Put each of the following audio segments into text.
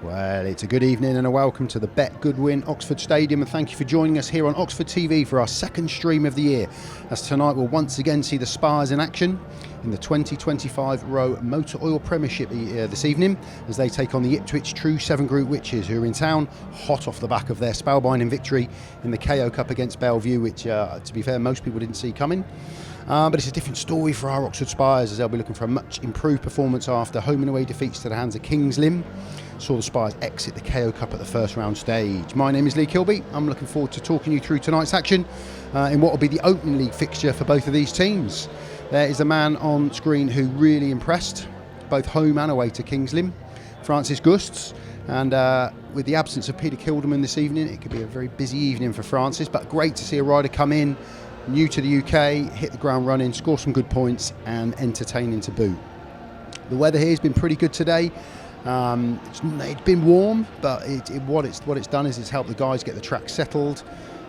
Well, it's a good evening and a welcome to the Bet Goodwin Oxford Stadium, and thank you for joining us here on Oxford TV for our second stream of the year, as tonight we'll once again see the Spires in action in the 2025 ROWE Motor Oil Premiership this evening, as they take on the IPSWICH True 7 Group Witches, who are in town hot off the back of their spellbinding victory in the KO Cup against Bellevue, which to be fair most people didn't see coming. But it's a different story for our Oxford Spires, as they'll be looking for a much improved performance after home and away defeats to the hands of Killeen. Saw the Spires exit the KO Cup at the first round stage. My name is Lee Kilby. I'm looking forward to talking you through tonight's action in what will be the opening league fixture for both of these teams. There is a man on screen who really impressed, both home and away to Killeen, Francis Gusts. And with the absence of Peter Kilderman this evening, it could be a very busy evening for Francis, but great to see a rider come in, new to the UK, hit the ground running, score some good points and entertaining to boot. The weather here has been pretty good today. It's been warm, but what it's done is it's helped the guys get the track settled,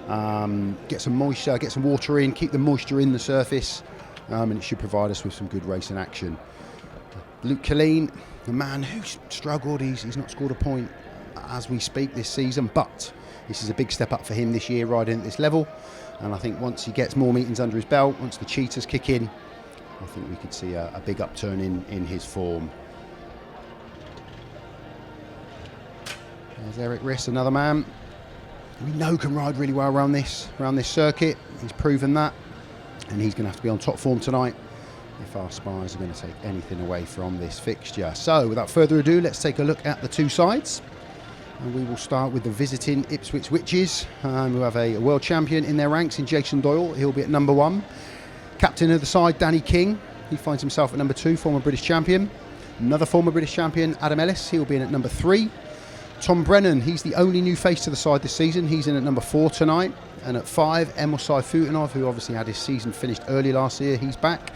get some moisture, get some water in, keep the moisture in the surface, and it should provide us with some good racing action. Luke Killeen, the man who's struggled, he's not scored a point as we speak this season, but this is a big step up for him this year, riding at this level. And I think once he gets more meetings under his belt, once the cheetahs kick in, I think we could see a big upturn in his form. There's Erik RISS, another man we know can ride really well around this circuit. He's proven that, and he's going to have to be on top form tonight if our Spires are going to take anything away from this fixture. So without further ado, let's take a look at the two sides. And we will start with the visiting IPSWICH Witches, who have a world champion in their ranks in Jason Doyle. He'll be at number 1. Captain of the side, Danny King. He finds himself at number 2, former British champion. Another former British champion, Adam Ellis. He'll be in at number 3. Tom Brennan, he's the only new face to the side this season. He's in at number 4 tonight. And at 5, Emil SAYFUTDINOV, who obviously had his season finished early last year. He's back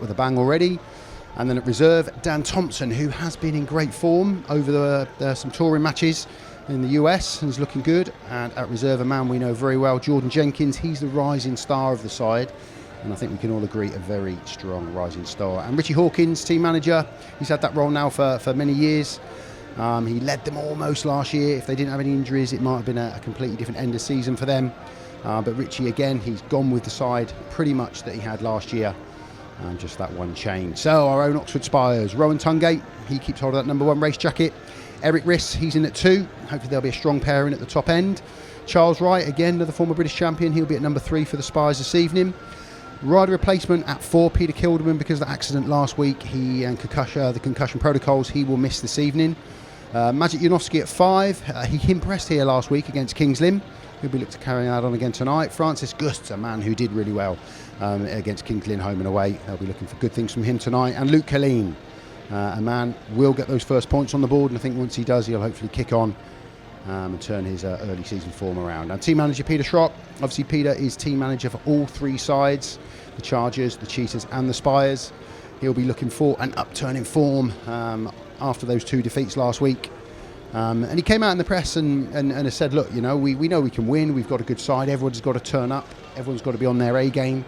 with a bang already. And then at reserve, Dan Thompson, who has been in great form over some touring matches in the US and is looking good. And at reserve, a man we know very well, Jordan Jenkins. He's the rising star of the side, and I think we can all agree a very strong rising star. And Richie HAWKINS, team manager, he's had that role now for many years. He led them almost last year. If they didn't have any injuries, it might have been a completely different end of season for them. But Richie, again, he's gone with the side pretty much that he had last year. Just that one change. So our own Oxford Spires, Rohan TUNGATE, he keeps hold of that number 1 race jacket. Erik RISS, he's in at 2. Hopefully there'll be a strong pairing at the top end. Charles Wright, again, another former British champion. He'll be at number 3 for the Spires this evening. Rider replacement at 4, Peter Kilderman, because of the accident last week. He and the concussion protocols, he will miss this evening. Maciej JANOWSKI at 5. He impressed here last week against Killeen. He'll be looking to carry that on again tonight. Francis Gusts, a man who did really well against Killeen home and away. They'll be looking for good things from him tonight. And Luke Killeen, a man will get those first points on the board, and I think once he does, he'll hopefully kick on and turn his early season form around. And team manager Peter Schroeck, obviously Peter is team manager for all 3 sides, the Chargers, the Cheetahs and the Spires. He'll be looking for an upturn in form after those 2 defeats last week. And he came out in the press and has said, look, you know, we know we can win, we've got a good side, everyone's got to turn up, everyone's got to be on their A game,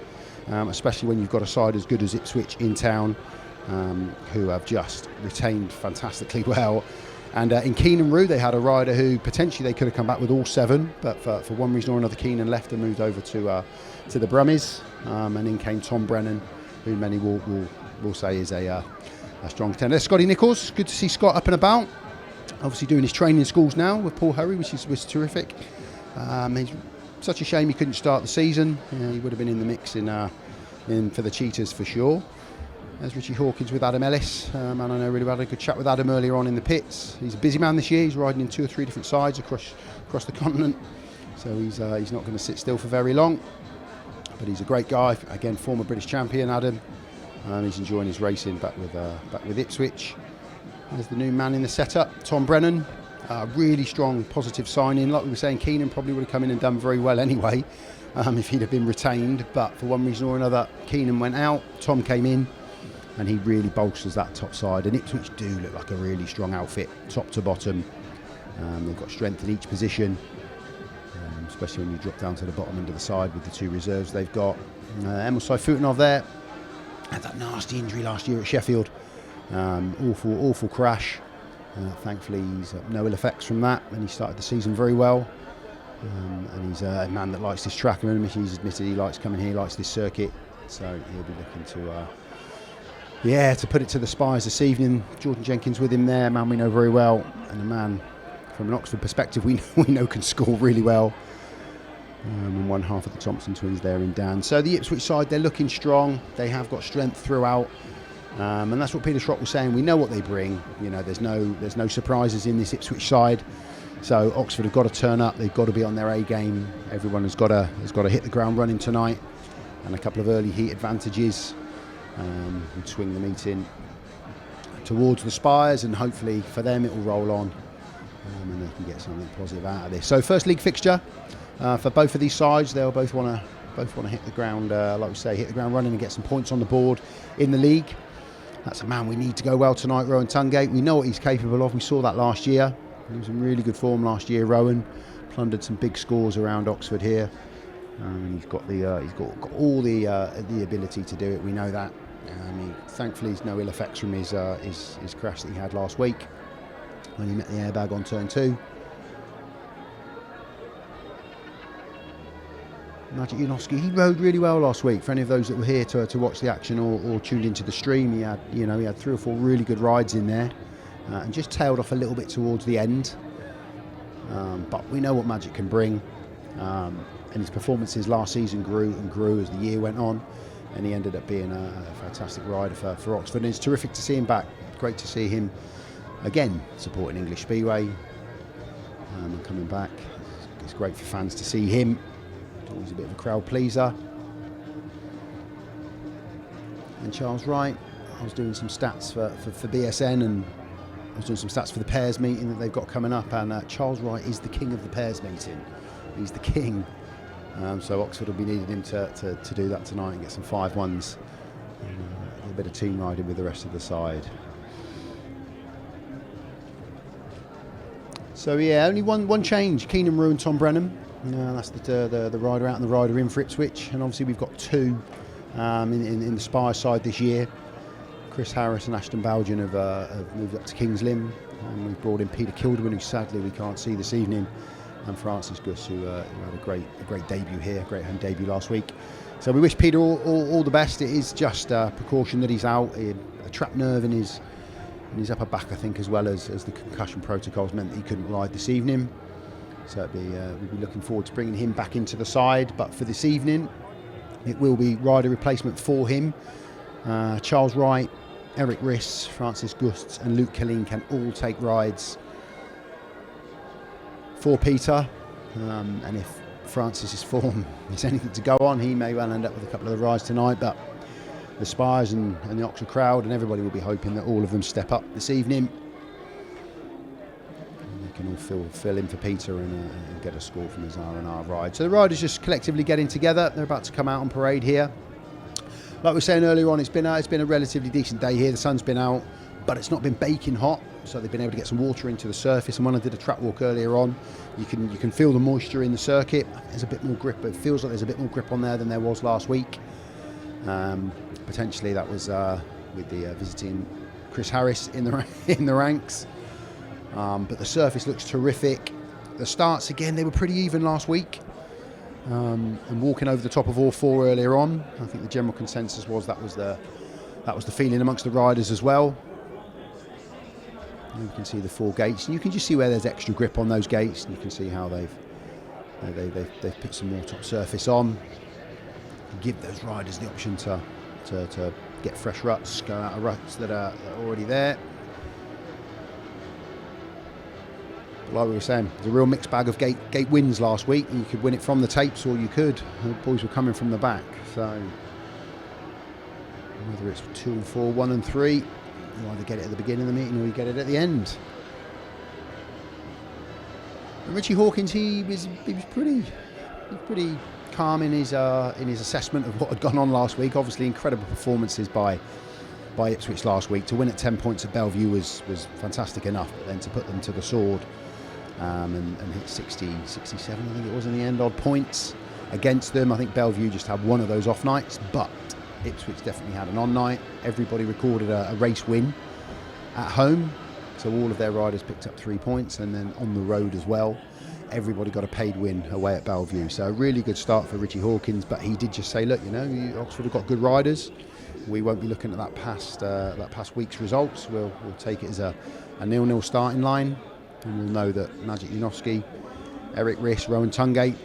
especially when you've got a side as good as IPSWICH in town, who have just retained fantastically well. And in Keenan ROWE, they had a rider who potentially they could have come back with all 7, but for one reason or another, Keenan left and moved over to the Brummies. And in came Tom Brennan, who many will say is a strong contender. There's Scotty Nichols. Good to see Scott up and about. Obviously doing his training schools now with Paul Hurry, which was terrific. It's such a shame he couldn't start the season. He would have been in the mix for the Cheetahs for sure. There's Richie HAWKINS with Adam Ellis, and I know really well. I had a good chat with Adam earlier on in the pits. He's a busy man this year. He's riding in 2 or 3 different sides across the continent, so he's not going to sit still for very long. But he's a great guy. Again, former British champion, Adam. He's enjoying his racing back with IPSWICH. There's the new man in the setup, Tom Brennan. Really strong, positive signing. Like we were saying, Keenan probably would have come in and done very well anyway if he'd have been retained. But for one reason or another, Keenan went out. Tom came in, and he really bolsters that top side. And IPSWICH do look like a really strong outfit, top to bottom. They've got strength in each position, especially when you drop down to the bottom end of the side with the 2 reserves they've got. Emil SAYFUTDINOV there had that nasty injury last year at Sheffield. Awful crash. Thankfully, he's no ill effects from that, and he started the season very well. And he's a man that likes this track. And he's admitted he likes coming here, he likes this circuit. So he'll be looking to put it to the Spires this evening. Jordan Jenkins with him there, a man we know very well, and a man from an Oxford perspective we know can score really well. And one half of the Thompson twins there in Dan. So the Ipswich side, they're looking strong. They have got strength throughout. And that's what Peter Schroeck was saying. We know what they bring. You know, there's no surprises in this Ipswich side. So Oxford have got to turn up. They've got to be on their A game. Everyone has got to hit the ground running tonight, and a couple of early heat advantages, and swing the meeting towards the Spires. And hopefully for them it will roll on, and they can get something positive out of this. So first league fixture for both of these sides. They'll both want to hit the ground, like we say, hit the ground running and get some points on the board in the league. That's a man we need to go well tonight, Rohan TUNGATE. We know what he's capable of. We saw that last year. He was in really good form last year. Rohan plundered some big scores around Oxford here. He's got all the ability to do it. We know that. Thankfully, there's no ill effects from his crash that he had last week when he met the airbag on turn 2. Maciej JANOWSKI, he rode really well last week. For any of those that were here to watch the action or tuned into the stream, he had 3 or 4 really good rides in there, and just tailed off a little bit towards the end. But we know what Maciej can bring, and his performances last season grew and grew as the year went on, and he ended up being a fantastic rider for Oxford. And it's terrific to see him back. Great to see him again supporting English Speedway and coming back. It's great for fans to see him. Always a bit of a crowd pleaser. And Charles Wright, I was doing some stats for BSN, and I was doing some stats for the pairs meeting that they've got coming up, and Charles Wright is the king of the pairs meeting. He's the king. So Oxford will be needing him to do that tonight and get some 5-1s. A bit of team riding with the rest of the side. So yeah, only one change. Keenan Rue and Tom Brennan. That's the rider out and the rider in for Ipswich, and obviously we've got 2 in the Spires side this year. Chris Harris and Ashton Bowden have moved up to King's Lynn, and we've brought in Peter Kilderman, who sadly we can't see this evening, and Francis Gusts, who had a great debut here, great home debut last week. So we wish Peter all the best. It is just a precaution that he's out. He had a trapped nerve in his upper back, I think, as well as the concussion protocols meant that he couldn't ride this evening. So we'll be looking forward to bringing him back into the side. But for this evening, it will be rider replacement for him. Charles Wright, Erik RISS, Francis Gusts and Luke Killeen can all take rides for Peter. And if Francis's form is anything to go on, he may well end up with a couple of the rides tonight. But the Spires and the Oxford crowd and everybody will be hoping that all of them step up this evening. Can all fill in for Peter and get a score from his R&R ride. So the riders just collectively getting together. They're about to come out on parade here. Like we were saying earlier on, it's been a relatively decent day here. The sun's been out, but it's not been baking hot, so they've been able to get some water into the surface. And when I did a track walk earlier on, you can feel the moisture in the circuit. There's a bit more grip. It feels like there's a bit more grip on there than there was last week. Potentially that was with the visiting Chris Harris in the ranks. But the surface looks terrific. The starts, again, they were pretty even last week. And walking over the top of all 4 earlier on, I think the general consensus was that was the feeling amongst the riders as well. And you can see the 4 gates, and you can just see where there's extra grip on those gates, and you can see how they've put some more top surface on. Give those riders the option to get fresh ruts, go out of ruts that are already there. Like we were saying, there's a real mixed bag of gate wins last week. You could win it from the tapes, or you could. The boys were coming from the back. So whether it's 2 and 4, 1 and 3, you either get it at the beginning of the meeting or you get it at the end. And Richie HAWKINS, he was pretty calm in his assessment of what had gone on last week. Obviously, incredible performances by Ipswich last week. To win at 10 points at Bellevue was fantastic enough, but then to put them to the sword and hit 60, 67, I think it was in the end, odd points against them. I think Bellevue just had one of those off nights, but Ipswich definitely had an on night. Everybody recorded a race win at home, So all of their riders picked up 3 points, and then on the road as well, everybody got a paid win away at Bellevue. So a really good start for Richie HAWKINS, but he did just say, look, you know, Oxford have got good riders. We won't be looking at that past week's results. We'll take it as a 0-0 starting line, and we'll know that Maciej JANOWSKI, Erik RISS, Rohan TUNGATE,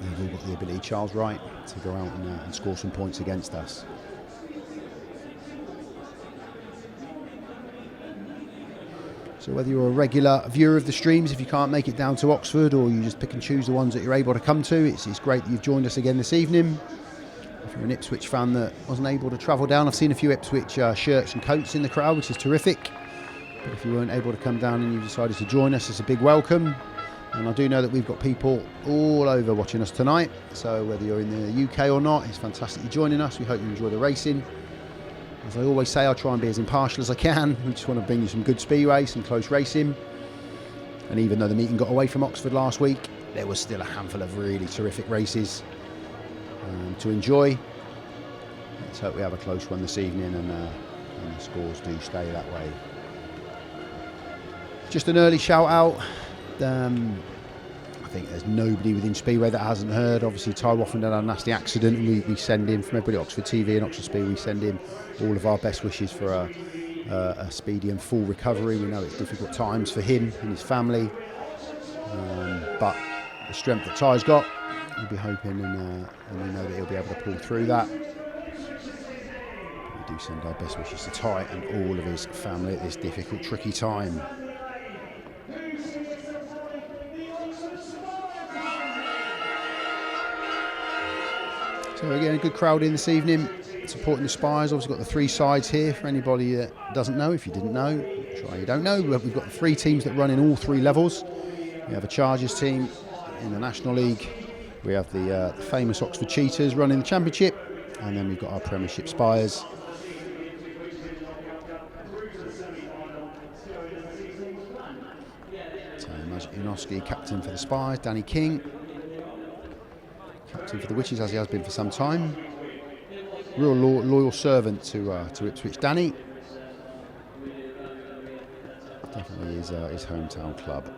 they've all got the ability, Charles Wright, to go out and score some points against us. So whether you're a regular viewer of the streams, if you can't make it down to Oxford, or you just pick and choose the ones that you're able to come to, it's great that you've joined us again this evening. If you're an Ipswich fan that wasn't able to travel down, I've seen a few Ipswich shirts and coats in the crowd, which is terrific. But if you weren't able to come down and you decided to join us, it's a big welcome. And I do know that we've got people all over watching us tonight. So whether you're in the UK or not, it's fantastic you're joining us. We hope you enjoy the racing. As I always say, I'll try and be as impartial as I can. We just want to bring you some good speedway, some close racing. And even though the meeting got away from Oxford last week, there was still a handful of really terrific races to enjoy. Let's hope we have a close one this evening, and the scores do stay that way. Just an early shout out. I think there's nobody within Speedway that hasn't heard. Obviously, Ty Wofford had a nasty accident, and we send in, from everybody at Oxford TV and Oxford Speedway, we send in all of our best wishes for a speedy and full recovery. We know it's difficult times for him and his family, but the strength that Ty's got, we'll be hoping, and we know that he'll be able to pull through that. We do send our best wishes to Ty and all of his family at this difficult, tricky time. So again, a good crowd in this evening, supporting the Spires. Obviously got the 3 sides here for anybody that doesn't know. If you didn't know, I'm sure you don't know, but we've got the 3 teams that run in all 3 levels. We have a Chargers team in the National League. We have the famous Oxford Cheetahs running the Championship, and then we've got our Premiership Spires. So Maciej JANOWSKI, captain for the Spires, Danny King, captain for the Witches, as he has been for some time. Real loyal servant to Ipswich, Danny. Definitely his hometown club.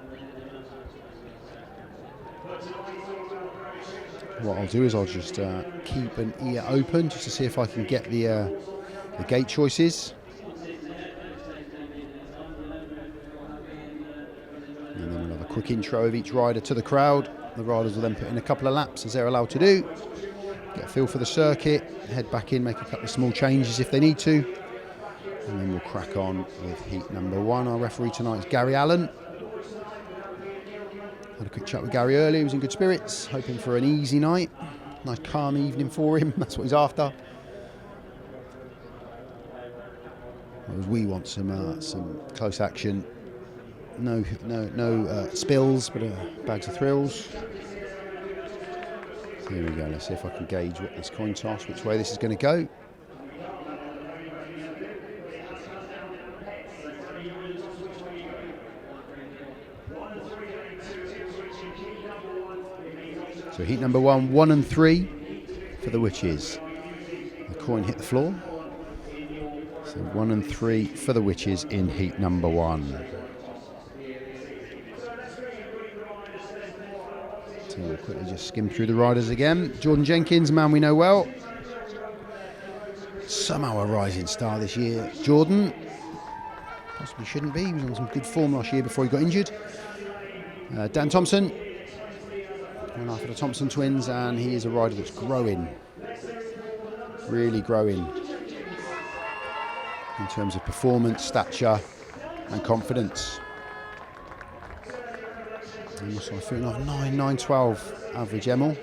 What I'll do is I'll just keep an ear open just to see if I can get the gate choices. And then we'll have a quick intro of each rider to the crowd. The riders will then put in a couple of laps, as they're allowed to do. Get a feel for the circuit, head back in, make a couple of small changes if they need to. And then we'll crack on with heat number 1. Our referee tonight is Gary Allen. Had a quick chat with Gary earlier. He was in good spirits, hoping for an easy night. Nice calm evening for him. That's what he's after. Whereas we want some close action. No spills, but bags of thrills. So here we go. Let's see if I can gauge what this coin toss, which way this is going to go. So heat number 1, 1 and 3 for the Witches. The coin hit the floor. So 1 and 3 for the Witches in heat number 1. So we'll quickly just skim through the riders again. Jordan Jenkins, a man we know well. Somehow a rising star this year. Jordan, possibly shouldn't be. He was on some good form last year before he got injured. Dan Thompson, one after the Thompson twins, and he is a rider that's growing. Really growing in terms of performance, stature and confidence. And also I feel like 9.12 average Emil.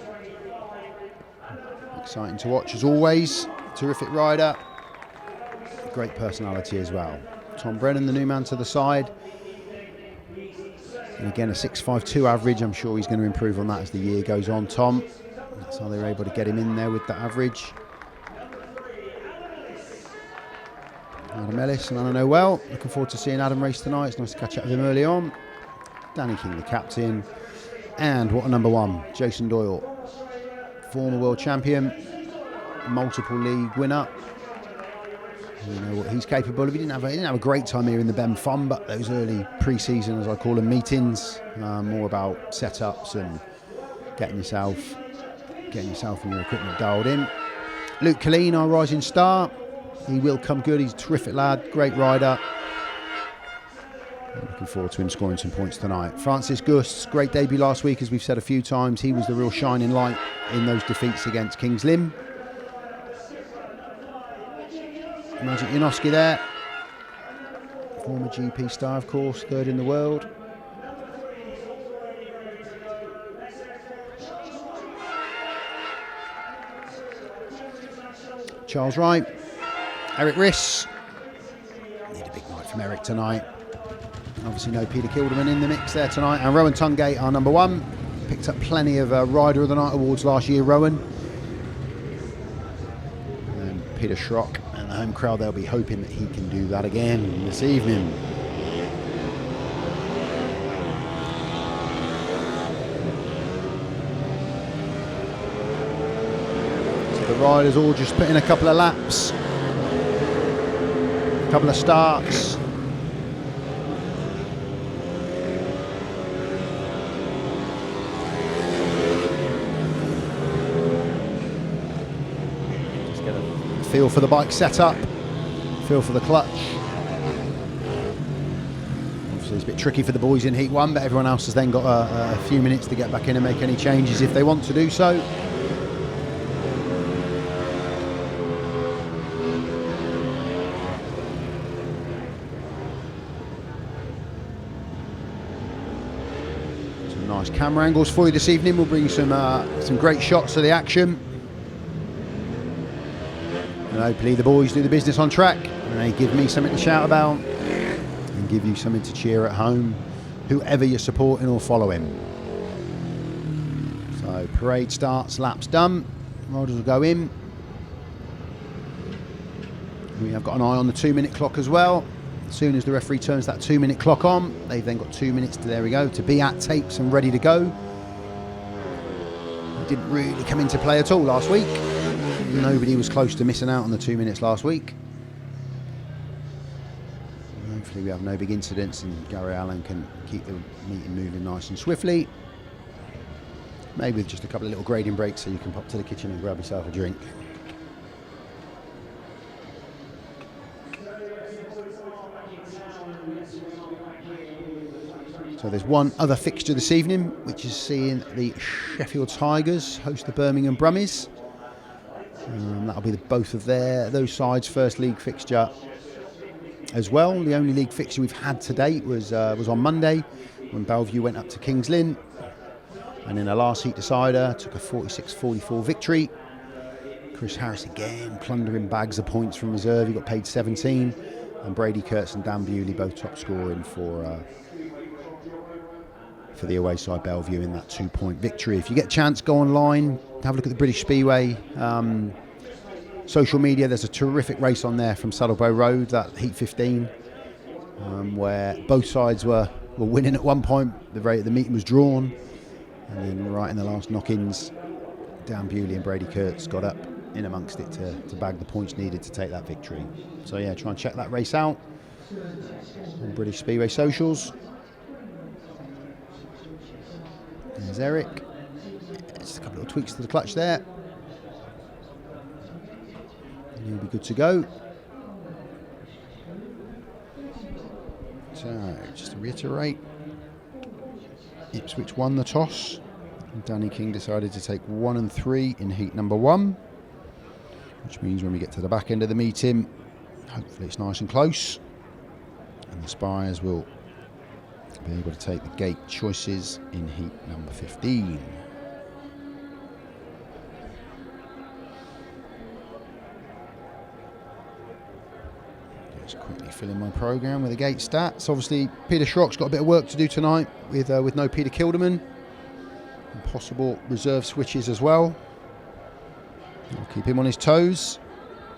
Exciting to watch as always. Terrific rider. Great personality as well. Tom Brennan, the new man to the side. And again, a 6.52 average. I'm sure he's going to improve on that as the year goes on. Tom, that's how they were able to get him in there with that average. Adam Ellis, and I know well. Looking forward to seeing Adam race tonight. It's nice to catch up with him early on. Danny King, the captain. And what a number 1, Jason Doyle. Former world champion, multiple league winner. You know what he's capable of. He didn't have a great time here in the Ben Fun, but those early pre-season, as I call them, meetings, more about setups and getting yourself and your equipment dialed in. Luke Killeen, our rising star, he will come good. He's a terrific lad, great rider. I'm looking forward to him scoring some points tonight. Francis Gusts, great debut last week, as we've said a few times. He was the real shining light in those defeats against Kings Lynn. Maciej JANOWSKI there, former GP star, of course, third in the world. Charles Wright, Erik RISS. Need a big night from Erik tonight. Obviously no Peter Kilderman in the mix there tonight. And Rohan TUNGATE, our number one. Picked up plenty of Rider of the Night awards last year, Rohan. And Peter Schroeck and the home crowd, they'll be hoping that he can do that again this evening. So the riders all just put in a couple of laps, a couple of starts. Feel for the bike setup, feel for the clutch. Obviously it's a bit tricky for the boys in Heat 1, but everyone else has then got a few minutes to get back in and make any changes if they want to do so. Some nice camera angles for you this evening. We'll bring some great shots of the action. And hopefully the boys do the business on track and they give me something to shout about and give you something to cheer at home, whoever you're supporting or following. So parade starts, laps done, riders will go in. We have got an eye on the 2-minute clock as well. As soon as the referee turns that 2-minute clock on, they've then got 2 minutes to, there we go, to be at tapes and ready to go. It didn't really come into play at all last week. Nobody was close to missing out on the 2 minutes last week. Hopefully we have no big incidents and Gary Allen can keep the meeting moving nice and swiftly. Maybe with just a couple of little grading breaks so you can pop to the kitchen and grab yourself a drink. So there's one other fixture this evening, which is seeing the Sheffield Tigers host the Birmingham Brummies. That'll be both of those sides' first league fixture as well. The only league fixture we've had to date was on Monday when Bellevue went up to Kings Lynn, and in a last heat decider took a 46-44 victory. Chris Harris again plundering bags of points from reserve. He got paid 17, and Brady Kurtz and Dan Bewley both top scoring for the away side Bellevue in that 2-point victory. If you get a chance, go online, have a look at the British Speedway social media. There's a terrific race on there from Saddlebow Road, that Heat 15, where both sides were winning at one point. The meeting was drawn, and then right in the last knock-ins, Dan Bewley and Brady Kurtz got up in amongst it to bag the points needed to take that victory. So yeah, try and check that race out on British Speedway socials. There's Erik. Just a couple of tweaks to the clutch there. And he'll be good to go. So, just to reiterate, Ipswich won the toss. And Danny King decided to take 1 and 3 in heat number 1. Which means when we get to the back end of the meeting, hopefully it's nice and close. And the Spires will be able to take the gate choices in heat number 15. Just quickly fill in my programme with the gate stats. Obviously, Peter Schroeck's got a bit of work to do tonight with no Peter Kilderman. And possible reserve switches as well. I'll keep him on his toes.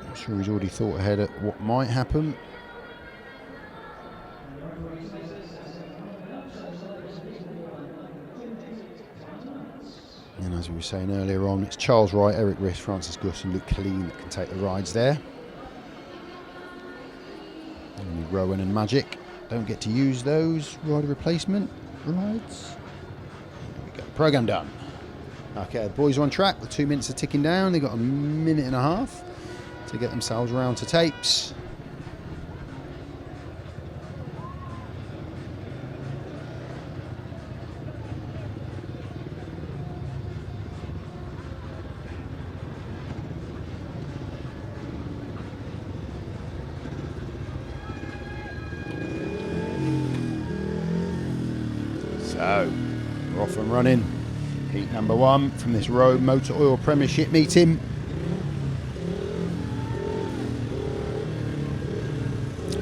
I'm sure he's already thought ahead at what might happen. And as we were saying earlier on, it's Charles Wright, Erik RISS, Francis Gusts and Luke Killeen that can take the rides there. Only Rowan and Magic don't get to use those rider replacement rides. There we go. Program done. Okay, the boys are on track. The 2 minutes are ticking down. They've got a minute and a half to get themselves around to tapes. So, we're off and running. Heat number 1 from this ROWE Motor Oil Premiership meeting.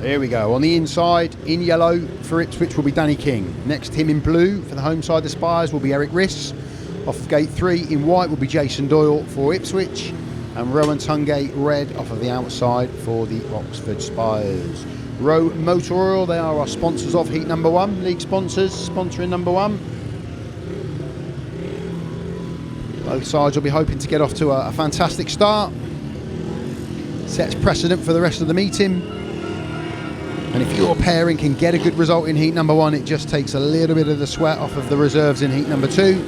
Here we go. On the inside, in yellow for Ipswich will be Danny King. Next to him in blue for the home side, the Spires, will be Erik RISS. Off of gate 3 in white will be Jason Doyle for Ipswich. And Rohan TUNGATE red off of the outside for the Oxford Spires. ROWE Motor Oil, they are our sponsors of heat number 1. League sponsors, sponsoring number 1. Both sides will be hoping to get off to a fantastic start. Sets precedent for the rest of the meeting. And if your pairing can get a good result in heat number 1, it just takes a little bit of the sweat off of the reserves in heat number 2.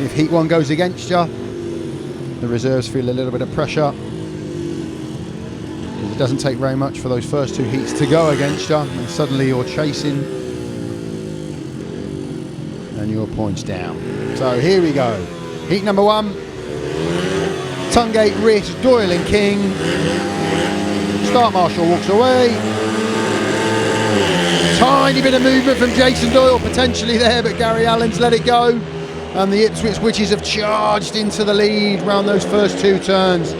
If heat 1 goes against you, the reserves feel a little bit of pressure. It doesn't take very much for those first 2 heats to go against you, and suddenly you're chasing and your points down. So here we go. Heat number 1. TUNGATE, RISS, Doyle and King. Start marshal walks away. Tiny bit of movement from Jason Doyle potentially there, but Gary Allen's let it go. And the IPSWICH Witches have charged into the lead round those first 2 turns.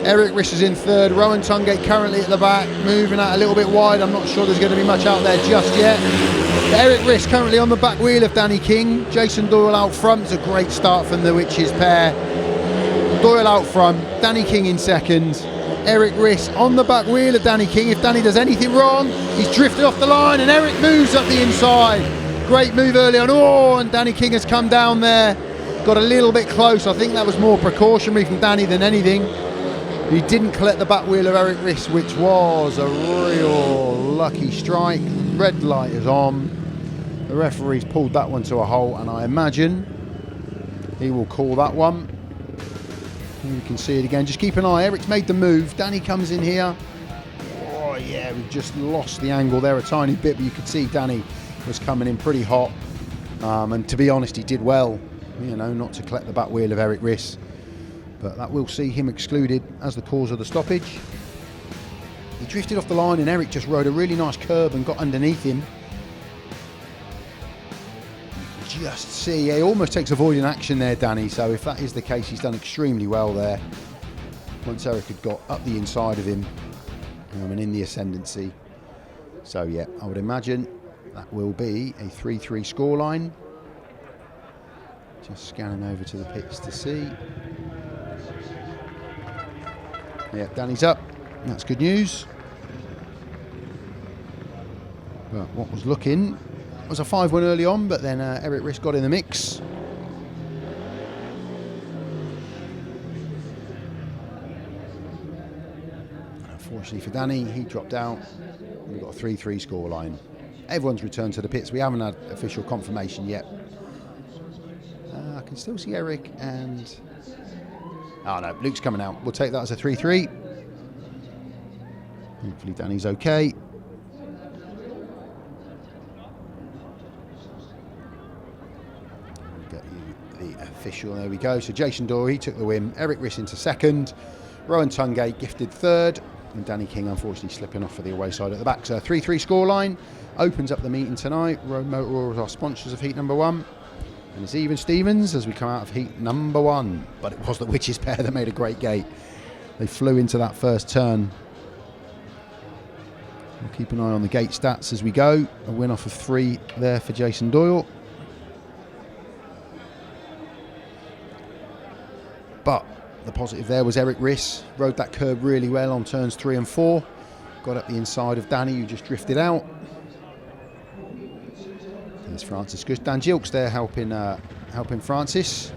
Erik RISS is in 3rd. Rohan TUNGATE currently at the back, moving out a little bit wide. I'm not sure there's going to be much out there just yet. Erik RISS currently on the back wheel of Danny King. Jason Doyle out front. It's a great start from the Witches pair. Doyle out front, Danny King in 2nd. Erik RISS on the back wheel of Danny King. If Danny does anything wrong, he's drifted off the line, and Erik moves up the inside. Great move early on. Oh, and Danny King has come down there. Got a little bit close. I think that was more precautionary from Danny than anything. He didn't collect the back wheel of Erik RISS, which was a real lucky strike. Red light is on. The referee's pulled that one to a hole, and I imagine he will call that one. And you can see it again. Just keep an eye. Eric's made the move. Danny comes in here. Oh yeah, we've just lost the angle there a tiny bit, but you could see Danny was coming in pretty hot. And to be honest, he did well, you know, not to collect the back wheel of Erik RISS. But that will see him excluded as the cause of the stoppage. He drifted off the line, and Erik just rode a really nice curb and got underneath him. Just see, he almost takes avoiding action there, Danny. So if that is the case, he's done extremely well there. Once Erik had got up the inside of him and in the ascendancy. So yeah, I would imagine that will be a 3-3 scoreline. Just scanning over to the pits to see. Yeah, Danny's up. That's good news. But what was looking was a 5-1 early on, but then Erik RISS got in the mix. Unfortunately for Danny, he dropped out. We've got a 3-3 scoreline. Everyone's returned to the pits. We haven't had official confirmation yet. I can still see Erik and... Oh no, Luke's coming out. We'll take that as a 3-3. Hopefully Danny's okay. Get you the official, there we go. So Jason Doyle, he took the win. Erik RISS into 2nd. Rohan TUNGATE gifted 3rd. And Danny King unfortunately slipping off for the away side at the back. So a 3-3 scoreline opens up the meeting tonight. ROWE Motor Oil is our sponsors of heat number 1. And it's even Stevens as we come out of heat number 1. But it was the Witches pair that made a great gate. They flew into that first turn. We'll keep an eye on the gate stats as we go. A win off of 3 there for Jason Doyle. But the positive there was Erik RISS. Rode that curb really well on turns 3 and 4. Got up the inside of Danny, who just drifted out. There's Francis Gusts. Dan Gilks there helping Francis.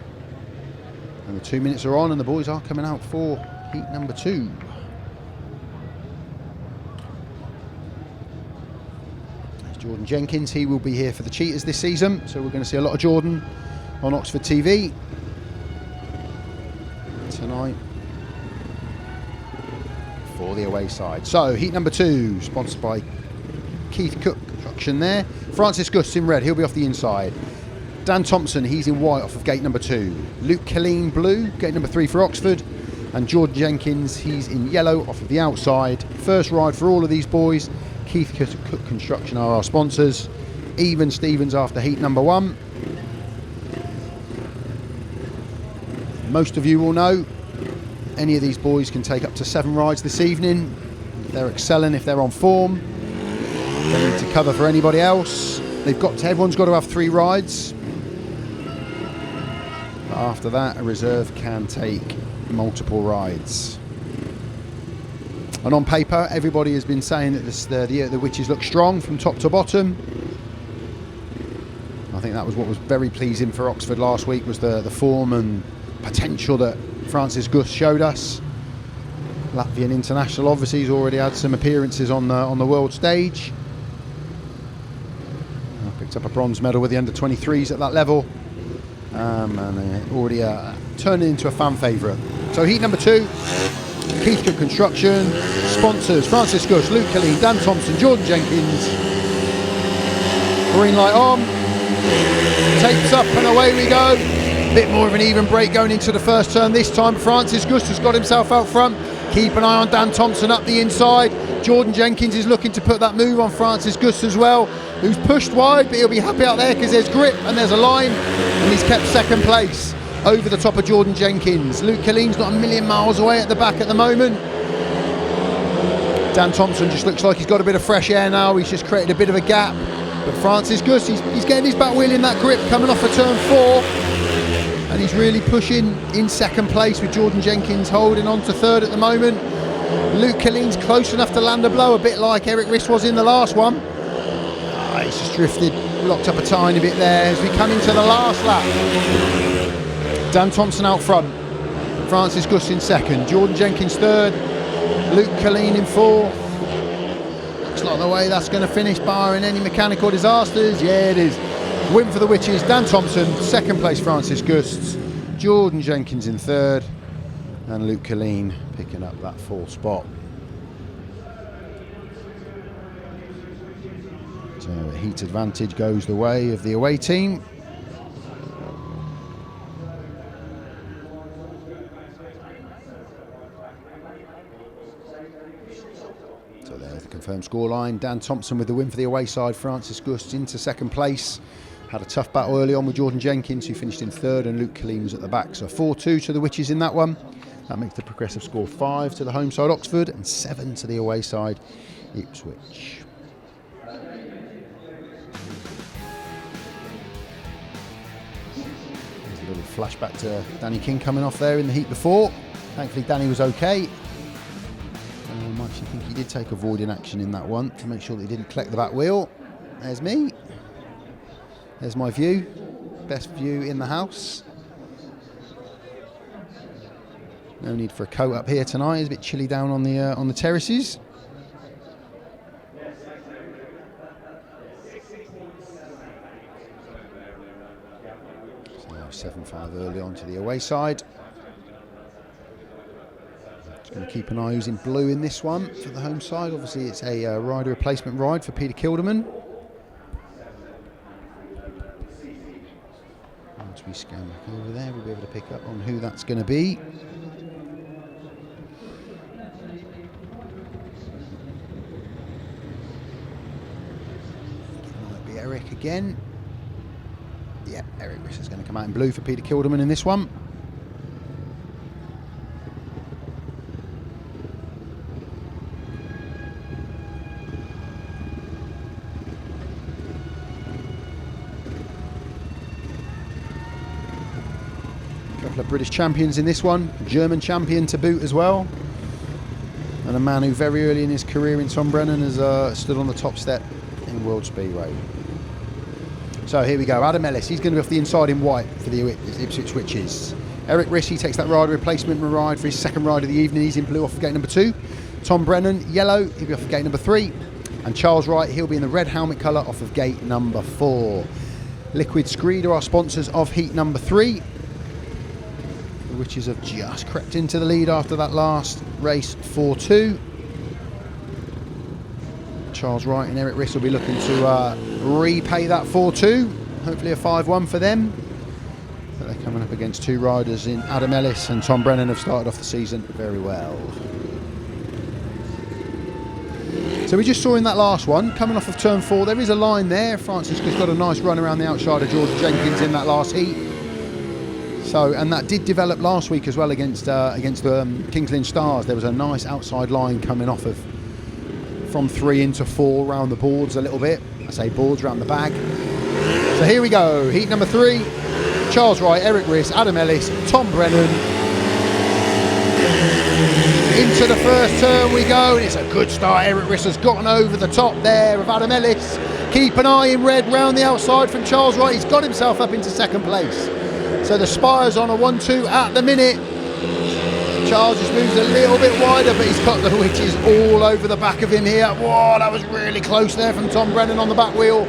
And the 2 minutes are on, and the boys are coming out for heat number 2. Jordan Jenkins, he will be here for the Cheetahs this season, so we're going to see a lot of Jordan on Oxford TV tonight for the away side. So heat number 2, sponsored by Keith Cook Construction there. Francis Gusts in red, he'll be off the inside. Dan Thompson, he's in white off of gate number 2. Luke Killeen blue, gate number 3 for Oxford. And Jordan Jenkins, he's in yellow off of the outside. First ride for all of these boys. Keith Cook Construction are our sponsors. Even Stevens after heat number 1. Most of you will know any of these boys can take up to 7 rides this evening. If they're excelling, if they're on form, they need to cover for anybody else. Everyone's got to have 3 rides. But after that, a reserve can take multiple rides. And on paper, everybody has been saying that the Witches look strong from top to bottom. I think that was what was very pleasing for Oxford last week, was the form and potential that Francis Gusts showed us. Latvian international, obviously, he's already had some appearances on the world stage. Picked up a bronze medal with the under-23s at that level, and already turning into a fan favourite. So heat number 2, Keith Cook Construction, sponsors Francis Gusts, Luke Killeen, Dan Thompson, Jordan Jenkins. Green light on, tapes up and away we go. Bit more of an even break going into the first turn this time. Francis Gusts has got himself out front. Keep an eye on Dan Thompson up the inside. Jordan Jenkins is looking to put that move on Francis Gusts as well, who's pushed wide, but he'll be happy out there because there's grip and there's a line, and he's kept second place over the top of Jordan Jenkins. Luke Killeen's not a million miles away at the back at the moment. Dan Thompson just looks like he's got a bit of fresh air now. He's just created a bit of a gap. But Francis Gusts, he's getting his back wheel in that grip coming off of turn 4. And he's really pushing in second place with Jordan Jenkins holding on to third at the moment. Luke Killeen's close enough to land a blow, a bit like Erik RISS was in the last one. He's just drifted, locked up a tiny bit there as we come into the last lap. Dan Thompson out front, Francis Gusts in second, Jordan Jenkins third, Luke Killeen in fourth. Looks like the way that's going to finish, barring any mechanical disasters. Yeah, it is. Win for the Witches, Dan Thompson, second place Francis Gusts, Jordan Jenkins in third, and Luke Killeen picking up that 4th spot. So a heat advantage goes the way of the away team. So there's the confirmed scoreline. Dan Thompson with the win for the away side. Francis Gusts into second place. Had a tough battle early on with Jordan Jenkins, who finished in third, and Luke Killeen was at the back. So 4-2 to the Witches in that one. That makes the progressive score 5 to the home side Oxford and 7 to the away side Ipswich. There's a little flashback to Danny King coming off there in the heat before. Thankfully Danny was okay. I actually think he did take avoiding action in that one to make sure that he didn't collect the back wheel. There's me. There's my view. Best view in the house. No need for a coat up here tonight. It's a bit chilly down on the terraces. So 7-5 early on to the away side. Just going to keep an eye who's in blue in this one for the home side. Obviously it's a rider replacement ride for Peter Kilderman. Once we scan back over there, we'll be able to pick up on who that's going to be. Might be Erik again. Yeah, Erik RISS is going to come out in blue for Peter Kilderman in this one. Couple of British champions in this one, German champion to boot as well, and a man who very early in his career in Tom Brennan has stood on the top step in World Speedway. So here we go, Adam Ellis, he's going to be off the inside in white for the Ipswich Witches. Erik RISS, he takes that rider replacement ride for his second ride of the evening, he's in blue off of gate number 2. Tom Brennan, yellow, he'll be off of gate number 3. And Charles Wright, he'll be in the red helmet colour off of gate number 4. Liquid Screed are our sponsors of heat number 3. The Witches have just crept into the lead after that last race, 4-2. Charles Wright and Erik RISS will be looking to repay that 4-2. Hopefully a 5-1 for them. But they're coming up against 2 riders in Adam Ellis and Tom Brennan, have started off the season very well. So we just saw in that last one, coming off of turn 4, there is a line there. Francisco's got a nice run around the outside of George Jenkins in that last heat. So, and that did develop last week as well against Killeen Stars. There was a nice outside line coming off of from 3 into 4 around the boards a little bit. I say boards, around the bag. So here we go, heat number 3. Charles Wright, Erik RISS, Adam Ellis, Tom Brennan. Into the first turn we go, and it's a good start. Erik RISS has gotten over the top there of Adam Ellis. Keep an eye in red round the outside from Charles Wright. He's got himself up into second place. So the Spires on a 1-2 at the minute. Charles just moves a little bit wider, but he's got the Witches all over the back of him here. Whoa, that was really close there from Tom Brennan on the back wheel.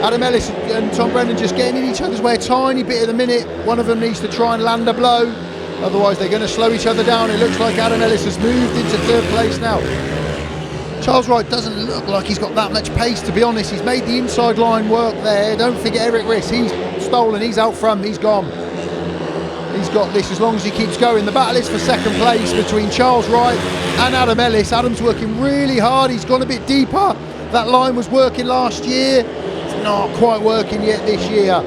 Adam Ellis and Tom Brennan just getting in each other's way a tiny bit at the minute. One of them needs to try and land a blow. Otherwise they're going to slow each other down. It looks like Adam Ellis has moved into third place now. Charles Wright doesn't look like he's got that much pace, to be honest. He's made the inside line work there. Don't forget Erik RISS, he's stolen, he's out front, he's gone. He's got this as long as he keeps going. The battle is for second place between Charles Wright and Adam Ellis. Adam's working really hard, he's gone a bit deeper. That line was working last year. It's not quite working yet this year.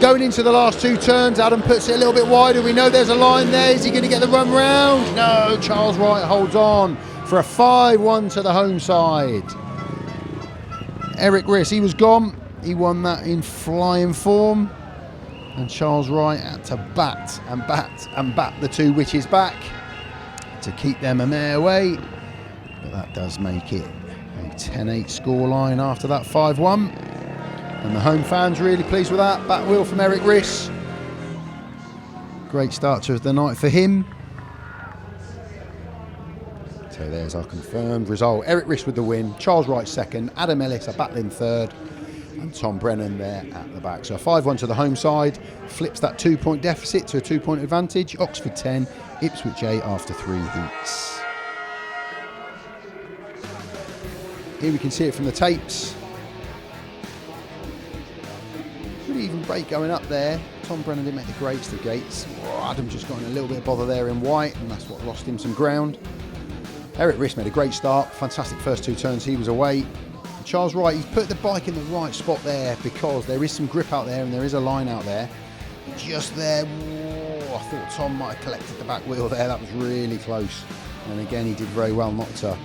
Going into the last 2 turns, Adam puts it a little bit wider. We know there's a line there. Is he going to get the run round? No, Charles Wright holds on for a 5-1 to the home side. Erik RISS, he was gone. He won that in flying form. And Charles Wright had to bat and bat and bat the 2 Witches back to keep them a mare away. But that does make it a 10-8 scoreline after that 5-1. And the home fans really pleased with that. Back wheel from Erik RISS. Great start to the night for him. So there's our confirmed result. Erik RISS with the win. Charles Wright second. Adam Ellis a battling third. And Tom Brennan there at the back. So a 5-1 to the home side. Flips that 2-point deficit to a 2-point advantage. Oxford 10, Ipswich 8 after 3 heats. Here we can see it from the tapes. Even break going up there. Tom Brennan didn't make the grades to gates. Oh, Adam just got in a little bit of bother there in white, and that's what lost him some ground. Erik RISS made a great start. Fantastic first 2 turns, he was away. And Charles Wright, he's put the bike in the right spot there because there is some grip out there and there is a line out there. Just there, whoa, I thought Tom might have collected the back wheel there. That was really close. And again, he did very well not to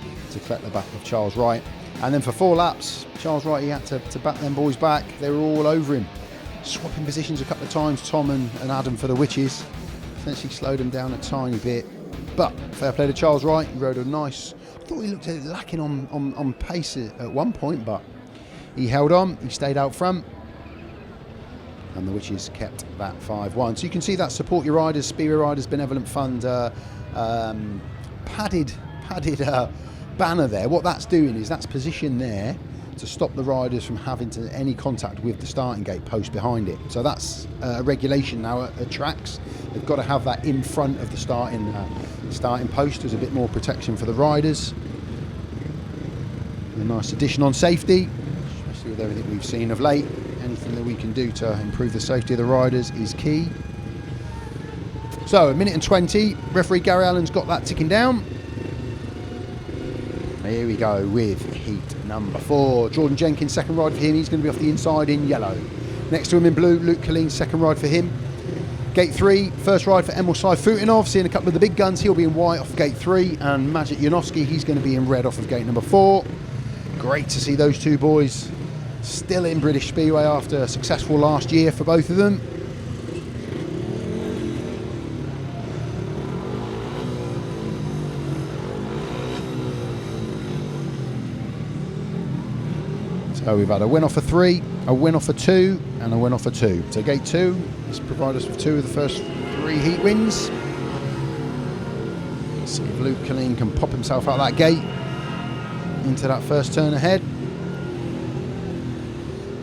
collect the back of Charles Wright. And then for 4 laps, Charles Wright, he had to bat them boys back. They were all over him. Swapping positions a couple of times, Tom and Adam for the Witches. Essentially slowed him down a tiny bit. But fair play to Charles Wright. He rode a nice... I thought he looked lacking on pace at one point, but he held on. He stayed out front. And the Witches kept that 5-1. So you can see that Support Your Riders, Speedway Riders Benevolent Fund padded banner there. What that's doing is that's positioned there to stop the riders from having any contact with the starting gate post behind it. So that's a regulation now at tracks. They've got to have that in front of the starting post as a bit more protection for the riders. A nice addition on safety, especially with everything we've seen of late. Anything that we can do to improve the safety of the riders is key. So, 1 minute and 20. Referee Gary Allen's got that ticking down. Here we go with heat number 4. Jordan Jenkins, second ride for him. He's going to be off the inside in yellow. Next to him in blue, Luke Killeen, second ride for him. Gate 3, first ride for Emil SAYFUTDINOV. Seeing a couple of the big guns, he'll be in white off gate 3. And Maciej JANOWSKI, he's going to be in red off of gate number 4. Great to see those 2 boys still in British Speedway after a successful last year for both of them. So we've had a win off of 3, a win off of 2, and a win off of 2. So gate 2 has provided us with 2 of the first 3 heat wins. Let's see if Luke Killeen can pop himself out that gate. into that first turn ahead.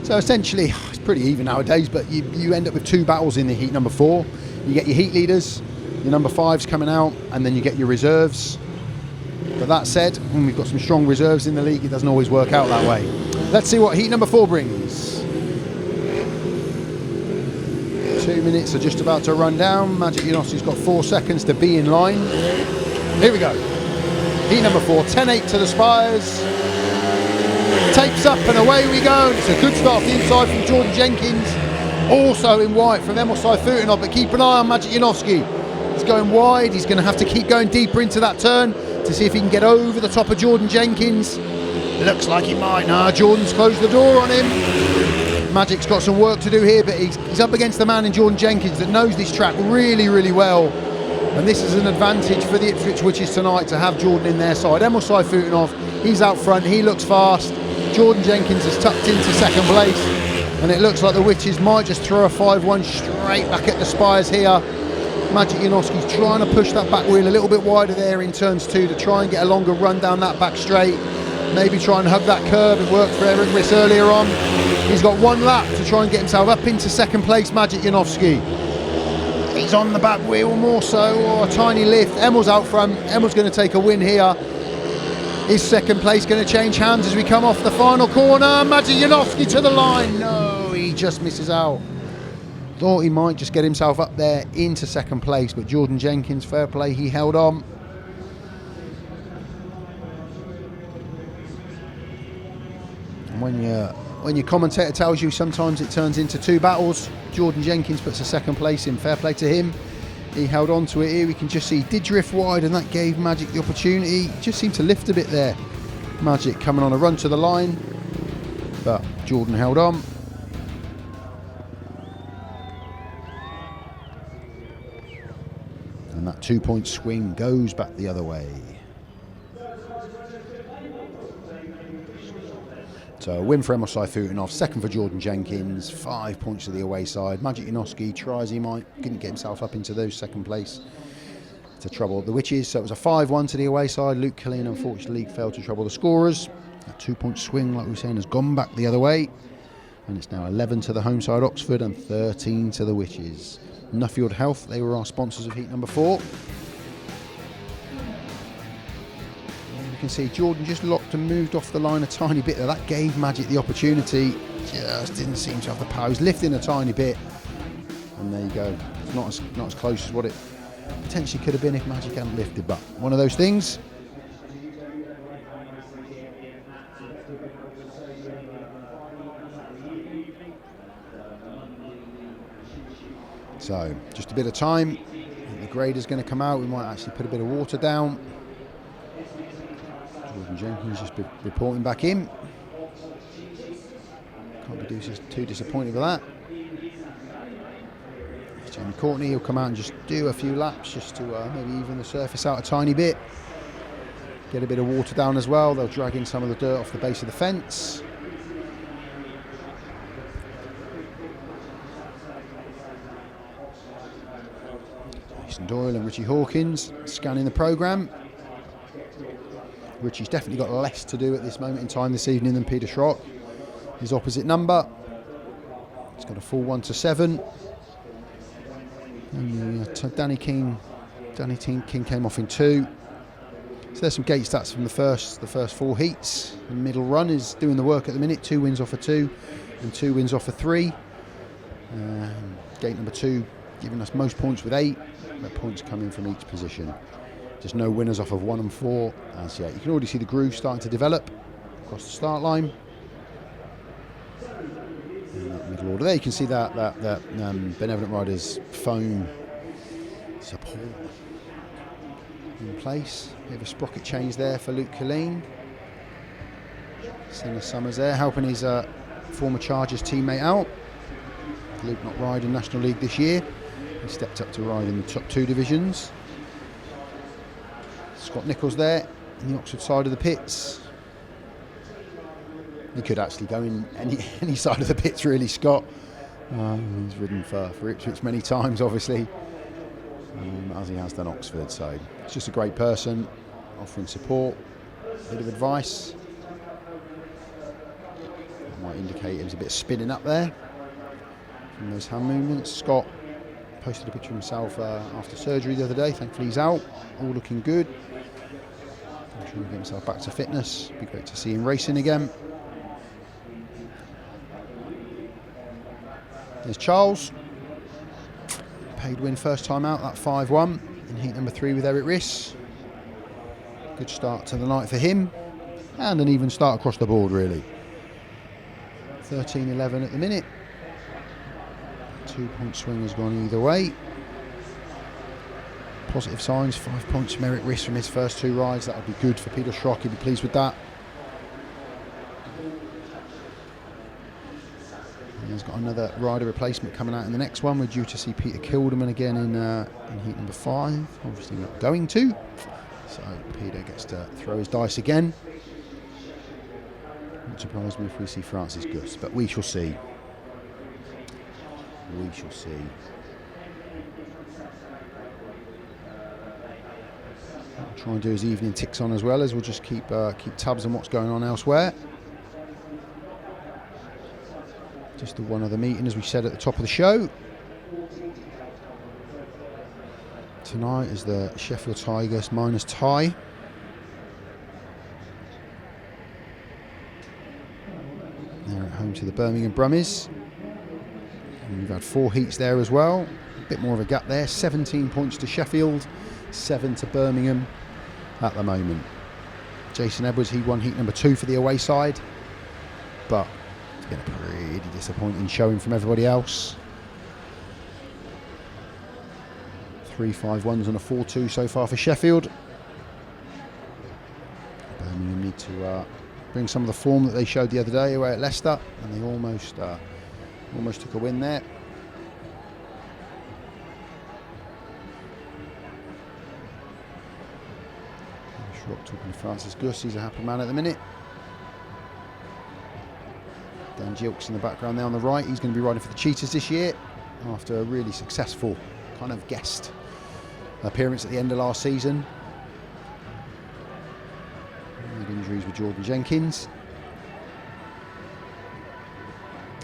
So essentially, it's pretty even nowadays, but you end up with 2 battles in the heat number 4. You get your heat leaders, your number 5s coming out, and then you get your reserves. But that said, when we've got some strong reserves in the league, it doesn't always work out that way. Let's see what heat number 4 brings. 2 minutes are just about to run down. Maciej JANOWSKI's got 4 seconds to be in line. Here we go. Heat number 4, 10-8 to the Spires. Tapes up and away we go. It's a good start for the inside from Jordan Jenkins. Also in white from Emil SAYFUTDINOV, but keep an eye on Maciej JANOWSKI. He's going wide. He's going to have to keep going deeper into that turn to see if he can get over the top of Jordan Jenkins. Looks like he might. Nah, Jordan's closed the door on him. Macie's got some work to do here, but he's up against the man in Jordan Jenkins that knows this track really, really well. And this is an advantage for the IPSWICH Witches tonight to have Jordan in their side. Emil SAYFUTDINOV, he's out front, he looks fast. Jordan Jenkins has tucked into second place. And it looks like the Witches might just throw a 5-1 straight back at the Spires here. Maciej JANOWSKI's trying to push that back wheel a little bit wider there in turns 2 to try and get a longer run down that back straight. Maybe try and hug that curve. It worked for Erik RISS earlier on. He's got 1 lap to try and get himself up into second place, Maciej JANOWSKI. He's on the back wheel more so, or a tiny lift. Emil's out front. Emil's going to take a win here. Is second place going to change hands as we come off the final corner? Maciej JANOWSKI to the line. No, he just misses out. Thought he might just get himself up there into second place, but Jordan Jenkins, fair play, he held on. And when your commentator tells you sometimes it turns into 2 battles, Jordan Jenkins puts a second place in. Fair play to him. He held on to it. Here we can just see he did drift wide, and that gave Maciej the opportunity. He just seemed to lift a bit there. Maciej coming on a run to the line, but Jordan held on. And that 2-point swing goes back the other way. So a win for Emil SAYFUTDINOV, second for Jordan Jenkins, 5 points to the away side. Maciej JANOWSKI tries, he couldn't get himself up into those second place to trouble the Witches. So it was a 5-1 to the away side. Killeen unfortunately failed to trouble the scorers. That 2-point swing, like we were saying, has gone back the other way. And it's now 11 to the home side Oxford and 13 to the Witches. Nuffield Health, they were our sponsors of heat number 4. You can see Jordan just locked and moved off the line a tiny bit there. That gave Maciej the opportunity. Just didn't seem to have the power. He was lifting a tiny bit. And there you go. It's not as close as what it potentially could have been if Maciej hadn't lifted, but one of those things. So, just a bit of time. The grader's going to come out. We might actually put a bit of water down. Jordan Jenkins just reporting back in. Can't be too disappointed with that. Jamie Courtney, he'll come out and just do a few laps just to maybe even the surface out a tiny bit. Get a bit of water down as well. They'll drag in some of the dirt off the base of the fence. Doyle and Richie HAWKINS scanning the programme. Richie's definitely got less to do at this moment in time this evening than Peter Schroeck. His opposite number. He's got a full 1 to 7. And Danny King came off in 2. So there's some gate stats from the first 4 heats. The middle run is doing the work at the minute. 2 wins off of 2 and 2 wins off of 3. Gate number 2 giving us most points with 8. The points coming from each position. Just no winners off of 1 and 4 as yet. You can already see the groove starting to develop across the start line. In that middle order there, you can see that Benevolent Riders foam support in place. Bit of a sprocket change there for Luke Killeen. Senna Summers there helping his former Chargers teammate out. Luke not riding National League this year. He stepped up to ride in the top 2 divisions. Scott Nichols there in the Oxford side of the pits. He could actually go in any side of the pits really, Scott. He's ridden for Ipswich many times obviously, as he has done Oxford, so it's just a great person offering support, a bit of advice. Might indicate there was a bit of spinning up there from those hand movements. Scott posted a picture of himself after surgery the other day. Thankfully he's out, all looking good. Trying to get himself back to fitness. Be great to see him racing again. There's Charles. Paid win first time out, that 5-1 in heat number 3 with Erik RISS. Good start to the night for him, and an even start across the board really. 13-11 at the minute. 2-point swing has gone either way. Positive signs, 5 points from Erik RISS from his first 2 rides. That would be good for Peter Schroeck, he'd be pleased with that. He's got another rider replacement coming out in the next one. We're due to see Peter Kilderman again in heat number 5. Obviously not going to. So Peter gets to throw his dice again. Wouldn't surprise me if we see Francis Gusts, but we shall see. We shall see. I'll try and do as evening ticks on as well, as we'll just keep tabs on what's going on elsewhere. Just the one other meeting, as we said at the top of the show. Tonight is the Sheffield Tigers minus tie. They're at home to the Birmingham Brummies. And we've had 4 heats there as well. A bit more of a gap there. 17 points to Sheffield, 7 to Birmingham at the moment. Jason Edwards, he won heat number 2 for the away side, but it's been a pretty disappointing showing from everybody else. 3 5-1s and a 4-2 so far for Sheffield. Birmingham need to bring some of the form that they showed the other day away at Leicester, and they almost took a win there. Schroeck talking to Francis Gusts, he's a happy man at the minute. Dan Gilks in the background there on the right, he's going to be riding for the Cheetahs this year after a really successful kind of guest appearance at the end of last season. Had injuries with Jordan Jenkins.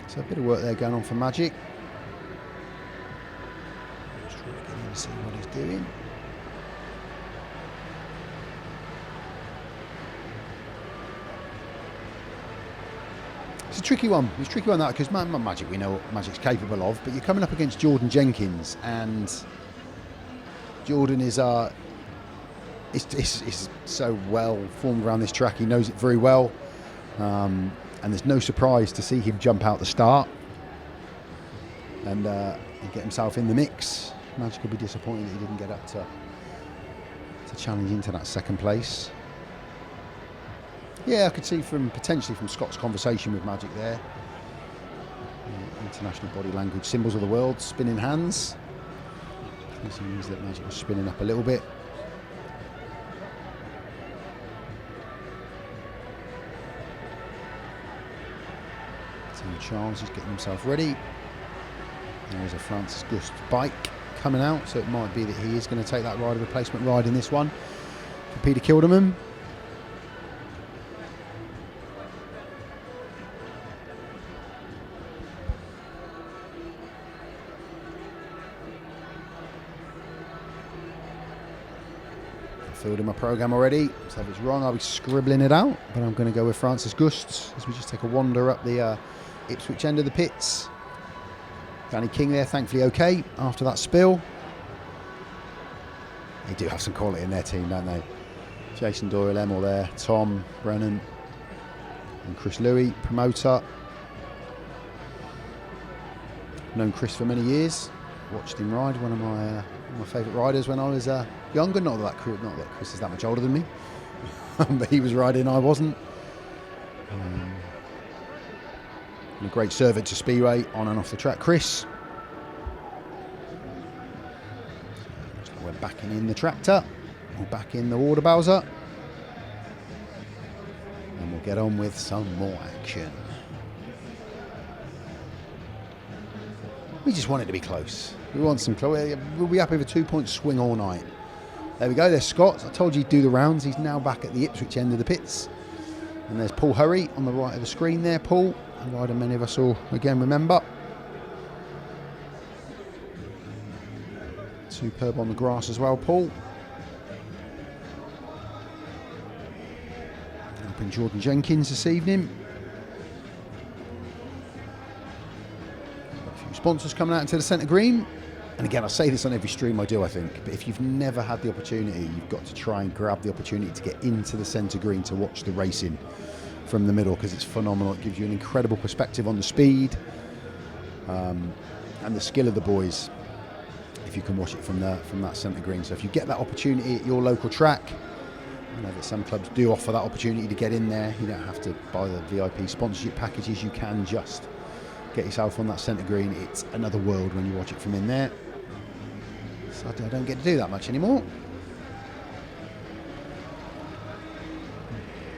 So a bit of work there going on for Magic. Just trying to get in and see what he's doing. It's a tricky one. It's a tricky one, that, because Magic, we know what Magic's capable of, but you're coming up against Jordan Jenkins, and Jordan is so well formed around this track. He knows it very well, and there's no surprise to see him jump out the start and get himself in the mix. Magic will be disappointed that he didn't get up to challenge into that second place. Yeah, I could see potentially from Scott's conversation with Magic there. International body language symbols of the world, spinning hands. This means that Magic was spinning up a little bit. So Charles is getting himself ready. There's a Francis Gusts bike coming out, so it might be that he is going to take that rider replacement ride in this one for Peter Kilderman. Filled in my programme already, so if it's wrong I'll be scribbling it out, but I'm going to go with Francis Gusts as we just take a wander up the Ipswich end of the pits. Danny King there, thankfully okay after that spill. They do have some quality in their team, don't they? Jason Doyle, Emil there, Tom, Brennan and Chris Louis, promoter. Known Chris for many years, watched him ride, one of my favourite riders when I was younger. Not that Chris is that much older than me, but he was riding, I wasn't. And a great servant to Speedway on and off the track, Chris. We're backing in the tractor, we're back in the water bowser, and we'll get on with some more action. We just want it to be close. We want some close. We'll be happy with a 2-point swing all night. There we go, there's Scott. I told you he'd do the rounds. He's now back at the Ipswich end of the pits. And there's Paul Hurry on the right of the screen there, Paul. A rider many of us all, again, remember. Superb on the grass as well, Paul. Helping Jordan Jenkins this evening. A few sponsors coming out into the centre green. And again, I say this on every stream I do, I think, but if you've never had the opportunity, you've got to try and grab the opportunity to get into the centre green to watch the racing from the middle, because it's phenomenal. It gives you an incredible perspective on the speed and the skill of the boys, if you can watch it from that centre green. So if you get that opportunity at your local track, I know that some clubs do offer that opportunity to get in there. You don't have to buy the VIP sponsorship packages. You can just get yourself on that centre green. It's another world when you watch it from in there. So I don't get to do that much anymore.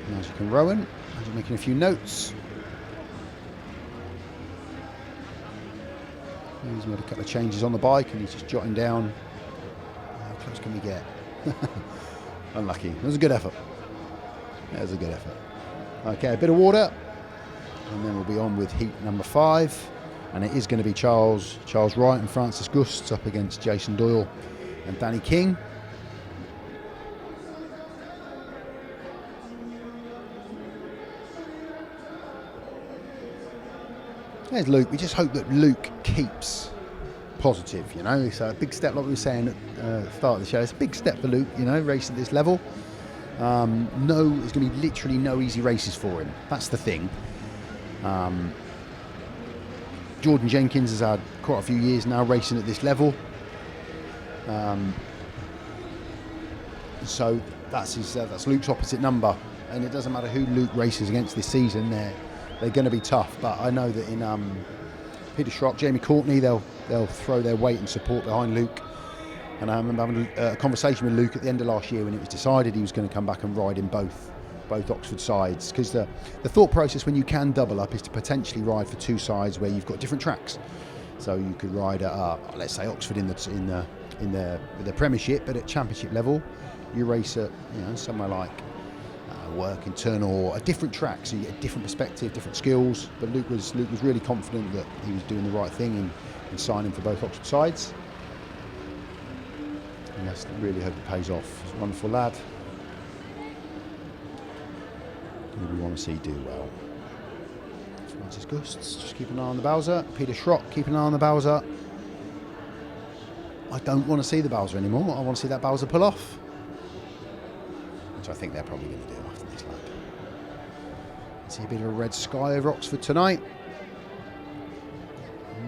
And as you can, Rowan, as you're making a few notes. He's made a couple of changes on the bike and he's just jotting down how close can we get. Unlucky. It was a good effort. It was a good effort. Okay, a bit of water and then we'll be on with heat number 5, and it is going to be Charles Wright and Francis Gusts up against Jason Doyle and Danny King. There's Luke. We just hope that Luke keeps positive, you know. It's a big step, like we were saying at the start of the show. It's a big step for Luke, you know, racing at this level. There's going to be literally no easy races for him. That's the thing. Jordan Jenkins has had quite a few years now racing at this level. So that's Luke's opposite number. And it doesn't matter who Luke races against this season, they're going to be tough, but I know that in Peter Schroeck, Jamie Courtney, they'll throw their weight and support behind Luke. And I remember having a conversation with Luke at the end of last year when it was decided he was going to come back and ride in both Oxford sides, because the thought process when you can double up is to potentially ride for 2 sides where you've got different tracks. So you could ride at let's say Oxford in the Premiership, but at Championship level, you race at somewhere like Work internal or a different track, so you get a different perspective, different skills. But Luke was really confident that he was doing the right thing in signing for both Oxford sides. And let's really hope it pays off. He's a wonderful lad. Who we want to see do well. Francis Gusts, just keep an eye on the Bowser. Peter Schroeck, keep an eye on the Bowser. I don't want to see the Bowser anymore. I want to see that Bowser pull off, which I think they're probably going to do after this lap. See a bit of a red sky over Oxford tonight.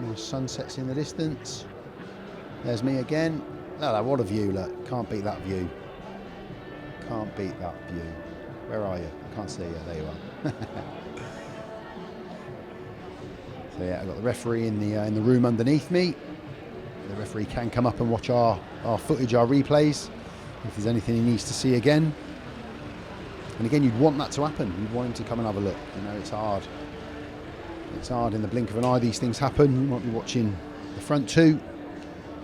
More sunsets in the distance. There's me again. Oh, what a view, look. Can't beat that view. Can't beat that view. Where are you? I can't see you. There you are. So yeah, I've got the referee in the room underneath me. The referee can come up and watch our footage, our replays, if there's anything he needs to see again. And again, you'd want that to happen. You'd want him to come and have a look. You know, it's hard. It's hard in the blink of an eye. These things happen. You might be watching the front 2,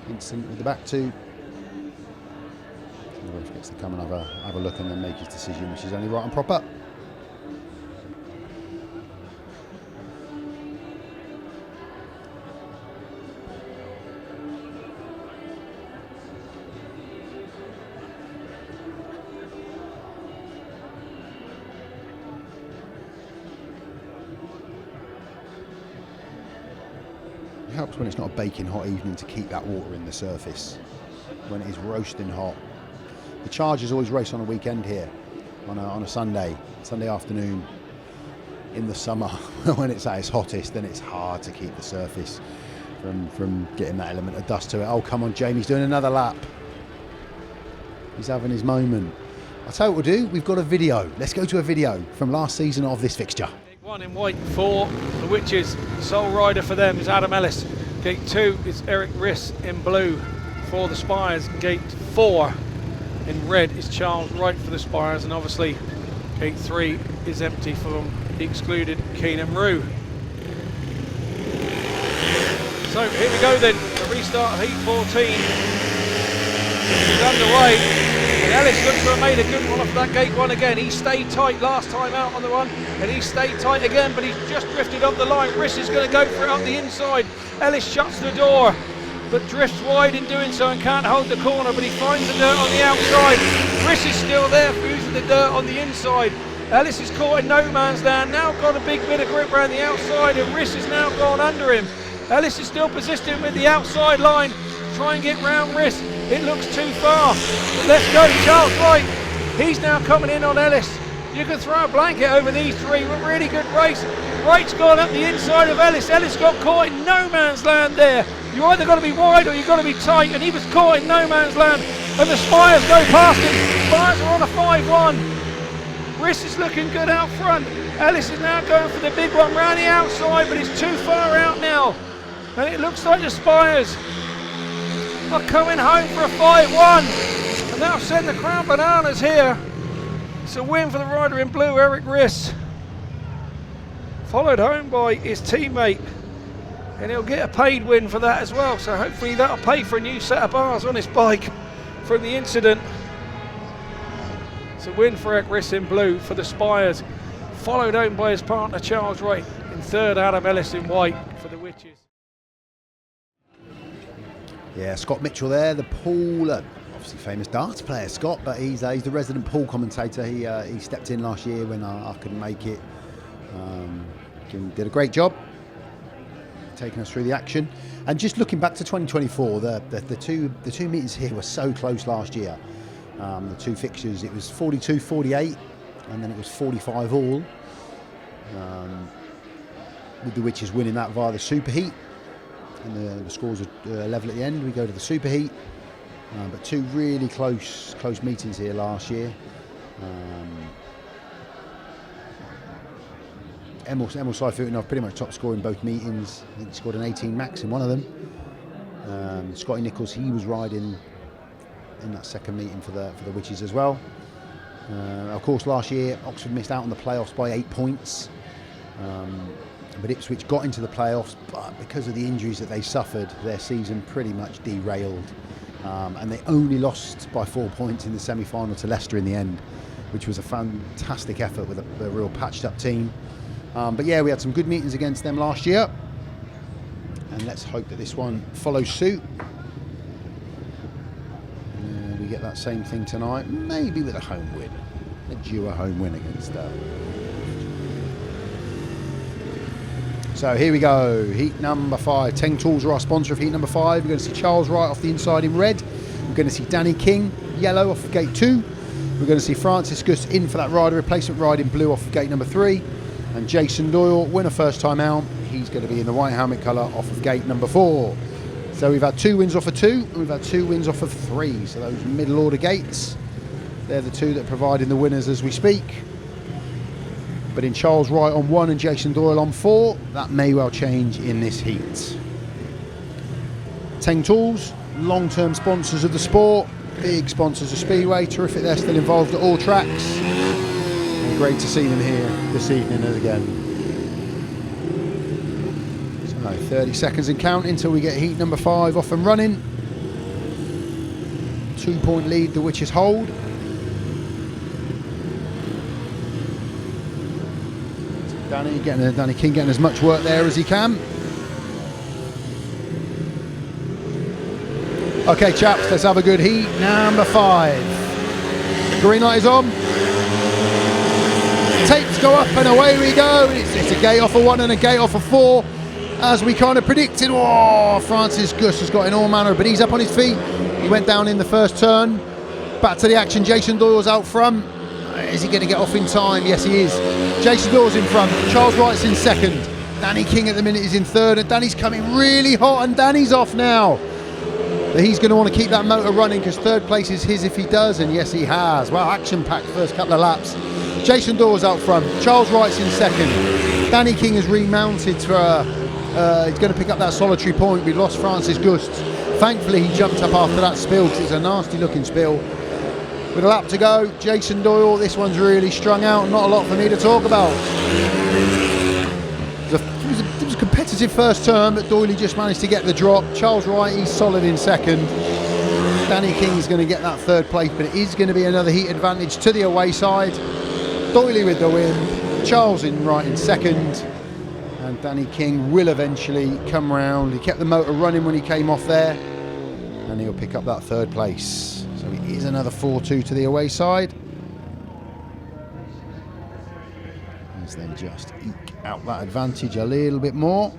instant with the back 2. So the ref gets to come and have a look and then make his decision, which is only right and proper. It helps when it's not a baking hot evening to keep that water in the surface when it is roasting hot. The Chargers always race on a weekend here on a Sunday afternoon in the summer when it's at its hottest. Then it's hard to keep the surface from getting that element of dust to it. Oh, come on, Jamie's doing another lap. He's having his moment. I'll tell you what we'll do. We've got a video. Let's go to a video from last season of this fixture. One in white for the Witches. Sole rider for them is Adam Ellis. Gate 2 is Erik RISS in blue for the Spires. Gate 4 in red is Charles Wright for the Spires, and obviously gate 3 is empty from the excluded Keenan Rue. So here we go then, the restart of heat 14 is underway. Ellis looks to have made a good one off that gate one again. He stayed tight last time out on the one, and he stayed tight again, but he's just drifted up the line. Riss is going to go for it up the inside. Ellis shuts the door, but drifts wide in doing so and can't hold the corner, but he finds the dirt on the outside. Riss is still there, using the dirt on the inside. Ellis is caught in no man's land, now got a big bit of grip around the outside, and Riss has now gone under him. Ellis is still persistent with the outside line to try and get round Riss. It looks too far, but let's go, Charles Wright. He's now coming in on Ellis. You can throw a blanket over these three, but really good race. Wright's gone up the inside of Ellis. Ellis got caught in no man's land there. You either got to be wide or you've got to be tight, and he was caught in no man's land, and the Spires go past him. Spires are on a 5-1. Riss is looking good out front. Ellis is now going for the big one round the outside, but it's too far out now. And it looks like the Spires are coming home for a 5-1. And that'll send the Crown Bananas here. It's a win for the rider in blue, Erik RISS. Followed home by his teammate. And he'll get a paid win for that as well. So hopefully that'll pay for a new set of bars on his bike from the incident. It's a win for Erik RISS in blue for the Spires. Followed home by his partner Charles Wright. In third, Adam Ellis in white for the Witches. Yeah, Scott Mitchell there, the pool, obviously famous darts player, Scott, but he's the resident pool commentator. He stepped in last year when I couldn't make it. Did a great job taking us through the action. And just looking back to 2024, the two meetings here were so close last year. The two fixtures, it was 42-48, and then it was 45 all. With the Witches winning that via the superheat. And the scores are level at the end. We go to the superheat, but two really close meetings here last year. Emil SAYFUTDINOV pretty much top scorer in both meetings. I think he scored an 18 max in one of them. Scotty Nichols, he was riding in that second meeting for the Witches as well. Of course, last year Oxford missed out on the playoffs by 8 points. But Ipswich got into the playoffs, but because of the injuries that they suffered, their season pretty much derailed. And they only lost by 4 points in the semi-final to Leicester in the end, which was a fantastic effort with a real patched up team. But yeah, we had some good meetings against them last year. And let's hope that this one follows suit. And we get that same thing tonight, maybe with a home win. A duo home win against So here we go, heat number 5. Teng Tools are our sponsor of heat number 5. We're going to see Charles Wright off the inside in red. We're going to see Danny King, yellow, off of gate 2. We're going to see Francis Gusts in for that rider replacement ride in blue off of gate number 3. And Jason Doyle, winner first time out. He's going to be in the white helmet colour off of gate number 4. So we've had 2 wins off of 2, and we've had 2 wins off of 3. So those middle order gates, they're the 2 that are providing the winners as we speak. But in Charles Wright on 1 and Jason Doyle on 4, that may well change in this heat. Teng Tools, long-term sponsors of the sport, big sponsors of Speedway, terrific they're still involved at all tracks. And great to see them here this evening again. So 30 seconds and counting until we get heat number 5 off and running. 2-point lead the Witches hold. Danny King getting as much work there as he can. Okay, chaps, let's have a good heat. Number 5. Green light is on. Tapes go up and away we go. It's a gate off of 1 and a gate off of 4, as we kind of predicted. Oh, Francis Gusts has got in all manner, but he's up on his feet. He went down in the first turn. Back to the action. Jason Doyle's out front. Is he going to get off in time? Yes, he is. Jason Doyle's in front. Charles Wright's in second. Danny King at the minute is in third, and Danny's coming really hot, and Danny's off now. But he's going to want to keep that motor running because third place is his if he does, and yes, he has. Well, action-packed first couple of laps. Jason Doyle's out front. Charles Wright's in second. Danny King has remounted for. He's going to pick up that solitary point. We lost Francis Gusts. Thankfully, he jumped up after that spill because it's a nasty-looking spill. With a lap to go, Jason Doyle, this one's really strung out, not a lot for me to talk about. It was a competitive first turn, but Doyle just managed to get the drop. Charles Wright, he's solid in second. Danny King's going to get that third place, but it is going to be another heat advantage to the away side. Doyle with the win, Charles Wright in second, and Danny King will eventually come round. He kept the motor running when he came off there, and he'll pick up that third place. So it is another 4-2 to the away side. Let's then just eke out that advantage a little bit more.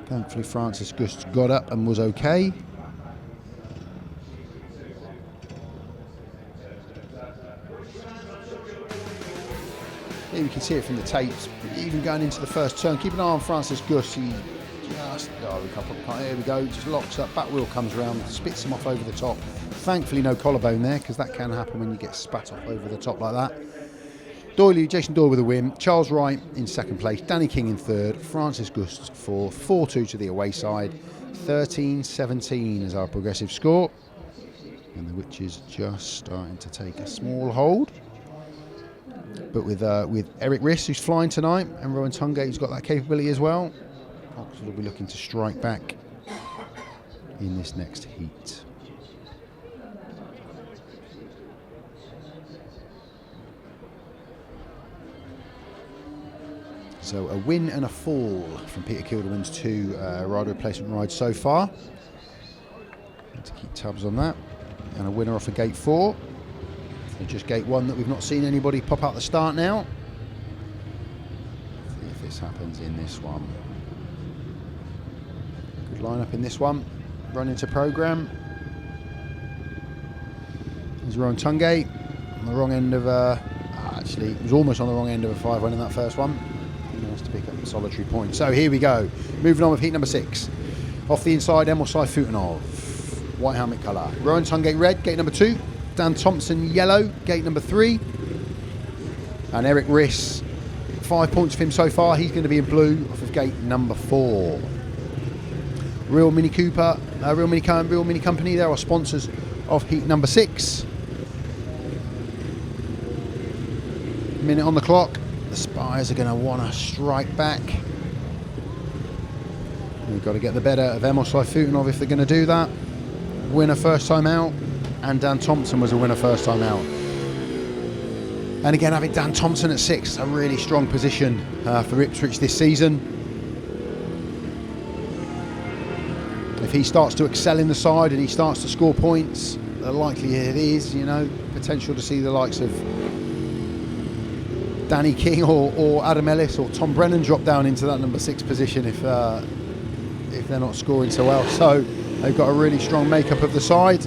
Thankfully Francis Gusts got up and was okay. Here we can see it from the tapes, even going into the first turn. Keep an eye on Francis Gusts. He just, here we go, just locks up, back wheel comes round, spits him off over the top. Thankfully no collarbone there, because that can happen when you get spat off over the top like that. Jason Doyle with a win, Charles Wright in second place, Danny King in third, Francis Gusts fourth, 4-2 to the away side, 13-17 is our progressive score. And the Witches just starting to take a small hold. But with Erik RISS, who's flying tonight, and Rohan TUNGATE, who's got that capability as well, Oxford will be looking to strike back in this next heat. So a win and a fall from Peter Kilderman's two rider replacement rides so far. Need to keep tabs on that. And a winner off of gate 4. So just gate 1 that we've not seen anybody pop out the start now. See if this happens in this one. Good lineup in this one. Run into programme. There's Rohan TUNGATE on the wrong end of actually it was almost on the wrong end of a 5-1 in that first one. Nice to pick up the solitary point. So here we go. Moving on with heat number 6. Off the inside, Emil SAYFUTDINOV, white helmet colour. Rohan TUNGATE red, gate number 2. Dan Thompson yellow, gate number 3. And Erik RISS, 5 points for him so far. He's going to be in blue off of gate number 4. Real Mini Cooper, Real Mini Company, they're our sponsors of heat number 6. Minute on the clock. The Spires are going to want to strike back. We've got to get the better of Emil SAYFUTDINOV if they're going to do that. Winner first time out, and Dan Thompson was a winner first time out. And again, having Dan Thompson at 6, a really strong position for Ipswich this season. If he starts to excel in the side and he starts to score points, the likelihood is, you know, potential to see the likes of Danny King or Adam Ellis or Tom Brennan drop down into that number 6 position if they're not scoring so well. So they've got a really strong makeup of the side.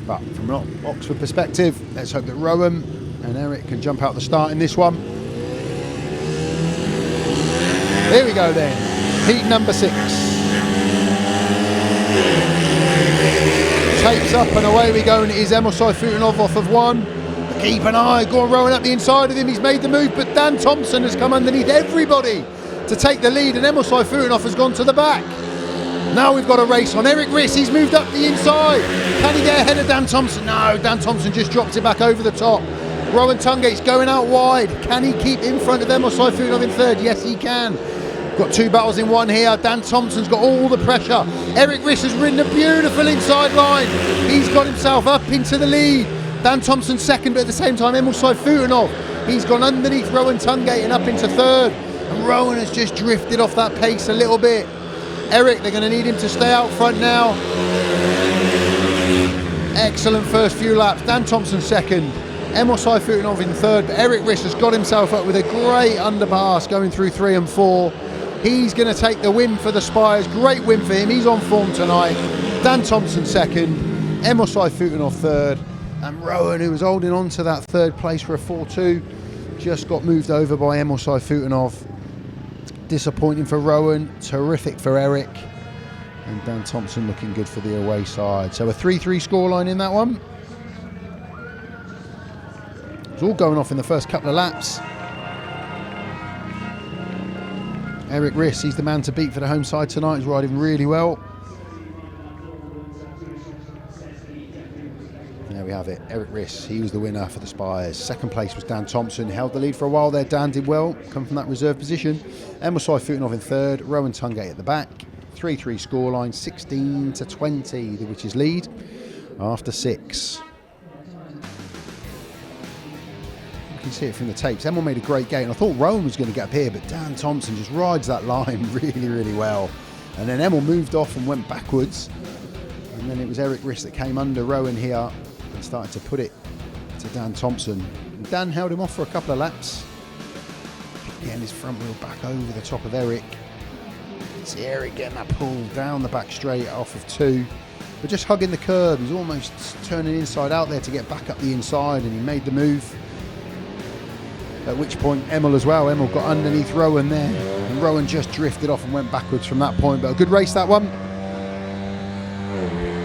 But from an Oxford perspective, let's hope that Rohan and Erik can jump out the start in this one. Here we go then, heat number 6. Tapes up and away we go, and it is Emil SAYFUTDINOV off of 1. Keep an eye, go on Rohan up the inside of him, he's made the move, but Dan Thompson has come underneath everybody to take the lead, and Emil SAYFUTDINOV has gone to the back. Now we've got a race on. Erik RISS, he's moved up the inside. Can he get ahead of Dan Thompson? No, Dan Thompson just dropped it back over the top. Rohan TUNGATE's going out wide. Can he keep in front of Emil SAYFUTDINOV in third? Yes, he can. Got 2 battles in one here. Dan Thompson's got all the pressure. Erik RISS has ridden a beautiful inside line. He's got himself up into the lead. Dan Thompson second, but at the same time, Emil SAYFUTDINOV, he's gone underneath Rohan TUNGATE and up into third. And Rohan has just drifted off that pace a little bit. Erik, they're going to need him to stay out front now. Excellent first few laps. Dan Thompson second. Emil SAYFUTDINOV in third, but Erik RISS has got himself up with a great underpass going through 3 and 4. He's going to take the win for the Spires. Great win for him. He's on form tonight. Dan Thompson second. Emil SAYFUTDINOV third. And Rohan, who was holding on to that third place for a 4-2, just got moved over by Emil SAYFUTDINOV. Disappointing for Rohan. Terrific for Erik. And Dan Thompson looking good for the away side. So a 3-3 scoreline in that one. It's all going off in the first couple of laps. Erik RISS, he's the man to beat for the home side tonight. He's riding really well. There we have have it. Erik RISS, he was the winner for the Spires. Second place was Dan Thompson, held the lead for a while there. Dan did well, come from that reserve position. Emil SAYFUTDINOV in third, Rohan TUNGATE at the back. 3-3 scoreline, 16-20, the Witches lead after 6. You can see it from the tapes. Emil made a great gate, and I thought Rohan was going to get up here, but Dan Thompson just rides that line really, really well. And then Emil moved off and went backwards. And then it was Erik RISS that came under Rohan here and started to put it to Dan Thompson. And Dan held him off for a couple of laps. Getting his front wheel back over the top of Erik. See Erik getting that pull down the back straight off of 2. But just hugging the curb. He's almost turning inside out there to get back up the inside, and he made the move. At which point Emil as well. Emil got underneath Rohan there. And Rohan just drifted off and went backwards from that point. But a good race, that one.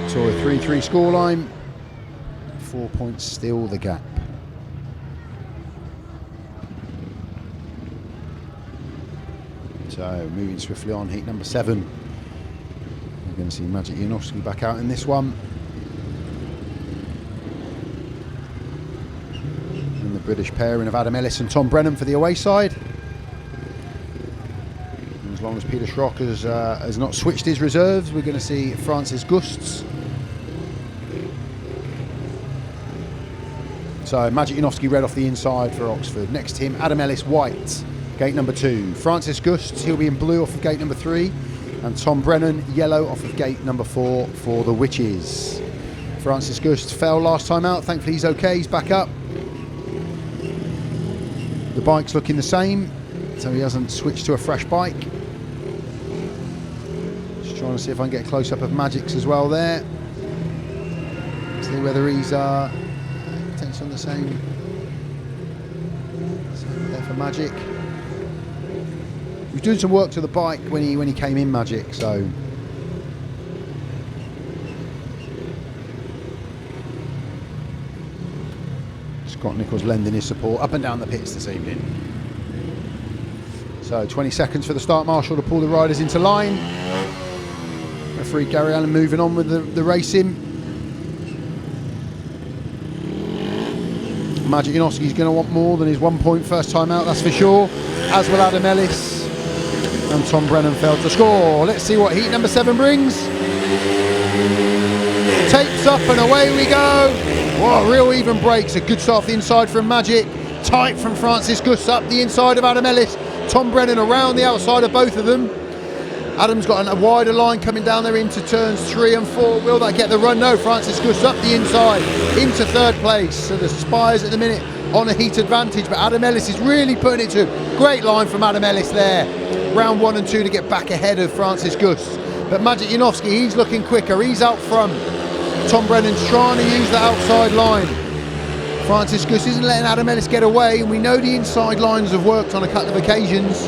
So a 3-3 scoreline, 4 points still the gap. So moving swiftly on, heat number 7. We're going to see Maciej JANOWSKI back out in this one. And the British pairing of Adam Ellis and Tom Brennan for the away side. And as long as Peter Schroeck has not switched his reserves, we're going to see Francis Gusts. So Maciej JANOWSKI red off the inside for Oxford. Next to him, Adam Ellis white, gate number 2. Francis Gusts, he'll be in blue off of gate number 3. And Tom Brennan, yellow off of gate number 4 for the Witches. Francis Gusts fell last time out. Thankfully he's okay, he's back up. The bike's looking the same, so he hasn't switched to a fresh bike. Just trying to see if I can get a close-up of Magic's as well there. See whether he's potentially on the same there for Maciej. He was doing some work to the bike when he came in, Maciej, so Scott Nichols lending his support up and down the pits this evening. So 20 seconds for the start marshal to pull the riders into line. Referee Gary Allen moving on with the racing. Maciej JANOWSKI is going to want more than his 1 point first time out, that's for sure. As will Adam Ellis. And Tom Brennan failed to score. Let's see what heat number 7 brings. Tapes up and away we go. What real even breaks. A good start off the inside from Maciej. Tight from Francis Gusts up the inside of Adam Ellis. Tom Brennan around the outside of both of them. Adam's got a wider line coming down there into turns 3 and 4. Will that get the run? No, Francis Gusts up the inside into 3rd place. So the Spires at the minute on a heat advantage, but Adam Ellis is really putting it to. Great line from Adam Ellis there. Round 1 and 2 to get back ahead of Francis Gusts. But Maciej JANOWSKI, he's looking quicker. He's out front. Tom Brennan's trying to use the outside line. Francis Gusts isn't letting Adam Ellis get away, and we know the inside lines have worked on a couple of occasions.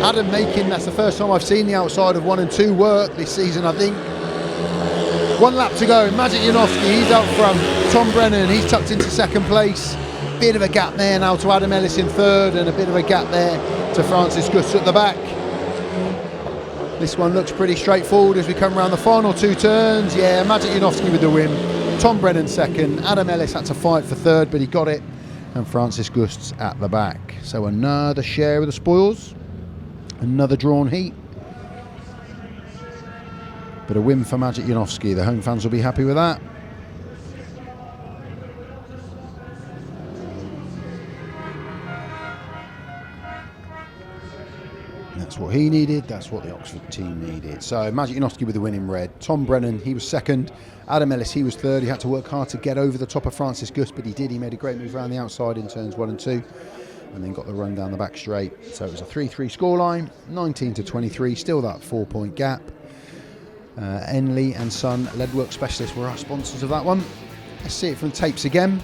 Adam making, that's the first time I've seen the outside of 1 and 2 work this season, I think. 1 lap to go. Maciej JANOWSKI, he's out front. Tom Brennan, he's tucked into 2nd place. Bit of a gap there now to Adam Ellis in 3rd, and a bit of a gap there to Francis Gusts at the back. This one looks pretty straightforward as we come around the final 2 turns. Yeah, Maciej JANOWSKI with the win. Tom Brennan 2nd. Adam Ellis had to fight for 3rd, but he got it. And Francis Gusts at the back. So another share of the spoils. Another drawn heat. But a win for Maciej JANOWSKI. The home fans will be happy with that. That's what he needed, that's what the Oxford team needed. So Maciej JANOWSKI with the win in red. Tom Brennan, he was 2nd. Adam Ellis, he was 3rd. He had to work hard to get over the top of Francis Gusts, but he did. He made a great move around the outside in turns 1 and 2. And then got the run down the back straight. So it was a 3-3 scoreline, 19-23, still that 4 point gap. Enley and Son Leadwork Specialists were our sponsors of that one. Let's see it from the tapes again.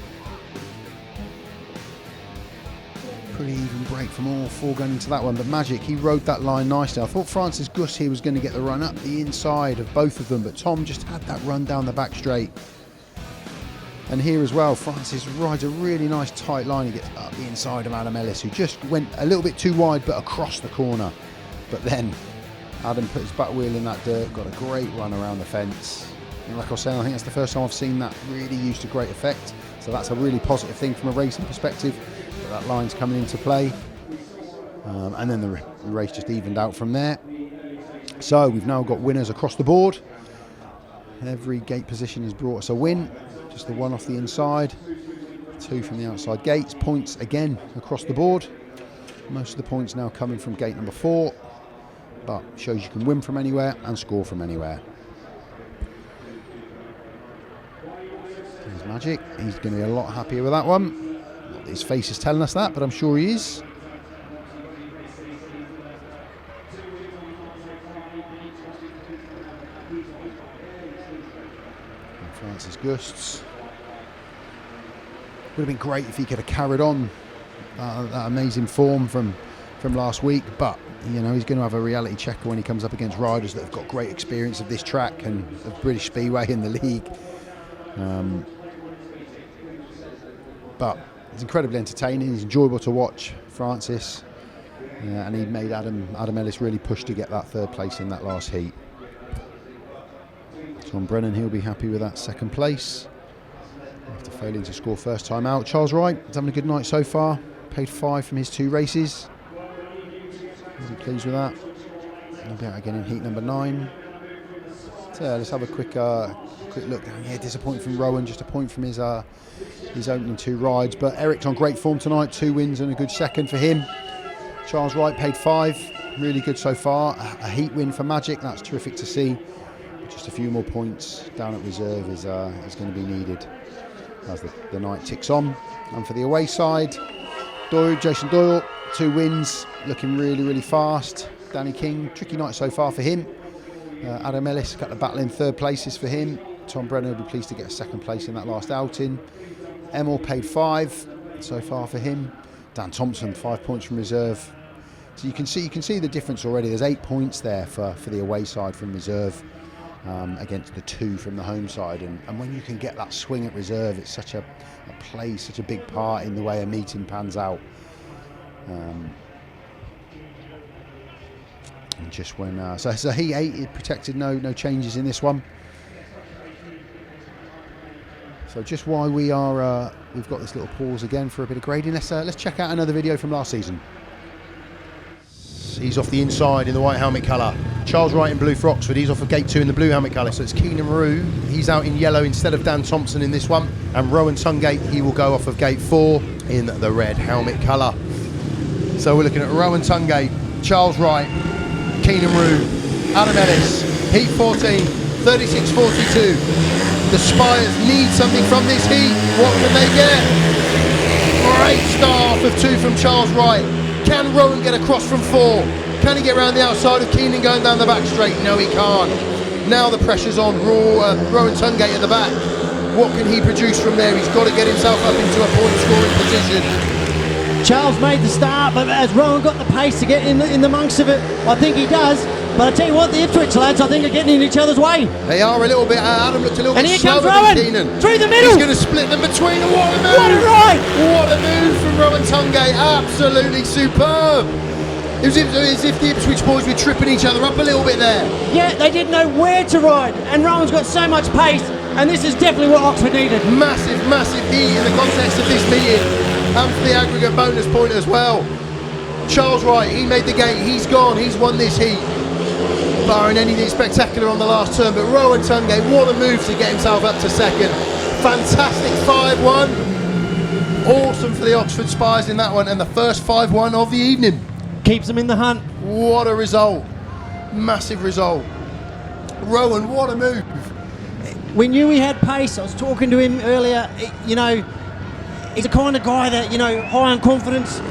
Pretty even break from all 4 going into that one, but Maciej, he rode that line nicely. I thought Francis Gusts here was going to get the run up the inside of both of them, but Tom just had that run down the back straight. And here as well, Francis rides a really nice tight line. He gets up the inside of Adam Ellis, who just went a little bit too wide, but across the corner. But then Adam put his back wheel in that dirt, got a great run around the fence. And like I was saying, I think that's the first time I've seen that really used to great effect. So that's a really positive thing from a racing perspective. That line's coming into play. And then the race just evened out from there. So we've now got winners across the board. Every gate position has brought us a win. Just the one off the inside, 2 from the outside gates. Points again across the board. Most of the points now coming from gate number 4, but shows you can win from anywhere and score from anywhere. There's Magic. He's going to be a lot happier with that one. His face is telling us that, but I'm sure he is. And Francis Gusts. Would have been great if he could have carried on that amazing form from last week, but you know, he's going to have a reality checker when he comes up against riders that have got great experience of this track and of British Speedway in the league. But it's incredibly entertaining. He's enjoyable to watch, Francis, and he made Adam Ellis really push to get that 3rd place in that last heat. John Brennan, he'll be happy with that 2nd place after failing to score first time out. Charles Wright is having a good night so far. Paid 5 from his 2 races. Is he pleased with that? He'll be out again in heat number 9. So let's have a quick look. Yeah, disappointing from Rowan, just a point from his opening 2 rides. But Eric's on great form tonight, 2 wins and a good 2nd for him. Charles Wright paid 5, really good so far. A heat win for Magic, that's terrific to see. Just a few more points down at reserve is going to be needed as the night ticks on. And for the away side, Jason Doyle, 2 wins, looking really, really fast. Danny King, tricky night so far for him. Adam Ellis got the battle in 3rd places for him. Tom Brennan will be pleased to get a 2nd place in that last outing. Emil paid 5 so far for him. Dan Thompson, 5 points from reserve. So you can see the difference already. There's 8 points there for the away side from reserve against the 2 from the home side. And when you can get that swing at reserve, it's such plays such a big part in the way a meeting pans out. And just when so heat 8 is protected, no changes in this one. So just why we've got this little pause again for a bit of grading, let's check out another video from last season. He's off the inside in the white helmet colour. Charles Wright in blue for Oxford. He's off of gate 2 in the blue helmet colour. So it's Keenan Rue. He's out in yellow instead of Dan Thompson in this one. And Rohan Tungate, he will go off of gate 4 in the red helmet colour. So we're looking at Rohan Tungate, Charles Wright, Keenan Rue, Adam Ellis, heat 14, 36.42. The Spires need something from this heat. What can they get? Great start of 2 from Charles Wright. Can Rowan get across from 4? Can he get around the outside of Keenan going down the back straight? No, he can't. Now the pressure's on Rohan Tungate at the back. What can he produce from there? He's got to get himself up into a point scoring position. Charles made the start, but as Rowan got the pace to get in the amongst of it, I think he does. But I tell you what, the Ipswich lads, I think, are getting in each other's way. They are a little bit. Adam looked a little bit slower than Keenan. Through the middle. He's going to split them between. What a move! What a ride! What a move from Rohan Tungate. Absolutely superb. It was as if the Ipswich boys were tripping each other up a little bit there. Yeah, they didn't know where to ride, and Rowan's got so much pace, and this is definitely what Oxford needed. Massive, massive heat in the context of this meeting, and for the aggregate bonus point as well. Charles Wright, he made the gate, he's gone, he's won this heat, barring anything spectacular on the last turn. But Rohan Tungate, what a move to get himself up to 2nd. Fantastic 5-1. Awesome for the Oxford Spires in that one, and the first 5-1 of the evening. Keeps them in the hunt. What a result. Massive result. Rowan, what a move. We knew he had pace. I was talking to him earlier. You know, he's the kind of guy that, you know, high on confidence.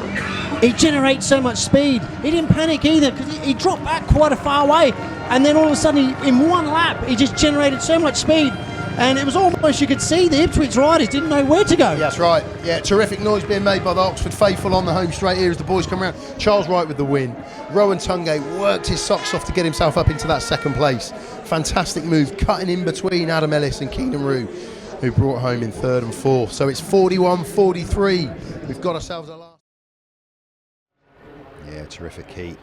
He generates so much speed. He didn't panic either, because he dropped back quite a far way. And then all of a sudden, in one lap, he just generated so much speed. And it was almost, you could see the Ipswich riders didn't know where to go. Yeah, that's right. Yeah, terrific noise being made by the Oxford faithful on the home straight here as the boys come around. Charles Wright with the win. Rohan Tungate worked his socks off to get himself up into that 2nd place. Fantastic move, cutting in between Adam Ellis and Keenan Rue, who brought home in 3rd and 4th. So it's 41-43. We've got ourselves a last. Yeah, terrific heat.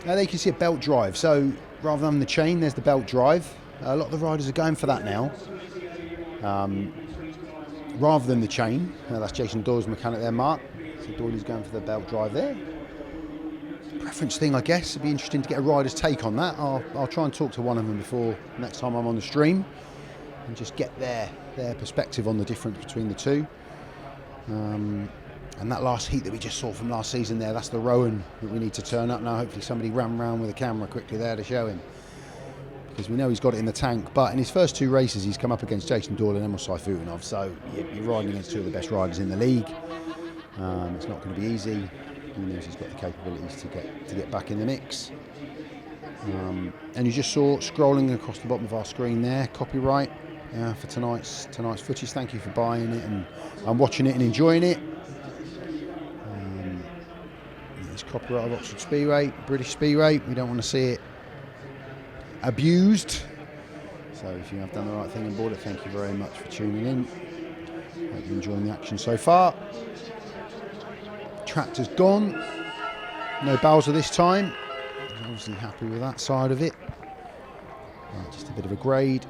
Now there you can see a belt drive. So rather than the chain, there's the belt drive. A lot of the riders are going for that now. Rather than the chain. That's Jason Doyle's mechanic there, Mark. So Doyle is going for the belt drive there. Preference thing, I guess. It'd be interesting to get a rider's take on that. I'll try and talk to one of them before next time I'm on the stream and just get their perspective on the difference between the two. And that last heat that we just saw from last season there, that's the Rowan that we need to turn up now. Hopefully somebody ran round with a camera quickly there to show him, because we know he's got it in the tank. But in his first 2 races, he's come up against Jason Doyle and Emil SAYFUTDINOV, so you're riding against 2 of the best riders in the league. It's not going to be easy. He knows he's got the capabilities to get back in the mix. And you just saw scrolling across the bottom of our screen there, copyright for tonight's footage. Thank you for buying it and watching it and enjoying it. It's copyright of Oxford Speedway, British Speedway. We don't want to see it abused. So if you have done the right thing and bought it, thank you very much for tuning in. Hope you're enjoying the action so far. Tractor's gone. No Bowser this time. Obviously happy with that side of it. Right, just a bit of a grade.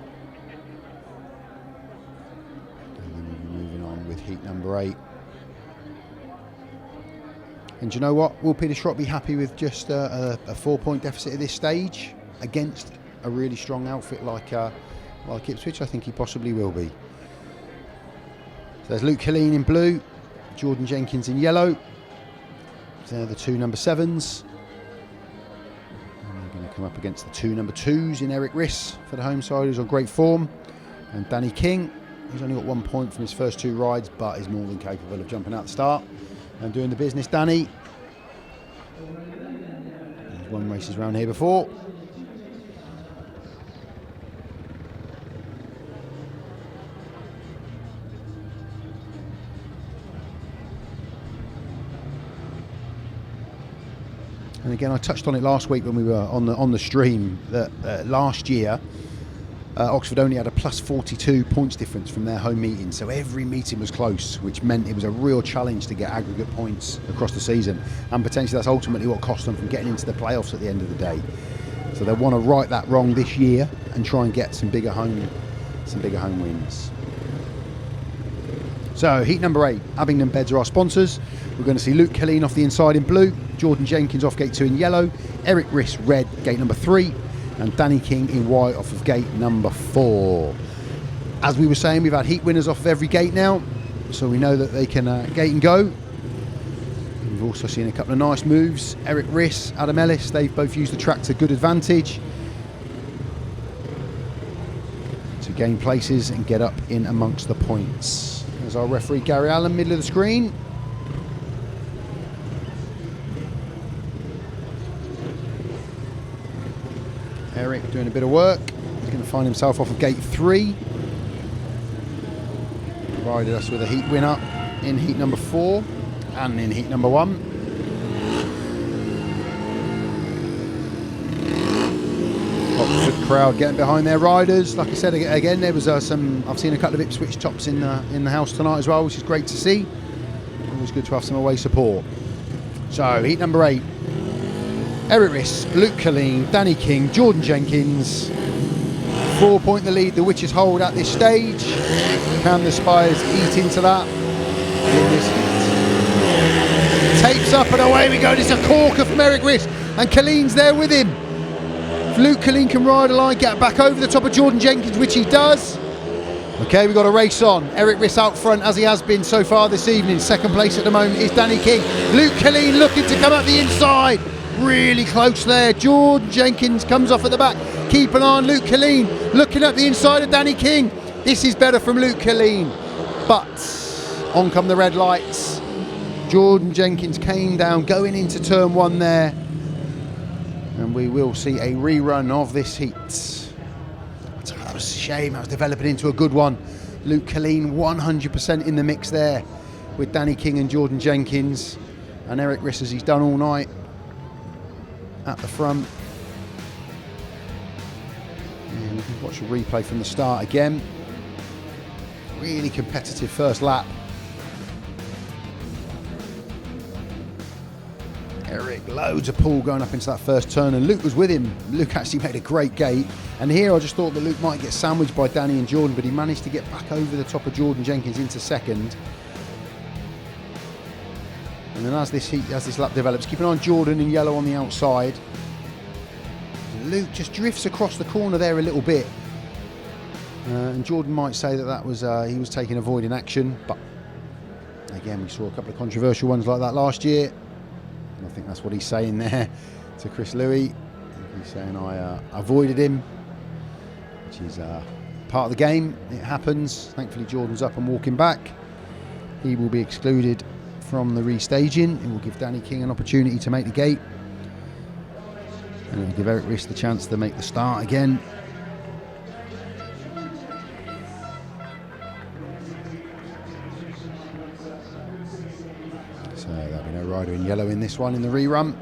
And then we'll be moving on with heat number 8. And do you know what? Will Peter Schroeck be happy with just a 4-point deficit at this stage against a really strong outfit like Ipswich? I think he possibly will be. So there's Luke Killeen in blue, Jordan Jenkins in yellow. They're the 2 number 7s. And they're going to come up against the 2 number 2s in Erik RISS for the home side, who's on great form. And Danny King, who's only got 1 point from his first 2 rides, but is more than capable of jumping out the start and doing the business. Danny. He's won races around here before. And again, I touched on it last week when we were on the stream that last year Oxford only had a plus 42 points difference from their home meeting, so every meeting was close, which meant it was a real challenge to get aggregate points across the season, and potentially that's ultimately what cost them from getting into the playoffs at the end of the day. So they want to right that wrong this year and try and get some bigger home wins. So heat number 8, Abingdon Beds are our sponsors. We're going to see Luke Killeen off the inside in blue, Jordan Jenkins off gate 2 in yellow, Erik RISS red, gate number 3, and Danny King in white off of gate number 4. As we were saying, we've had heat winners off of every gate now, so we know that they can gate and go. We've also seen a couple of nice moves. Erik RISS, Adam Ellis, they've both used the track to good advantage to gain places and get up in amongst the points. There's our referee Gary Allen, middle of the screen. Erik doing a bit of work. He's going to find himself off of gate 3. Provided us with a heat winner in heat number 4 and in heat number 1. Oxford crowd getting behind their riders. Like I said again, there was I've seen a couple of Ipswich tops in the house tonight as well, which is great to see. Always good to have some away support. So heat number 8. Erik RISS, Luke Killeen, Danny King, Jordan Jenkins. 4-point the lead the Witches hold at this stage. Can the Spires eat into that in this heat? Tapes up and away we go. It's a corker from Erik RISS, and Killeen's there with him. If Luke Killeen can ride a line, get back over the top of Jordan Jenkins, which he does. Okay, we've got a race on. Erik RISS out front, as he has been so far this evening. Second place at the moment is Danny King. Luke Killeen looking to come up the inside. Really close there. Jordan Jenkins comes off at the back. Keep an eye on Luke Killeen. Looking at the inside of Danny King. This is better from Luke Killeen. But on come the red lights. Jordan Jenkins came down going into turn 1 there. And we will see a rerun of this heat. That was a shame. That was developing into a good one. Luke Killeen 100% in the mix there with Danny King and Jordan Jenkins. And Erik RISS, as he's done all night, at the front. And we can watch a replay from the start again. Really competitive first lap. Erik, loads of pull going up into that first turn, and Luke was with him. Luke actually made a great gate, And here I just thought that Luke might get sandwiched by Danny and Jordan, but he managed to get back over the top of Jordan Jenkins into second. And then as this lap develops, keep an eye on Jordan in yellow on the outside. Luke just drifts across the corner there a little bit. And Jordan might say that was he was taking avoiding action, but again, we saw a couple of controversial ones like that last year. And I think that's what he's saying there to Chris Louis. He's saying I avoided him, which is part of the game. It happens. Thankfully, Jordan's up and walking back. He will be excluded from the restaging. It will give Danny King an opportunity to make the gate. And it will give Erik RISS the chance to make the start again. So there'll be no rider in yellow in this one in the rerun.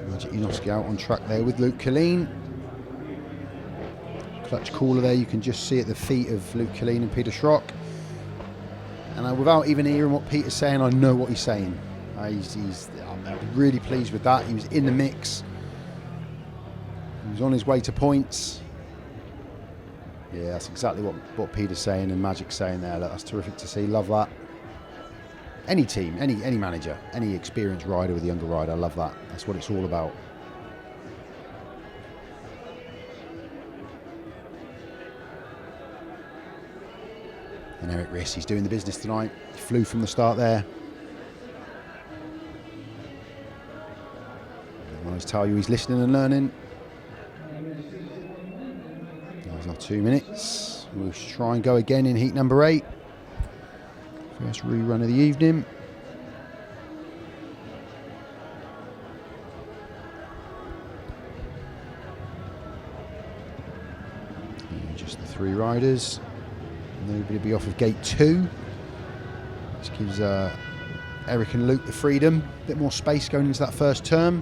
Maciej JANOWSKI out on track there with Luke Killeen. Clutch caller there, you can just see at the feet of Luke Killeen and Peter Schroeck. And without even hearing what Peter's saying, I know what he's saying. I'm really pleased with that. He was in the mix. He was on his way to points. Yeah, that's exactly what Peter's saying and Magic's saying there. Look, that's terrific to see. Love that. Any team, any manager, any experienced rider with a younger rider, I love that. That's what it's all about. And Erik RISS, he's doing the business tonight. He flew from the start there. I always tell you he's listening and learning. There's our 2 minutes. We'll try and go again in heat number 8. First rerun of the evening. And just the 3 riders. Nobody will be off of gate 2. This gives Erik and Luke the freedom. A bit more space going into that first turn.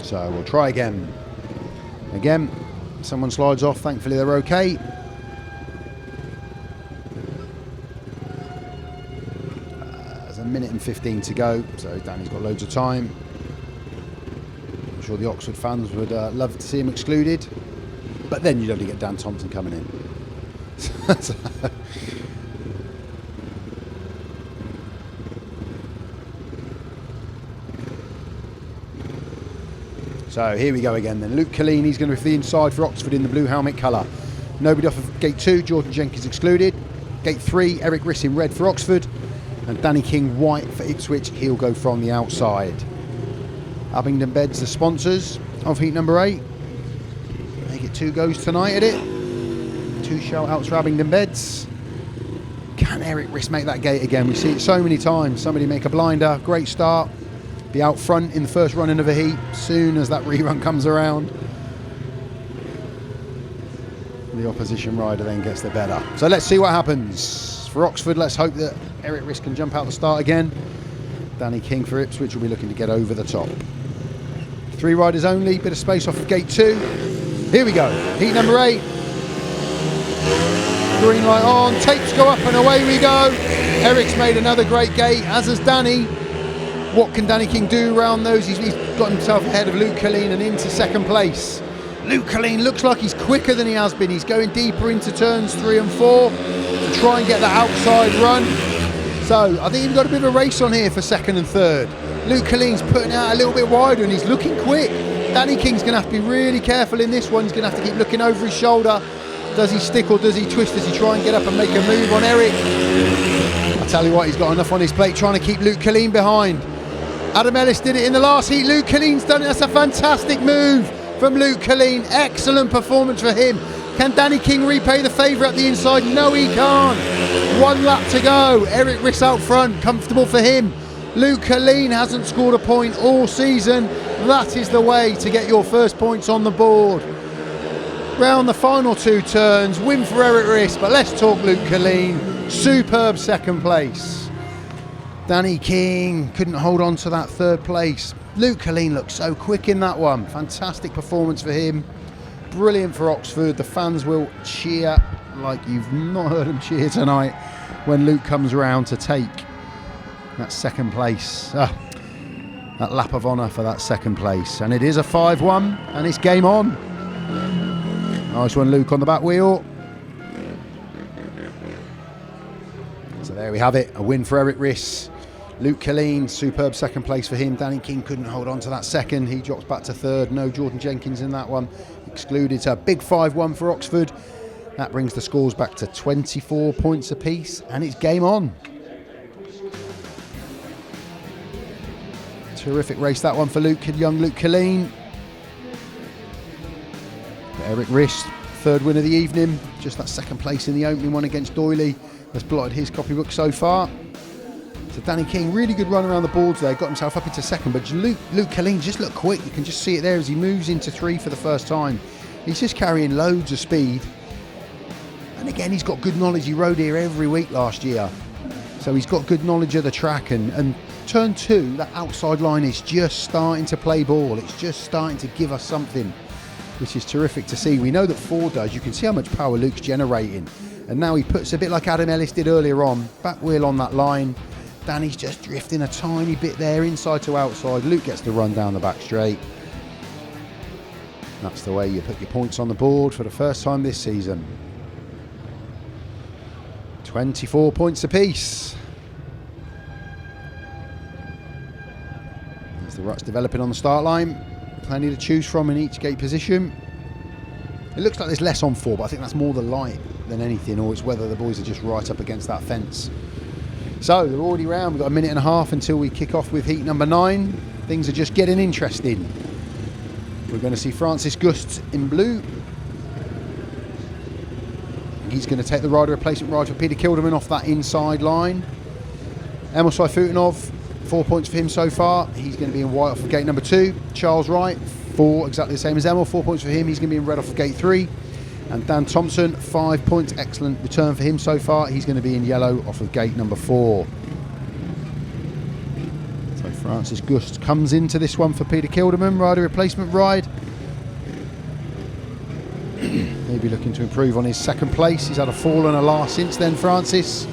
So we'll try again. Again, someone slides off. Thankfully they're okay. There's a minute and 15 to go, so Danny's got loads of time. I'm sure the Oxford fans would love to see him excluded, but then you'd only get Dan Thompson coming in. So here we go again then. Luke Killeen, he's going to be for the inside for Oxford in the blue helmet colour. Nobody off of gate 2, Jordan Jenkins excluded. Gate 3, Erik RISS in red for Oxford. And Danny King white for Ipswich, he'll go from the outside. Abingdon Beds, the sponsors of heat number 8. They get 2 goes tonight at it. 2 shout outs for Abingdon Beds. Can Erik RISS make that gate again? We see it so many times. Somebody make a blinder, great start. Be out front in the first running of a heat soon as that rerun comes around. The opposition rider then gets the better. So let's see what happens. For Oxford, let's hope that Erik RISS can jump out the start again. Danny King for Ipswich will be looking to get over the top. 3 riders only, bit of space off of gate 2. Here we go, heat number 8. Green light on, tapes go up and away we go. Erik's made another great gate, as has Danny. What can Danny King do around those? He's got himself ahead of Luke Killeen and into second place. Luke Killeen looks like he's quicker than he has been. He's going deeper into turns 3 and 4 to try and get that outside run. So I think you've got a bit of a race on here for second and third. Luke Killeen's putting out a little bit wider and he's looking quick. Danny King's going to have to be really careful in this one. He's going to have to keep looking over his shoulder. Does he stick or does he twist? Does he try and get up and make a move on Erik? I tell you what, he's got enough on his plate trying to keep Luke Killeen behind. Adam Ellis did it in the last heat. Luke Killeen's done it. That's a fantastic move from Luke Killeen. Excellent performance for him. Can Danny King repay the favour at the inside? No, he can't. 1 lap to go. Erik RISS out front. Comfortable for him. Luke Killeen hasn't scored a point all season. That is the way to get your first points on the board. Round the final 2 turns. Win for Erik RISS. But let's talk Luke Killeen. Superb second place. Danny King couldn't hold on to that 3rd place. Luke Killeen looked so quick in that one. Fantastic performance for him. Brilliant for Oxford. The fans will cheer like you've not heard them cheer tonight when Luke comes around to take that second place. That lap of honour for that second place. And it is a 5-1 and it's game on. Nice one, Luke, on the back wheel. So there we have it, a win for Erik RISS. Luke Killeen, superb second place for him. Danny King couldn't hold on to that second. He drops back to third. No Jordan Jenkins in that one. Excluded. So a big 5-1 for Oxford. That brings the scores back to 24 points apiece. And it's game on. Terrific race, that one for young Luke Killeen. Erik RISS, third win of the evening. Just that second place in the opening one against Doyle has blotted his copybook so far. So Danny King, really good run around the boards there, got himself up into second, but Luke Killeen just looked quick. You can just see it there as he moves into 3 for the first time. He's just carrying loads of speed. And again, he's got good knowledge. He rode here every week last year. So he's got good knowledge of the track, and turn 2, that outside line is just starting to play ball. It's just starting to give us something, which is terrific to see. We know that 4 does. You can see how much power Luke's generating. And now he puts a bit like Adam Ellis did earlier on, back wheel on that line. Danny's just drifting a tiny bit there, inside to outside. Luke gets the run down the back straight. That's the way you put your points on the board for the first time this season. 24 points apiece. As the rut's developing on the start line, plenty to choose from in each gate position. It looks like there's less on 4, but I think that's more the light than anything, or it's whether the boys are just right up against that fence. So they're already round. We've got a minute and a half until we kick off with heat number 9. Things are just getting interesting. We're going to see Francis Gusts in blue. He's going to take the rider replacement ride for Peter Kilderman off that inside line. Emil SAYFUTDINOV, 4 points for him so far. He's going to be in white off of gate number 2. Charles Wright, 4, exactly the same as Emil, 4 points for him. He's going to be in red off of gate 3. And Dan Thompson, 5 points, excellent return for him so far. He's going to be in yellow off of gate number 4. So Francis Gusts comes into this one for Peter Kilderman, rider replacement ride. Maybe looking to improve on his second place. He's had a fall and a last since then, Francis.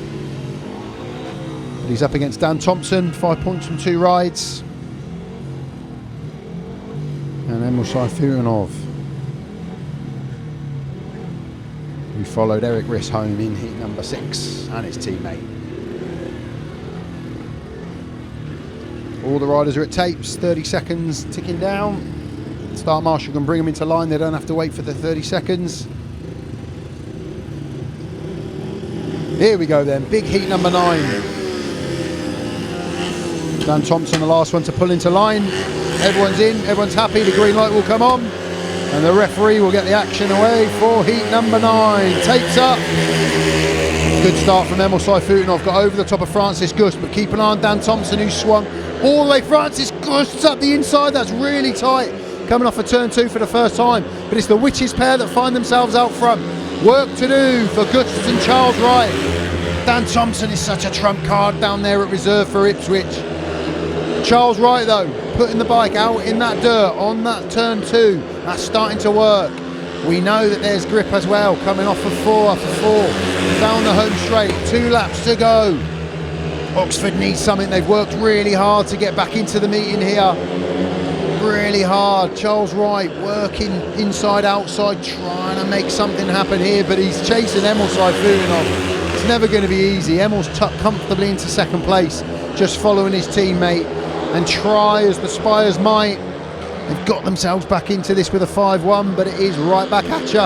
But he's up against Dan Thompson, 5 points from 2 rides. And Emil SAYFUTDINOV, who followed Erik RISS home in heat number 6, and his teammate. All the riders are at tapes, 30 seconds ticking down. Start marshal can bring them into line, they don't have to wait for the 30 seconds. Here we go then, big heat number 9. Dan Thompson, the last one to pull into line. Everyone's in, everyone's happy, the green light will come on. And the referee will get the action away for heat number 9. Tapes up. Good start from Emil SAYFUTDINOV. Got over the top of Francis Gusts, but keep an eye on Dan Thompson, who swung all the way. Francis Gusts up the inside. That's really tight. Coming off a turn 2 for the first time. But it's the Witches pair that find themselves out front. Work to do for Gusts and Charles Wright. Dan Thompson is such a trump card down there at reserve for Ipswich. Charles Wright, though, putting the bike out in that dirt on that turn 2. That's starting to work. We know that there's grip as well, coming off of 4 after 4. Down the home straight, 2 laps to go. Oxford needs something. They've worked really hard to get back into the meeting here. Really hard. Charles Wright working inside, outside, trying to make something happen here, but he's chasing Emil SAYFUTDINOV. It's never going to be easy. Emil's tucked comfortably into second place, just following his teammate. And try as the Spires might, they've got themselves back into this with a 5-1, but it is right back at you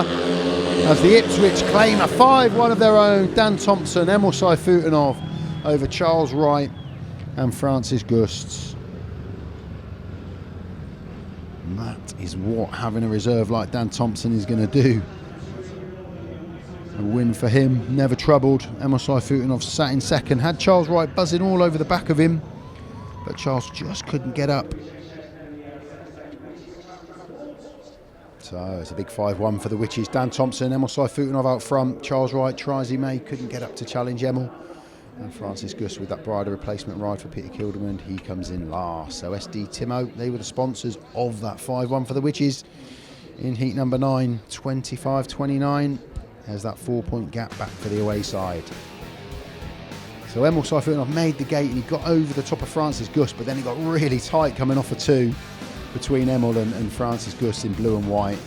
as the Ipswich claim a 5-1 of their own. Dan Thompson, Emil SAYFUTDINOV over Charles Wright and Francis Gusts. And that is what having a reserve like Dan Thompson is going to do. A win for him, never troubled. Emil SAYFUTDINOV sat in second, had Charles Wright buzzing all over the back of him, but Charles just couldn't get up. So it's a big 5-1 for the Witches. Dan Thompson, Emil SAYFUTDINOV out front. Charles Wright, try as he may, couldn't get up to challenge Emil. And Francis Gusts with that rider replacement ride for Peter Kilderman. He comes in last. So SD Timo, they were the sponsors of that 5-1 for the Witches in heat number 9, 25-29. There's that 4-point gap back for the away side. So Emil SAYFUTDINOV made the gate and he got over the top of Francis Gusts, but then he got really tight coming off a 2 between Emil and Francis Gusts in blue and white.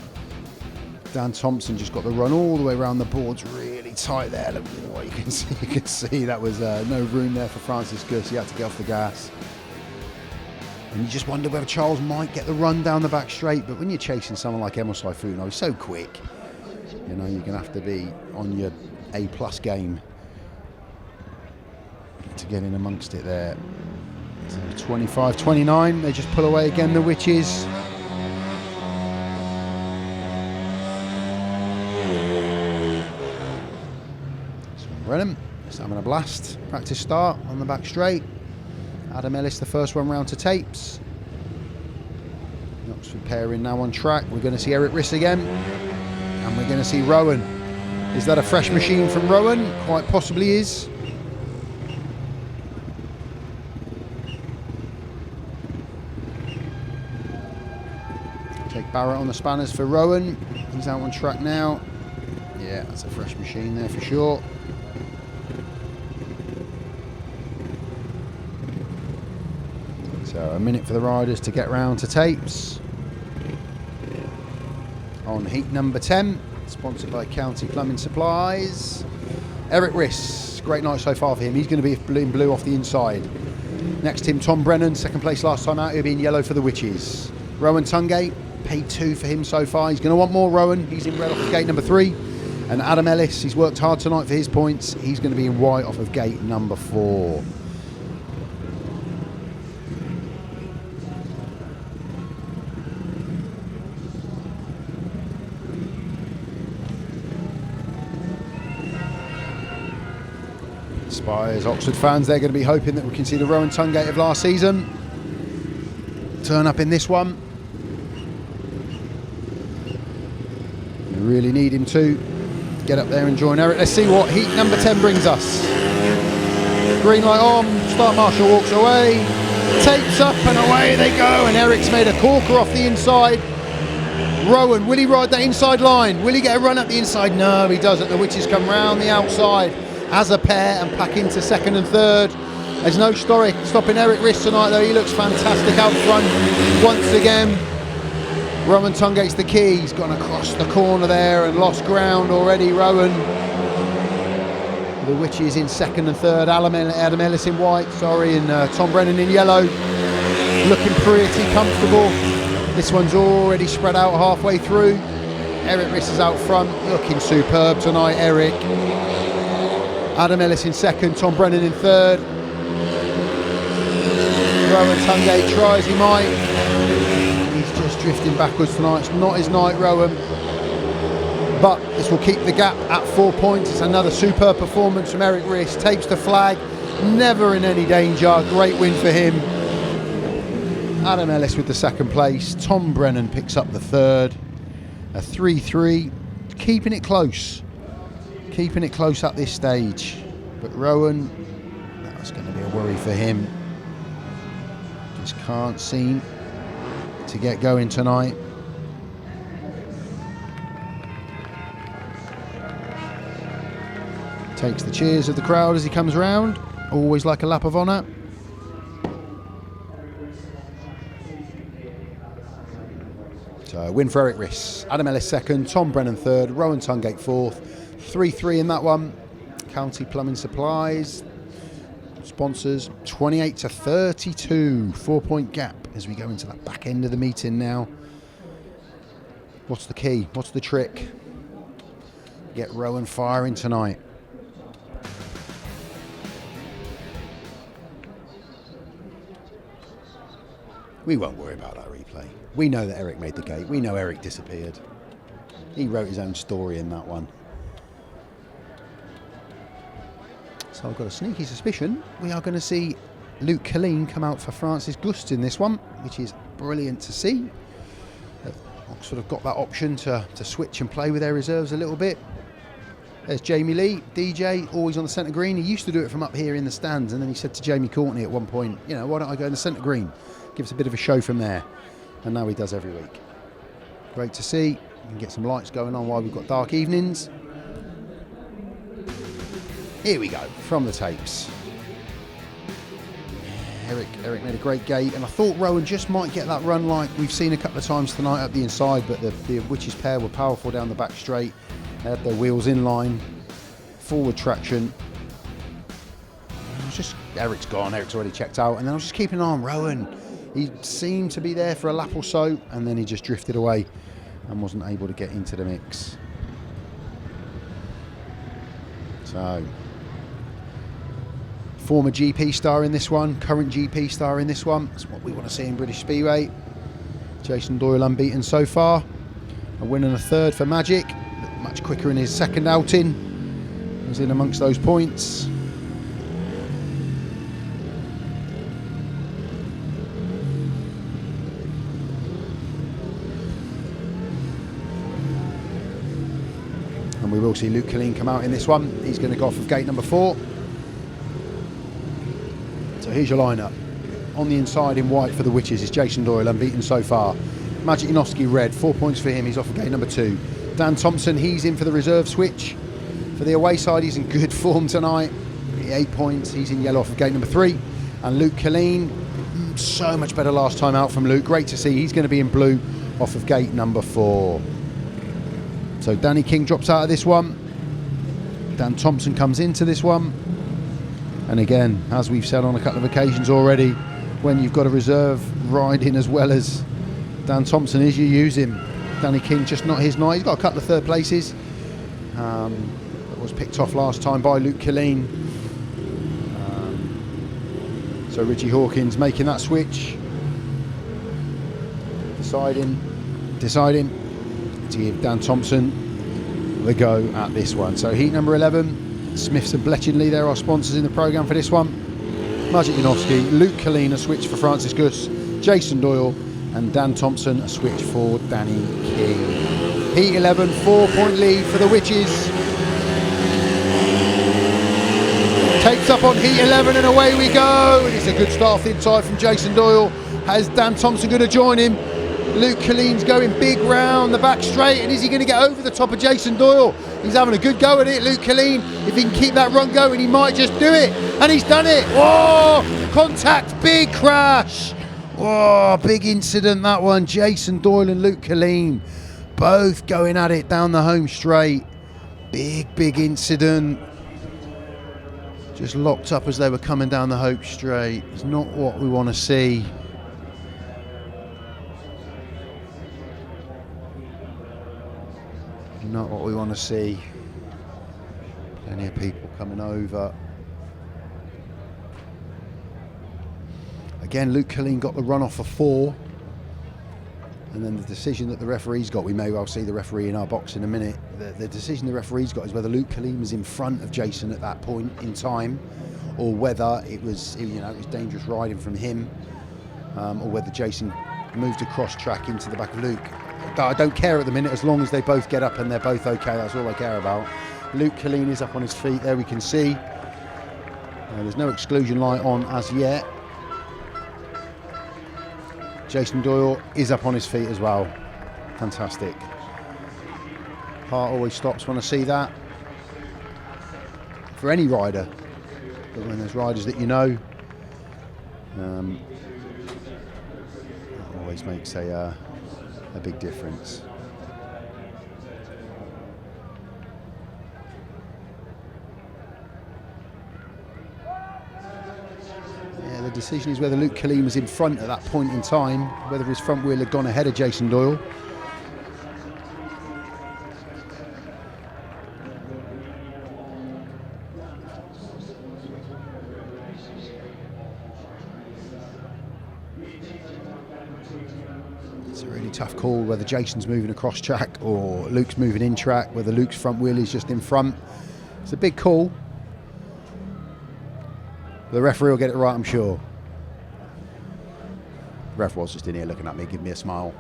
Dan Thompson just got the run all the way around the boards, really tight there. Look what you can see that was no room there for Francis Gusts. He had to get off the gas. And you just wonder whether Charles might get the run down the back straight, but when you're chasing someone like Emil SAYFUTDINOV, he's so quick. You know, you're going to have to be on your A+ game to get in amongst it there. So 25-29, they just pull away again, the Witches. So Brennan just having a blast. Practice start on the back straight. Adam Ellis, the first one round to tapes. The Oxford pairing now on track. We're going to see Erik RISS again. And we're going to see Rohan. Is that a fresh machine from Rohan? Quite possibly is. Take Barrett on the spanners for Rohan. He's out on track now. Yeah, that's a fresh machine there for sure. So a minute for the riders to get round to tapes. On heat number 10, sponsored by County Plumbing Supplies. Erik RISS, great night so far for him. He's going to be in blue off the inside. Next to him, Tom Brennan, second place last time out. He'll be in yellow for the Witches. Rohan TUNGATE, paid 2 for him so far. He's going to want more Rohan. He's in red off of gate number 3. And Adam Ellis, he's worked hard tonight for his points. He's going to be in white off of gate number 4. Spires, Oxford fans, they're going to be hoping that we can see the Rohan TUNGATE of last season turn up in this one. We really need him to get up there and join Erik. Let's see what heat number 10 brings us. Green light on, start marshal walks away, tapes up and away they go, and Erik's made a corker off the inside. Rohan, will he ride that inside line? Will he get a run up the inside? No, he doesn't. The Witches come round the outside as a pair and pack into second and third. There's no stopping Erik RISS tonight though. He looks fantastic out front once again. Rohan TUNGATE's the key. He's gone across the corner there and lost ground already, Rohan. The Witches in second and third. Adam Ellis in white, and Tom Brennan in yellow. Looking pretty comfortable. This one's already spread out halfway through. Erik RISS is out front, looking superb tonight, Erik. Adam Ellis in second, Tom Brennan in third. Rohan TUNGATE tries, he might. He's just drifting backwards tonight. It's not his night, Rohan. But this will keep the gap at 4 points. It's another superb performance from Erik RISS. Tapes the flag, never in any danger. Great win for him. Adam Ellis with the second place. Tom Brennan picks up the third. A 3-3, keeping it close. Keeping it close at this stage. But Rohan, that's going to be a worry for him. Just can't seem to get going tonight. Takes the cheers of the crowd as he comes round. Always like a lap of honour. So win for Erik RISS. Adam Ellis second, Tom Brennan third, Rohan TUNGATE fourth. 3-3 in that one. County Plumbing Supplies. Sponsors 28-32. 4-point gap as we go into that back end of the meeting now. What's the key? What's the trick? Get Rohan firing tonight. We won't worry about that replay. We know that Erik made the gate. We know Erik disappeared. He wrote his own story in that one. So I've got a sneaky suspicion we are going to see Luke Killeen come out for Francis Gusts in this one, which is brilliant to see. Oxford have got that option to switch and play with their reserves a little bit. There's Jamie Lee, DJ, always on the centre green. He used to do it from up here in the stands, and then he said to Jamie Courtney at one point, you know, why don't I go in the centre green? Gives a bit of a show from there. And now he does every week. Great to see. You can get some lights going on while we've got dark evenings. Here we go, from the tapes. Erik made a great gate, and I thought Rowan just might get that run like we've seen a couple of times tonight up the inside, but the Witches pair were powerful down the back straight. They had their wheels in line, forward traction. Erik's gone, Erik's already checked out, and then I was just keeping an eye on Rowan. He seemed to be there for a lap or so, and then he just drifted away and wasn't able to get into the mix. So, former GP star in this one, current GP star in this one. That's what we want to see in British Speedway. Jason Doyle unbeaten so far. A win and a third for Magic. Much quicker in his second outing. He's in amongst those points. And we will see Luke Killeen come out in this one. He's going to go off of gate number 4. So here's your lineup. On the inside in white for the Witches is Jason Doyle, unbeaten so far. Maciej JANOWSKI red, 4 points for him. He's off of gate number 2. Dan Thompson, he's in for the reserve switch. For the away side, he's in good form tonight. 8 points. He's in yellow off of gate number 3. And Luke Killeen, so much better last time out from Luke. Great to see. He's going to be in blue off of gate number 4. So Danny King drops out of this one. Dan Thompson comes into this one. And again, as we've said on a couple of occasions already, when you've got a reserve riding as well as Dan Thompson is, you use him. Danny King, just not his night. He's got a couple of third places. That was picked off last time by Luke Killeen. So Richie HAWKINS making that switch. Deciding to give Dan Thompson the go at this one. So heat number 11, Smiths and Bletchley, they're our sponsors in the programme for this one. Maciej JANOWSKI, Luke Killeen a switch for Francis Gusts, Jason Doyle and Dan Thompson a switch for Danny King. Heat 11, 4-point lead for the Witches. Takes up on heat 11 and away we go. And it's a good start inside from Jason Doyle. Has Dan Thompson going to join him? Luke Killeen's going big round the back straight, and is he going to get over the top of Jason Doyle? He's having a good go at it, Luke Killeen. If he can keep that run going, he might just do it. And he's done it. Whoa! Contact, big crash. Whoa, big incident that one. Jason Doyle and Luke Killeen both going at it down the home straight. Big incident. Just locked up as they were coming down the home straight. It's not what we want to see. Not what we want to see. Plenty of people coming over. Again, Luke Killeen got the run off of 4. And then the decision that the referee's got, we may well see the referee in our box in a minute. The decision the referee's got is whether Luke Killeen was in front of Jason at that point in time, or whether it was, it was dangerous riding from him, or whether Jason moved across track into the back of Luke. I don't care at the minute, as long as they both get up and they're both okay. That's all I care about. Luke Killeen is up on his feet. There we can see. There's no exclusion light on as yet. Jason Doyle is up on his feet as well. Fantastic. Heart always stops when I see that. For any rider, but when there's riders that you know, that always makes a big difference. Yeah, the decision is whether Luke Killeen was in front at that point in time, whether his front wheel had gone ahead of Jason Doyle. Tough call whether Jason's moving across track or Luke's moving in track, whether Luke's front wheel is just in front. It's a big call. The referee will get it right, I'm sure. The ref was just in here looking at me, giving me a smile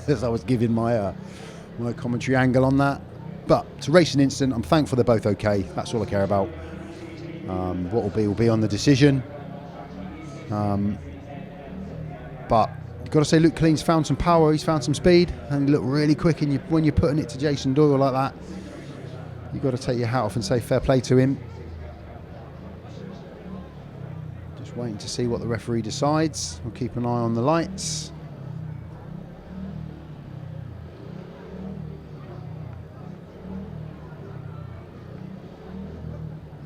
as I was giving my my commentary angle on that. But it's a racing incident. I'm thankful they're both okay. That's all I care about. What will be on the decision. But got to say, Luke Killeen's found some power, he's found some speed, and he looked really quick. And when you're putting it to Jason Doyle like that, you've got to take your hat off and say fair play to him. Just waiting to see what the referee decides. We'll keep an eye on the lights.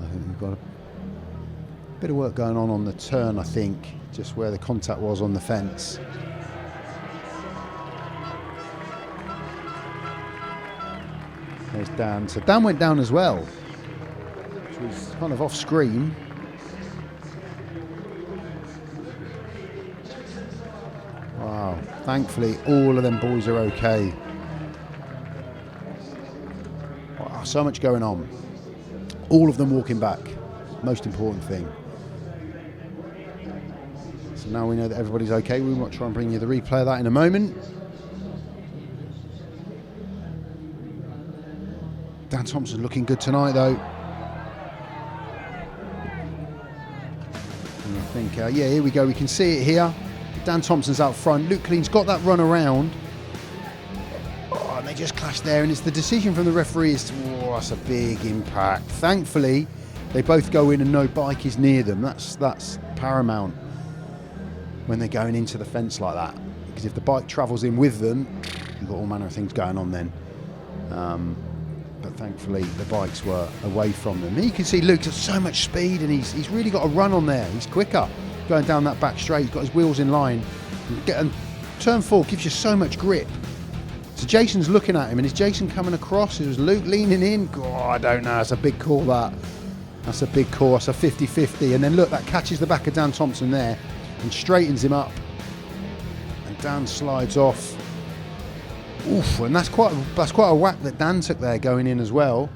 I think we've got a bit of work going on the turn, I think, just where the contact was on the fence. There's Dan. So Dan went down as well, which was kind of off screen. Wow, thankfully all of them boys are okay. Wow, so much going on. All of them walking back, most important thing. So now we know that everybody's okay. We might try and bring you the replay of that in a moment. Dan Thompson looking good tonight though. And I think, yeah, here we go. We can see it here. Dan Thompson's out front. Luke Killeen's got that run around. Oh, and they just clashed there. And it's the decision from the referee is, oh, that's a big impact. Thankfully, they both go in and no bike is near them. That's paramount when they're going into the fence like that. Because if the bike travels in with them, you've got all manner of things going on then. But thankfully the bikes were away from them. And you can see Luke's got so much speed and he's really got a run on there. He's quicker going down that back straight. He's got his wheels in line. And turn 4 gives you so much grip. So Jason's looking at him, and is Jason coming across? Is Luke leaning in? Oh, I don't know. That's a big call, that. That's a big call. That's a 50-50. And then look, that catches the back of Dan Thompson there and straightens him up. And Dan slides off. Oof, and that's quite a whack that Dan took there going in as well.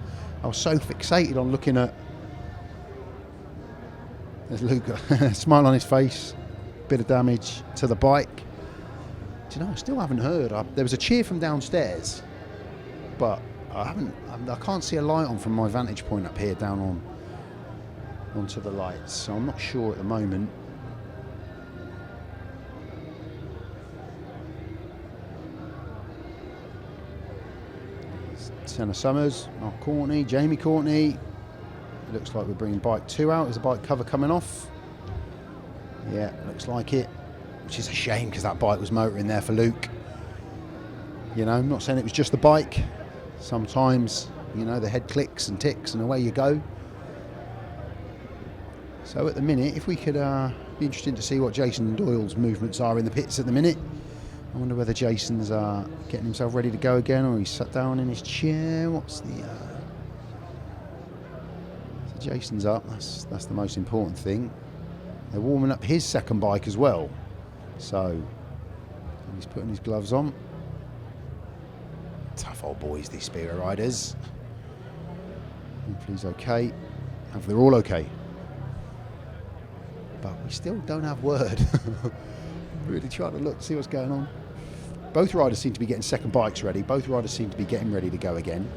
I was so fixated on looking at. There's Luke, smile on his face, bit of damage to the bike. Do you know, I still haven't heard. There was a cheer from downstairs, but I can't see a light on from my vantage point up here down onto the lights, so I'm not sure at the moment. Senna Summers, Mark Courtney, Jamie Courtney. It looks like we're bringing bike 2 out. Is the bike cover coming off? Yeah, looks like it. Which is a shame because that bike was motoring there for Luke. You know, I'm not saying it was just the bike. Sometimes, you know, the head clicks and ticks and away you go. So at the minute, if we could be interesting to see what Jason Doyle's movements are in the pits at the minute. I wonder whether Jason's getting himself ready to go again, or he's sat down in his chair. What's the... So Jason's up, that's the most important thing. They're warming up his second bike as well. So he's putting his gloves on. Tough old boys, these Spear riders. Hopefully he's okay. Hopefully they're all okay. But we still don't have word. Really trying to look, see what's going on. Both riders seem to be getting second bikes ready. Both riders seem to be getting ready to go again.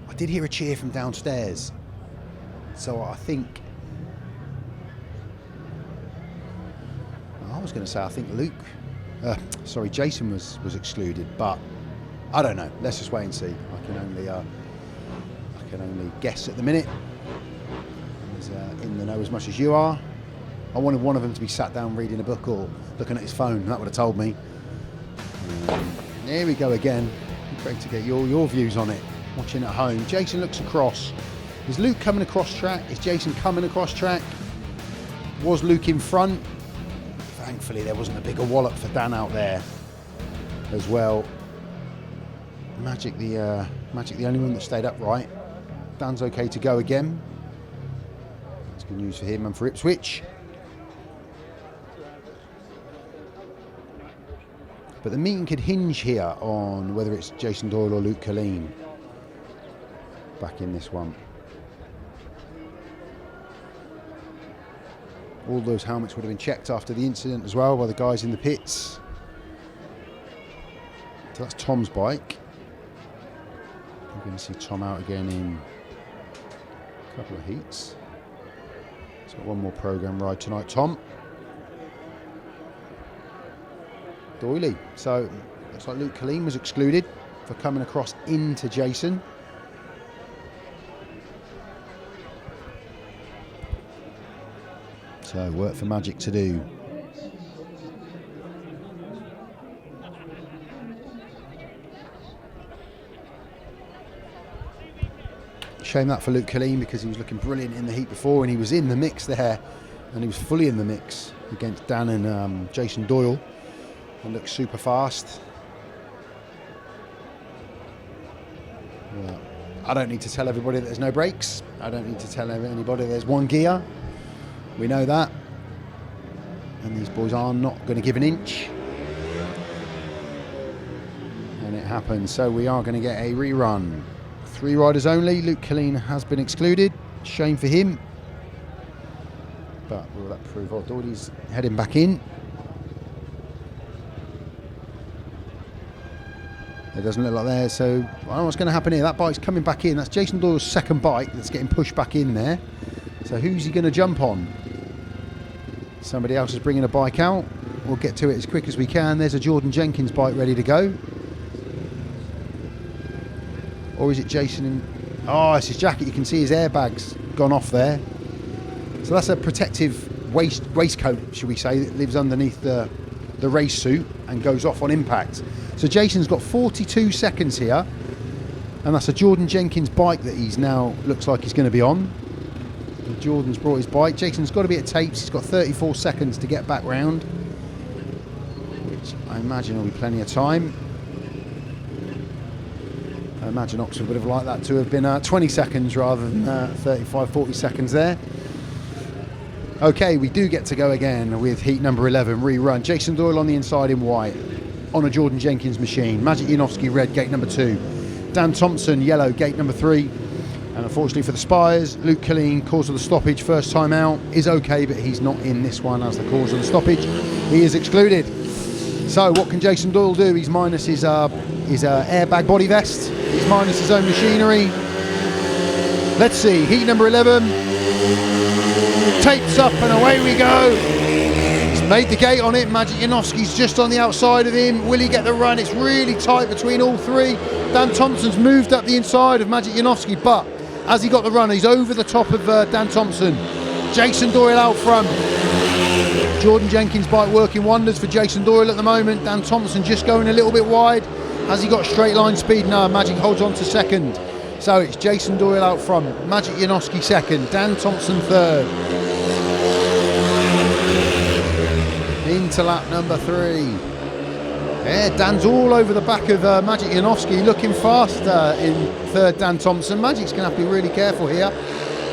I did hear a cheer from downstairs. So I think... I was going to say I think Jason was excluded, but I don't know. Let's just wait and see. I can only guess at the minute. He's in the know as much as you are. I wanted one of them to be sat down reading a book or looking at his phone. That would have told me. There we go again. Great to get your views on it. Watching at home. Jason looks across. Is Luke coming across track? Is Jason coming across track? Was Luke in front? Thankfully there wasn't a bigger wallop for Dan out there as well. Magic the only one that stayed upright. Dan's okay to go again. That's good news for him and for Ipswich. But the meeting could hinge here on whether it's Jason Doyle or Luke Killeen back in this one. All those helmets would have been checked after the incident as well by the guys in the pits. So that's Tom's bike. We're going to see Tom out again in a couple of heats. So one more programme ride tonight, Tom. Doyle. So looks like Luke Killeen was excluded for coming across into Jason. So work for Magic to do. Shame that for Luke Killeen, because he was looking brilliant in the heat before, and he was in the mix there, and he was fully in the mix against Dan and Jason Doyle, and looked super fast. Yeah. I don't need to tell everybody that there's no brakes. I don't need to tell anybody there's one gear. We know that, and these boys are not going to give an inch, and it happens. So we are going to get a rerun. 3 riders only. Luke Killeen has been excluded. Shame for him. But will that prove odd? Doyle's heading back in. It doesn't look like there. So I don't know what's going to happen here. That bike's coming back in. That's Jason Doyle's second bike that's getting pushed back in there. So who's he going to jump on? Somebody else is bringing a bike out. We'll get to it as quick as we can. There's a Jordan Jenkins bike ready to go. Or is it Jason? Oh, it's his jacket. You can see his airbag's gone off there. So that's a protective waistcoat, should we say, that lives underneath the race suit and goes off on impact. So Jason's got 42 seconds here, and that's a Jordan Jenkins bike that he's now looks like he's going to be on. And Jordan's brought his bike. Jason's got to be at tapes. He's got 34 seconds to get back round, which I imagine will be plenty of time. I imagine Oxford would have liked that to have been 20 seconds rather than 35, 40 seconds there. Okay, we do get to go again with heat number 11, rerun. Jason Doyle on the inside in white, on a Jordan Jenkins machine. Maciej JANOWSKI, red, gate number 2. Dan Thompson, yellow, gate number 3. And unfortunately for the Spires, Luke Killeen, cause of the stoppage, first time out, is okay, but he's not in this one as the cause of the stoppage. He is excluded. So what can Jason Doyle do? He's minus his airbag body vest. He's minus his own machinery. Let's see, heat number 11. Tapes up and away we go. He's made the gate on it. Maciej JANOWSKI's just on the outside of him. Will he get the run? It's really tight between all 3. Dan Thompson's moved up the inside of Maciej JANOWSKI, but as he got the run, he's over the top of Dan Thompson. Jason Doyle out front. Jordan Jenkins bike working wonders for Jason Doyle at the moment. Dan Thompson just going a little bit wide. Has he got straight line speed? No, Maciej holds on to second. So it's Jason Doyle out front, Maciej JANOWSKI second, Dan Thompson third. Into lap number 3. Yeah, Dan's all over the back of Maciej JANOWSKI, looking fast in third, Dan Thompson. Magic's going to have to be really careful here.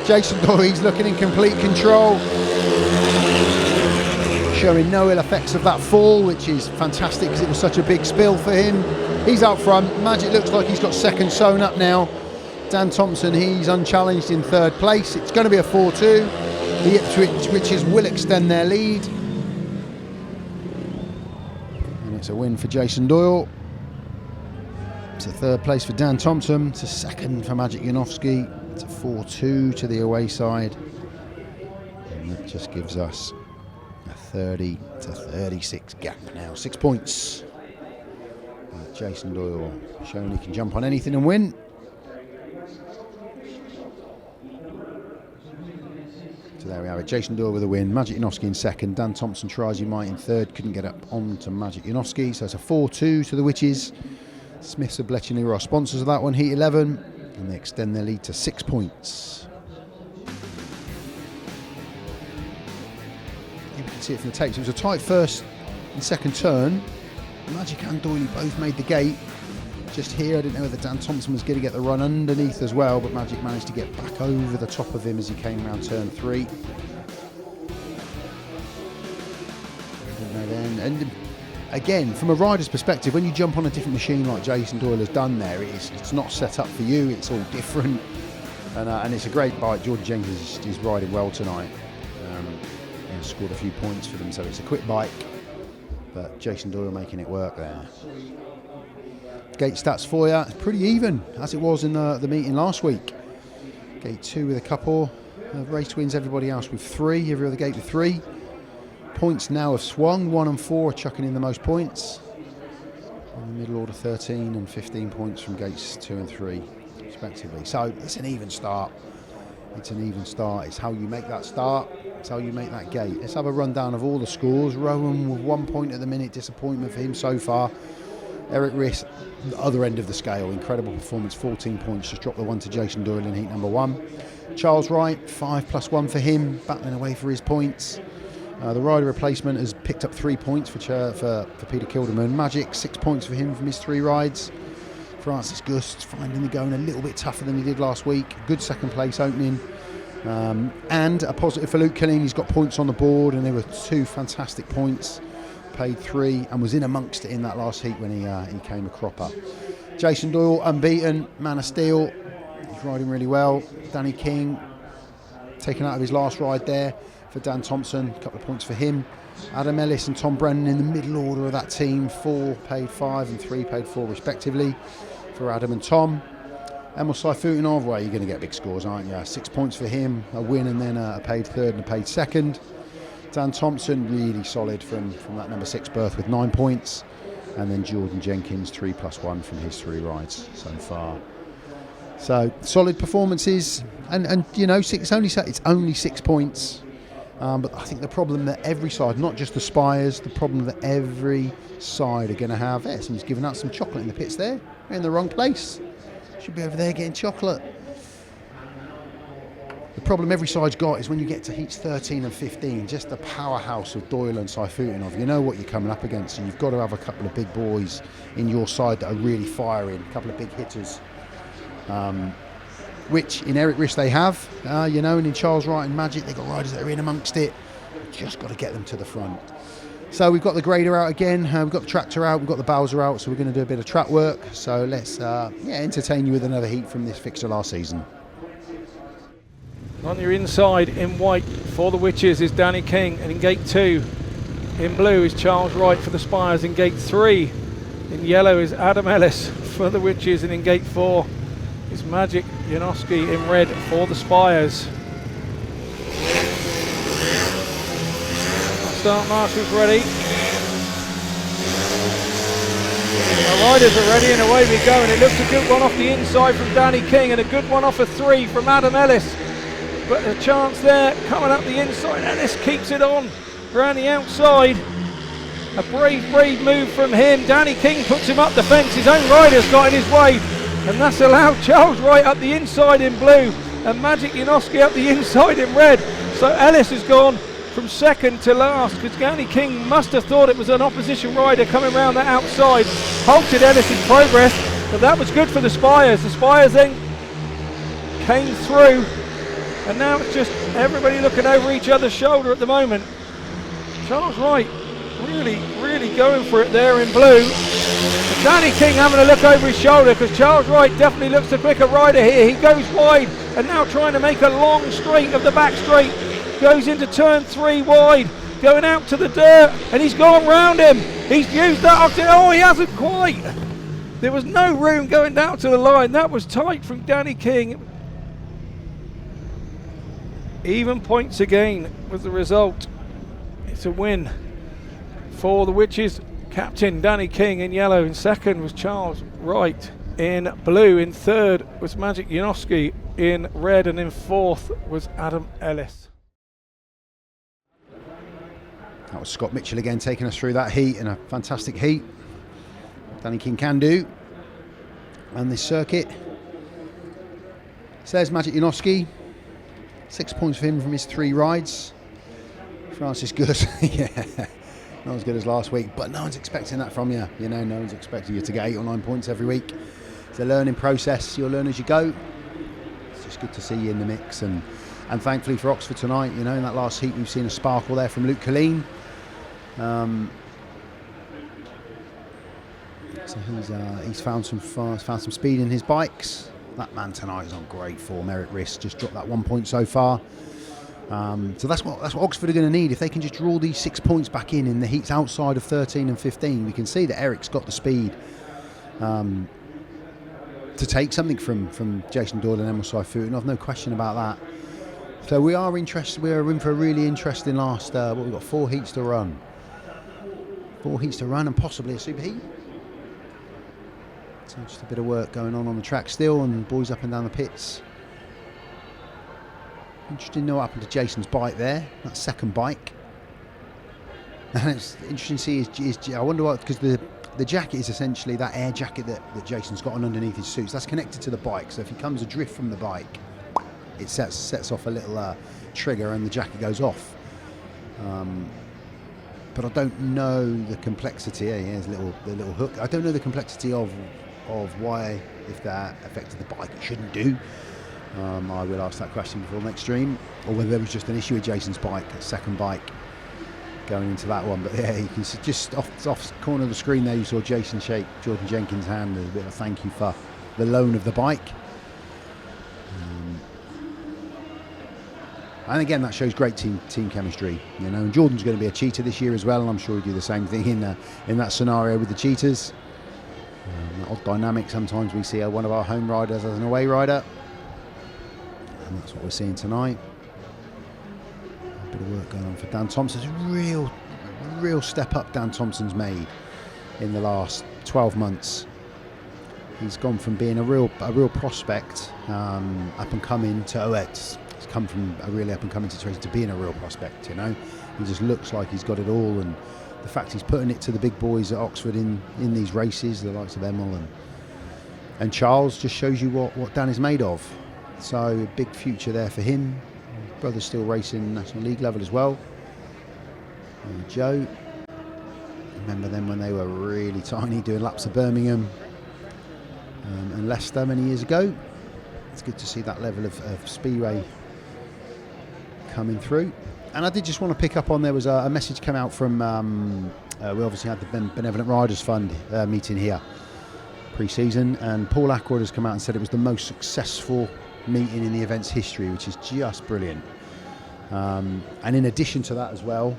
Jason Doyle, he's looking in complete control. Showing no ill effects of that fall, which is fantastic because it was such a big spill for him. He's out front. Maciej looks like he's got second sewn up now. Dan Thompson, he's unchallenged in third place. It's going to be a 4-2. The IPSWICH Witches will extend their lead. And it's a win for Jason Doyle. It's a third place for Dan Thompson. It's a second for Maciej JANOWSKI. It's a 4-2 to the away side. And that just gives us a 30 to 36 gap now. 6 points. And Jason Doyle showing he can jump on anything and win. So there we have it. Jason Doyle with a win. Maciej JANOWSKI in second. Dan Thompson tries he might in third. Couldn't get up on to Maciej JANOWSKI. So it's a 4-2 to the Witches. Smiths of Bletchley are our sponsors of that one, heat 11. And they extend their lead to 6 points. You can see it from the tapes. It was a tight first and second turn. Maciej and Doyle both made the gate. Just here, I didn't know whether Dan Thompson was going to get the run underneath as well, but Maciej managed to get back over the top of him as he came around turn 3. And again, from a rider's perspective, when you jump on a different machine like Jason Doyle has done there, it's not set up for you, it's all different. And it's a great bike. Jordan Jenkins is riding well tonight. And scored a few points for them, so it's a quick bike. But Jason Doyle making it work there. Gate stats for you, it's pretty even as it was in the meeting last week. Gate 2 with a couple of race wins, everybody else with 3, every other gate with 3. Points now have swung, 1 and 4 are chucking in the most points. In the middle order 13 and 15 points from gates 2 and 3 respectively. So it's an even start. It's an even start. It's how you make that start. That's how you make that gate. Let's have a rundown of all the scores. Rohan with 1 point at the minute. Disappointment for him so far. Erik RISS, the other end of the scale. Incredible performance, 14 points. Just dropped the one to Jason Doyle in heat number 1. Charles Wright, 5+1 for him. Battling away for his points. The rider replacement has picked up 3 points for Peter Kilderman. Maciej, 6 points for him from his 3 rides. Francis Gusts finding the going a little bit tougher than he did last week. Good second place opening. And a positive for Luke Killeen. He's got points on the board, and there were 2 fantastic points. Paid 3 and was in amongst it in that last heat when he came a cropper. Jason Doyle, unbeaten, man of steel. He's riding really well. Danny King, taken out of his last ride there for Dan Thompson. A couple of points for him. Adam Ellis and Tom Brennan in the middle order of that team. 4 paid 5 and 3 paid 4 respectively for Adam and Tom. Emil SAYFUTDINOV, well, you're going to get big scores, aren't you? 6 points for him, a win and then a paid 3rd and a paid 2nd. Dan Thompson, really solid from that number 6 berth with 9 points. And then Jordan Jenkins, 3+1 from his 3 rides so far. So solid performances, and you know, it's only 6 points. But I think the problem that every side, not just the Spires, the problem that every side are going to have. There, someone's giving out some chocolate in the pits there. They're in the wrong place. Should be over there getting chocolate. The problem every side's got is when you get to heats 13 and 15, just the powerhouse of Doyle and SAYFUTDINOV. You know what you're coming up against, and you've got to have a couple of big boys in your side that are really firing, a couple of big hitters. Which in Erik RISS they have, you know, and in Charles Wright and Maciej, they've got riders that are in amongst it. Just got to get them to the front. So we've got the grader out again, we've got the tractor out, we've got the Bowser out, so we're going to do a bit of track work. So let's entertain you with another heat from this fixture last season. On your inside in white for the Witches is Danny King, and in gate 2 in blue is Charles Wright for the Spires. In gate 3 in yellow is Adam Ellis for the Witches, and in gate 4 is Maciej JANOWSKI in red for the Spires. Start marshal's ready. Our riders are ready, and away we go, and it looks a good one off the inside from Danny King, and a good one off a 3 from Adam Ellis. But a chance there coming up the inside. Ellis keeps it on around the outside. A brave move from him. Danny King puts him up the fence. His own rider's got in his way, and that's allowed Charles Wright up the inside in blue and Maciej JANOWSKI up the inside in red. So Ellis has gone from second to last, because Danny King must have thought it was an opposition rider coming around that outside. Halted Ellis' progress, but that was good for the Spires. The Spires then came through, and now it's just everybody looking over each other's shoulder at the moment. Charles Wright really going for it there in blue. And Danny King having a look over his shoulder, because Charles Wright definitely looks the quicker rider here. He goes wide and now trying to make a long straight of the back straight. Goes into turn 3 wide, going out to the dirt, and he's gone round him. He's used that option. Oh, he hasn't quite. There was no room going down to the line. That was tight from Danny King. Even points again was the result. It's a win for the Witches. Captain Danny King in yellow. In second was Charles Wright in blue. In third was Maciej JANOWSKI in red, and in fourth was Adam Ellis. That was Scott Mitchell again taking us through that heat, in a fantastic heat. Danny King can do. And this circuit says Maciej JANOWSKI, 6 points for him from his 3 rides. Francis Gusts, yeah, not as good as last week, but no one's expecting that from you. You know, no one's expecting you to get 8 or 9 points every week. It's a learning process. You'll learn as you go. It's just good to see you in the mix, and thankfully for Oxford tonight, you know, in that last heat we've seen a sparkle there from Luke Killeen. So he's found some speed in his bikes. That man tonight is on great form. Erik RISS just dropped that 1 point so far. So that's what Oxford are going to need. If they can just draw these 6 points back in the heats outside of 13 and 15, we can see that Eric's got the speed to take something from Jason Doyle and Emil SAYFUTDINOV, no question about that. So we are interested. We are in for a really interesting last. We've got 4 heats to run. 4 heats to run, and possibly a super heat. So just a bit of work going on the track still, and boys up and down the pits. Interesting to know what happened to Jason's bike there, that second bike. And it's interesting to see I wonder what, because the jacket is essentially that air jacket that Jason's got on underneath his suits. That's connected to the bike, so if he comes adrift from the bike, it sets off a little trigger and the jacket goes off. But I don't know the complexity. Here's the little hook. I don't know the complexity of why, if that affected the bike, it shouldn't do. I will ask that question before next stream, or whether there was just an issue with Jason's bike, a second bike going into that one. But yeah, you can see just off the corner of the screen there, you saw Jason shake Jordan Jenkins' hand as a bit of a thank you for the loan of the bike. And again, that shows great team chemistry, you know. And Jordan's going to be a cheater this year as well, and I'm sure he'll do the same thing in that scenario with the cheaters. Odd dynamic. Sometimes we see one of our home riders as an away rider, and that's what we're seeing tonight. A bit of work going on for Dan Thompson. It's a real step up Dan Thompson's made in the last 12 months. He's gone from being a real prospect, up and coming, to He's come from a really up and coming situation to being a real prospect. You know, he just looks like he's got it all, and the fact he's putting it to the big boys at Oxford in these races, the likes of Emil and Charles, just shows you what Dan is made of. So big future there for him. His brother's still racing National League level as well. And Joe, remember them when they were really tiny, doing laps of Birmingham and Leicester many years ago. It's good to see that level of speedway coming through. And I did just want to pick up on, there was a message come out from we obviously had the Benevolent Riders Fund meeting here pre-season, and Paul Ackroyd has come out and said it was the most successful meeting in the event's history, which is just brilliant. And in addition to that as well,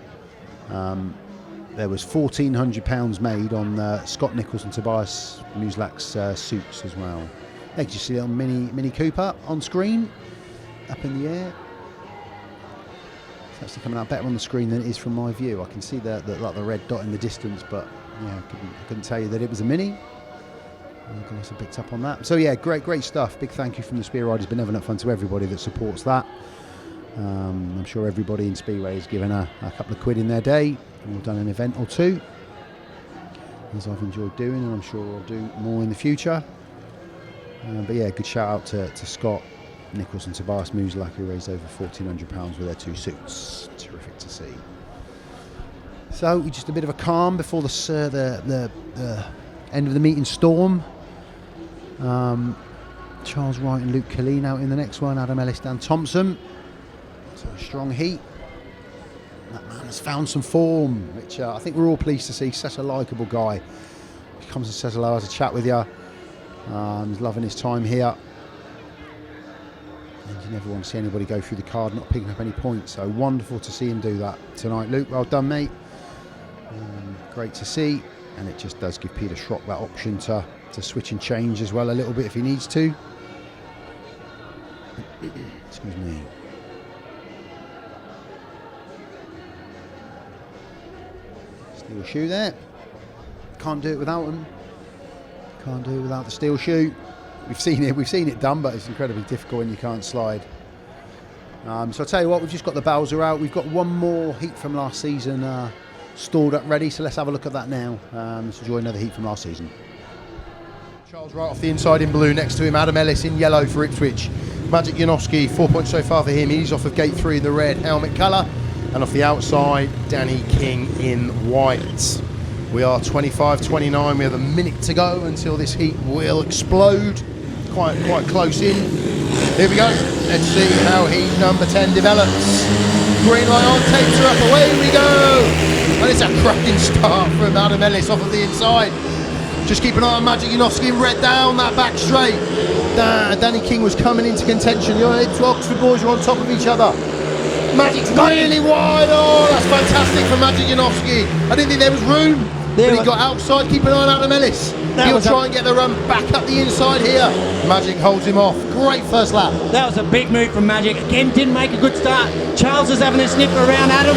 there was £1,400 made on Scott Nicholls and Tobias Muslak's suits as well. There you see a little mini Cooper on screen, up in the air. It's actually coming out better on the screen than it is from my view. I can see the red dot in the distance, but yeah, I couldn't tell you that it was a mini. I also picked up on that. So yeah, great stuff. Big thank you from the Spear Riders Benevolent Fund to everybody that supports that. I'm sure everybody in Speedway has given a couple of quid in their day, or done an event or two, as I've enjoyed doing, and I'm sure I'll do more in the future. But yeah, good shout out to Scott Nicholls and Tobias Muslak, who raised over £1,400 with their two suits. Terrific to see. So just a bit of a calm before the end of the meeting storm. Charles Wright and Luke Killeen out in the next one. Adam Ellis, Dan Thompson. So a strong heat. That man has found some form, which I think we're all pleased to see. Such a likeable guy. He comes and says hello, has a chat with you. He's loving his time here. And you never want to see anybody go through the card not picking up any points. So wonderful to see him do that tonight, Luke. Well done, mate. Great to see. And it just does give Peter Schroeck that option to switch and change as well a little bit if he needs to. Excuse me. Steel shoe there. Can't do it without him. Can't do it without the steel shoe. We've seen it done, but it's incredibly difficult when you can't slide. So I'll tell you what, we've just got the Bowser out. We've got one more heat from last season stored up ready, so let's have a look at that now. Let's enjoy another heat from last season. Charles Wright off the inside in blue, next to him Adam Ellis in yellow for Ipswich. Maciej JANOWSKI, 4 points so far for him. He's off of gate 3 in the red helmet colour, and off the outside Danny King in white. We are 25-29, we have a minute to go until this heat will explode. Quite close in. Here we go. Let's see how heat number 10 develops. Green light on, takes her up, away we go. And it's a cracking start from Adam Ellis off of the inside. Just keep an eye on Maciej JANOWSKI in red down that back straight. Danny King was coming into contention. Your Oxford boys are on top of each other. Magic's really wide. Oh, that's fantastic for Maciej JANOWSKI. I didn't think there was room. But he got outside, keep an eye on Adam Ellis. He'll try and get the run back up the inside here. Maciej holds him off. Great first lap. That was a big move from Maciej. Again, didn't make a good start. Charles is having a sniff around Adam.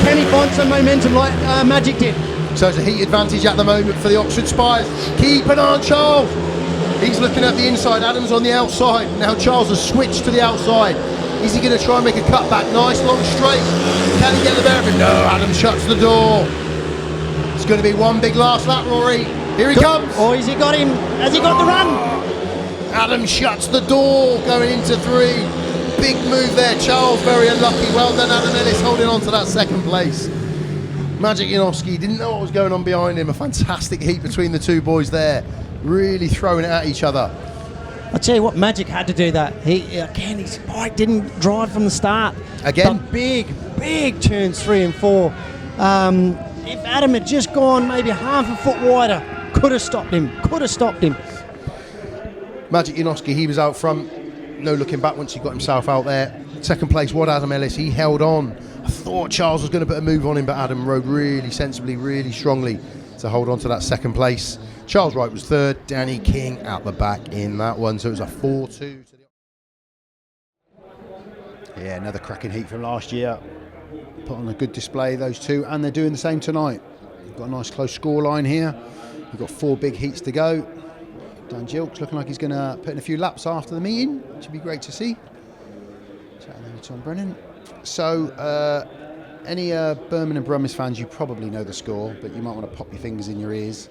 Can he find some momentum like Maciej did? So it's a heat advantage at the moment for the Oxford Spires. Keep an eye on Charles. He's looking at the inside. Adam's on the outside. Now Charles has switched to the outside. Is he going to try and make a cutback? Nice long straight. Can he get the better of it? No, Adam shuts the door. It's going to be one big last lap, Rory. Here he comes. Oh, has he got him? Has he got the run? Adam shuts the door going into 3. Big move there, Charles, very unlucky. Well done, Adam Ellis, holding on to that second place. Maciej JANOWSKI didn't know what was going on behind him. A fantastic heat between the two boys there, really throwing it at each other. I tell you what, Maciej had to do that. His bike didn't drive from the start. Again? But big turns 3 and 4. If Adam had just gone maybe half a foot wider, could have stopped him. Maciej JANOWSKI, he was out front. No looking back once he got himself out there. Second place, Adam Ellis, he held on. I thought Charles was going to put a move on him, but Adam rode really sensibly, really strongly to hold on to that second place. Charles Wright was third, Danny King out the back in that one, so it was a 4-2. Yeah, another cracking heat from last year. Put on a good display, those two, and they're doing the same tonight. We've got a nice close score line here. We've got 4 big heats to go. Dan Gilks looking like he's going to put in a few laps after the meeting, which would be great to see. Chatting over to Brennan. So, any Birmingham Brummies fans, you probably know the score, but you might want to pop your fingers in your ears.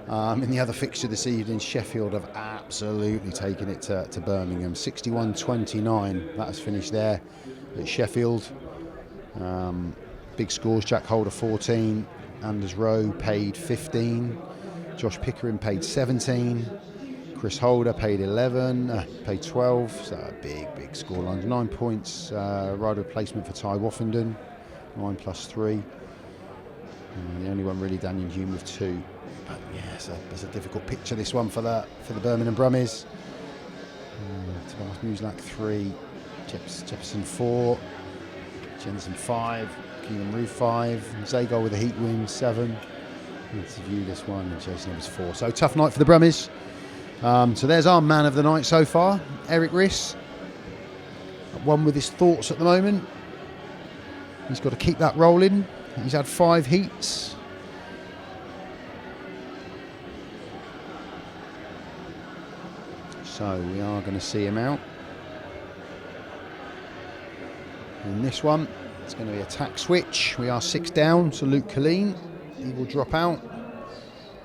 In the other fixture this evening, Sheffield have absolutely taken it to Birmingham. 61-29, that has finished there at Sheffield. Big scores, Jack Holder 14, Anders Rowe paid 15, Josh Pickering paid 17, Chris Holder paid 11, paid 12, so a big score lines. 9 points, rider replacement for Ty Woffenden, 9 plus 3. The only one really, Daniel Hume with 2. But yeah, it's a difficult picture, this one for the Birmingham Brummies. Thomas Muslak 3, Jefferson 4, Jensen 5, Keenan Roof 5, Zago with a heat win 7. Let's view this one, and Jason Evans 4. So tough night for the Brummies. So there's our man of the night so far, Erik RISS. One with his thoughts at the moment. He's got to keep that rolling. He's had 5 heats. So we are going to see him out. In this one, it's going to be a tack switch. We are 6 down, so Luke Killeen, he will drop out.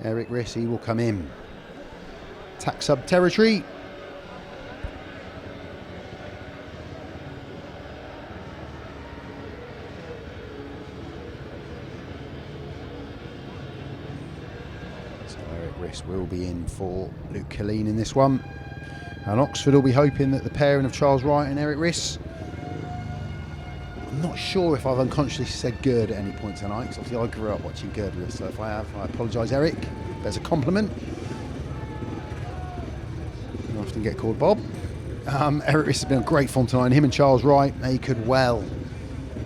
Erik RISS, he will come in. Tack sub territory. So Erik RISS will be in for Luke Killeen in this one. And Oxford will be hoping that the pairing of Charles Wright and Erik RISS, I'm not sure if I've unconsciously said Gerd at any point tonight, because obviously I grew up watching Gerd RISS, so if I have, I apologise, Eric. There's a compliment. I often get called Bob. Erik RISS has been on great form tonight. Him and Charles Wright, they could well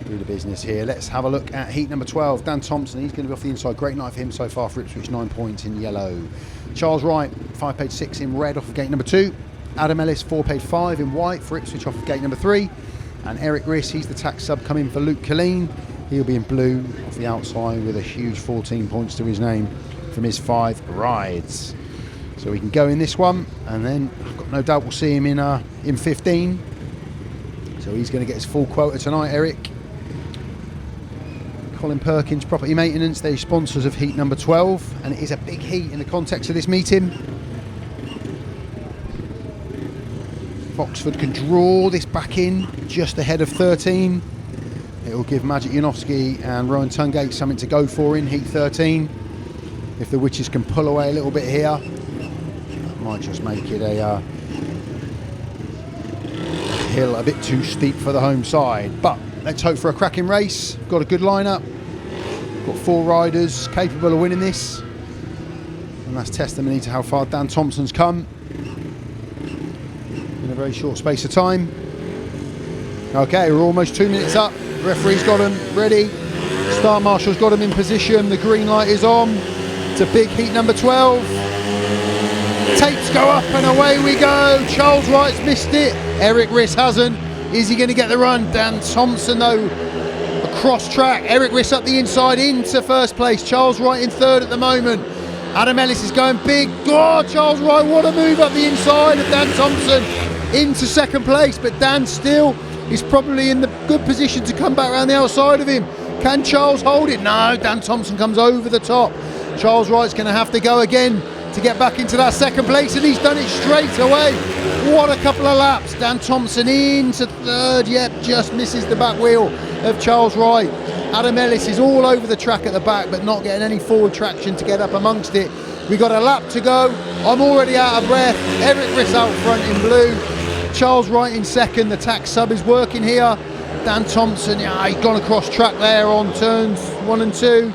do the business here. Let's have a look at heat number 12. Dan Thompson, he's going to be off the inside. Great night for him so far for Ipswich, 9 points in yellow. Charles Wright, 5 paid 6 in red off of gate number 2. Adam Ellis, 4 paid 5 in white for Ipswich off of gate number 3. And Erik RISS, he's the tack sub coming for Luke Killeen. He'll be in blue off the outside with a huge 14 points to his name from his 5 rides. So we can go in this one, and then I've got no doubt we'll see him in 15. So he's going to get his full quota tonight, Eric. Colin Perkins Property Maintenance, they're sponsors of heat number 12, and it is a big heat in the context of this meeting. Oxford can draw this back in just ahead of 13. It will give Maciej JANOWSKI and Rohan TUNGATE something to go for in heat 13. If the Witches can pull away a little bit here, that might just make it a hill a bit too steep for the home side. But let's hope for a cracking race. Got a good lineup. Got 4 riders capable of winning this. And that's testimony to how far Dan Thompson's come in a very short space of time. Okay, we're almost 2 minutes up. The referee's got them ready. Star Marshal's got them in position. The green light is on. It's a big heat number 12. Tapes go up and away we go. Charles Wright's missed it. Erik RISS hasn't. Is he going to get the run? Dan Thompson though, across track. Erik RISS up the inside into first place. Charles Wright in third at the moment. Adam Ellis is going big. Oh, Charles Wright, what a move up the inside of Dan Thompson into second place, but Dan still He's probably in the good position to come back around the outside of him. Can Charles hold it? No, Dan Thompson comes over the top. Charles Wright's going to have to go again to get back into that second place, and he's done it straight away. What a couple of laps. Dan Thompson into third, yep, just misses the back wheel of Charles Wright. Adam Ellis is all over the track at the back, but not getting any forward traction to get up amongst it. We got a lap to go. I'm already out of breath. Erik RISS out front in blue. Charles Wright in second. The tax sub is working here. Dan Thompson, yeah, he's gone across track there on turns 1 and 2.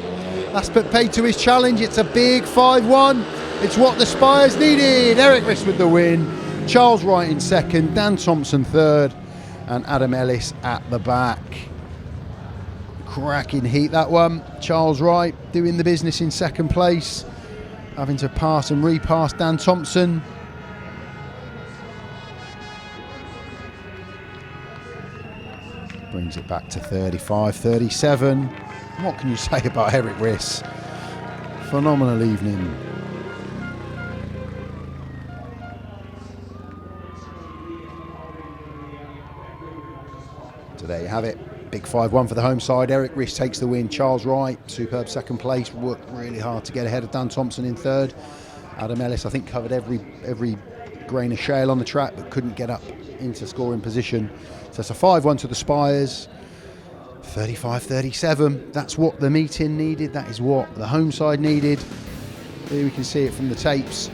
That's but paid to his challenge. It's a big 5-1. It's what the Spires needed. Erik RISS with the win. Charles Wright in second. Dan Thompson third. And Adam Ellis at the back. Cracking heat that one. Charles Wright doing the business in second place, having to pass and repass Dan Thompson. Brings it back to 35-37. What can you say about Erik RISS? Phenomenal evening. So there you have it. Big 5-1 for the home side. Erik RISS takes the win. Charles Wright, superb second place. Worked really hard to get ahead of Dan Thompson in third. Adam Ellis, I think, covered every grain of shale on the track, but couldn't get up into scoring position. So it's a 5-1 to the Spires. 35-37. That's what the meeting needed. That is what the home side needed. Here we can see it from the tapes.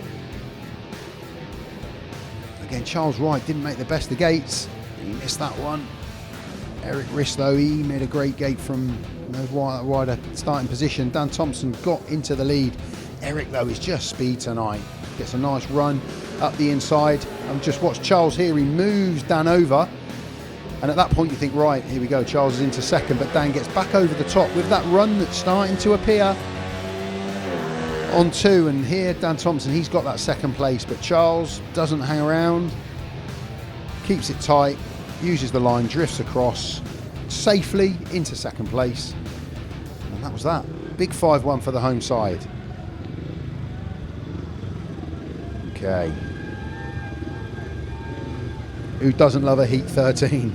Again, Charles Wright didn't make the best of gates. He missed that one. Erik RISS, though, he made a great gate from wider starting position. Dan Thompson got into the lead. Erik, though, is just speed tonight. Gets a nice run up the inside. And just watch Charles here. He moves Dan over. And at that point, you think, right, here we go. Charles is into second, but Dan gets back over the top with that run that's starting to appear on 2. And here, Dan Thompson, he's got that second place, but Charles doesn't hang around. Keeps it tight. Uses the line, drifts across safely into second place, and that was that. Big 5-1 for the home side. Okay, who doesn't love a heat 13?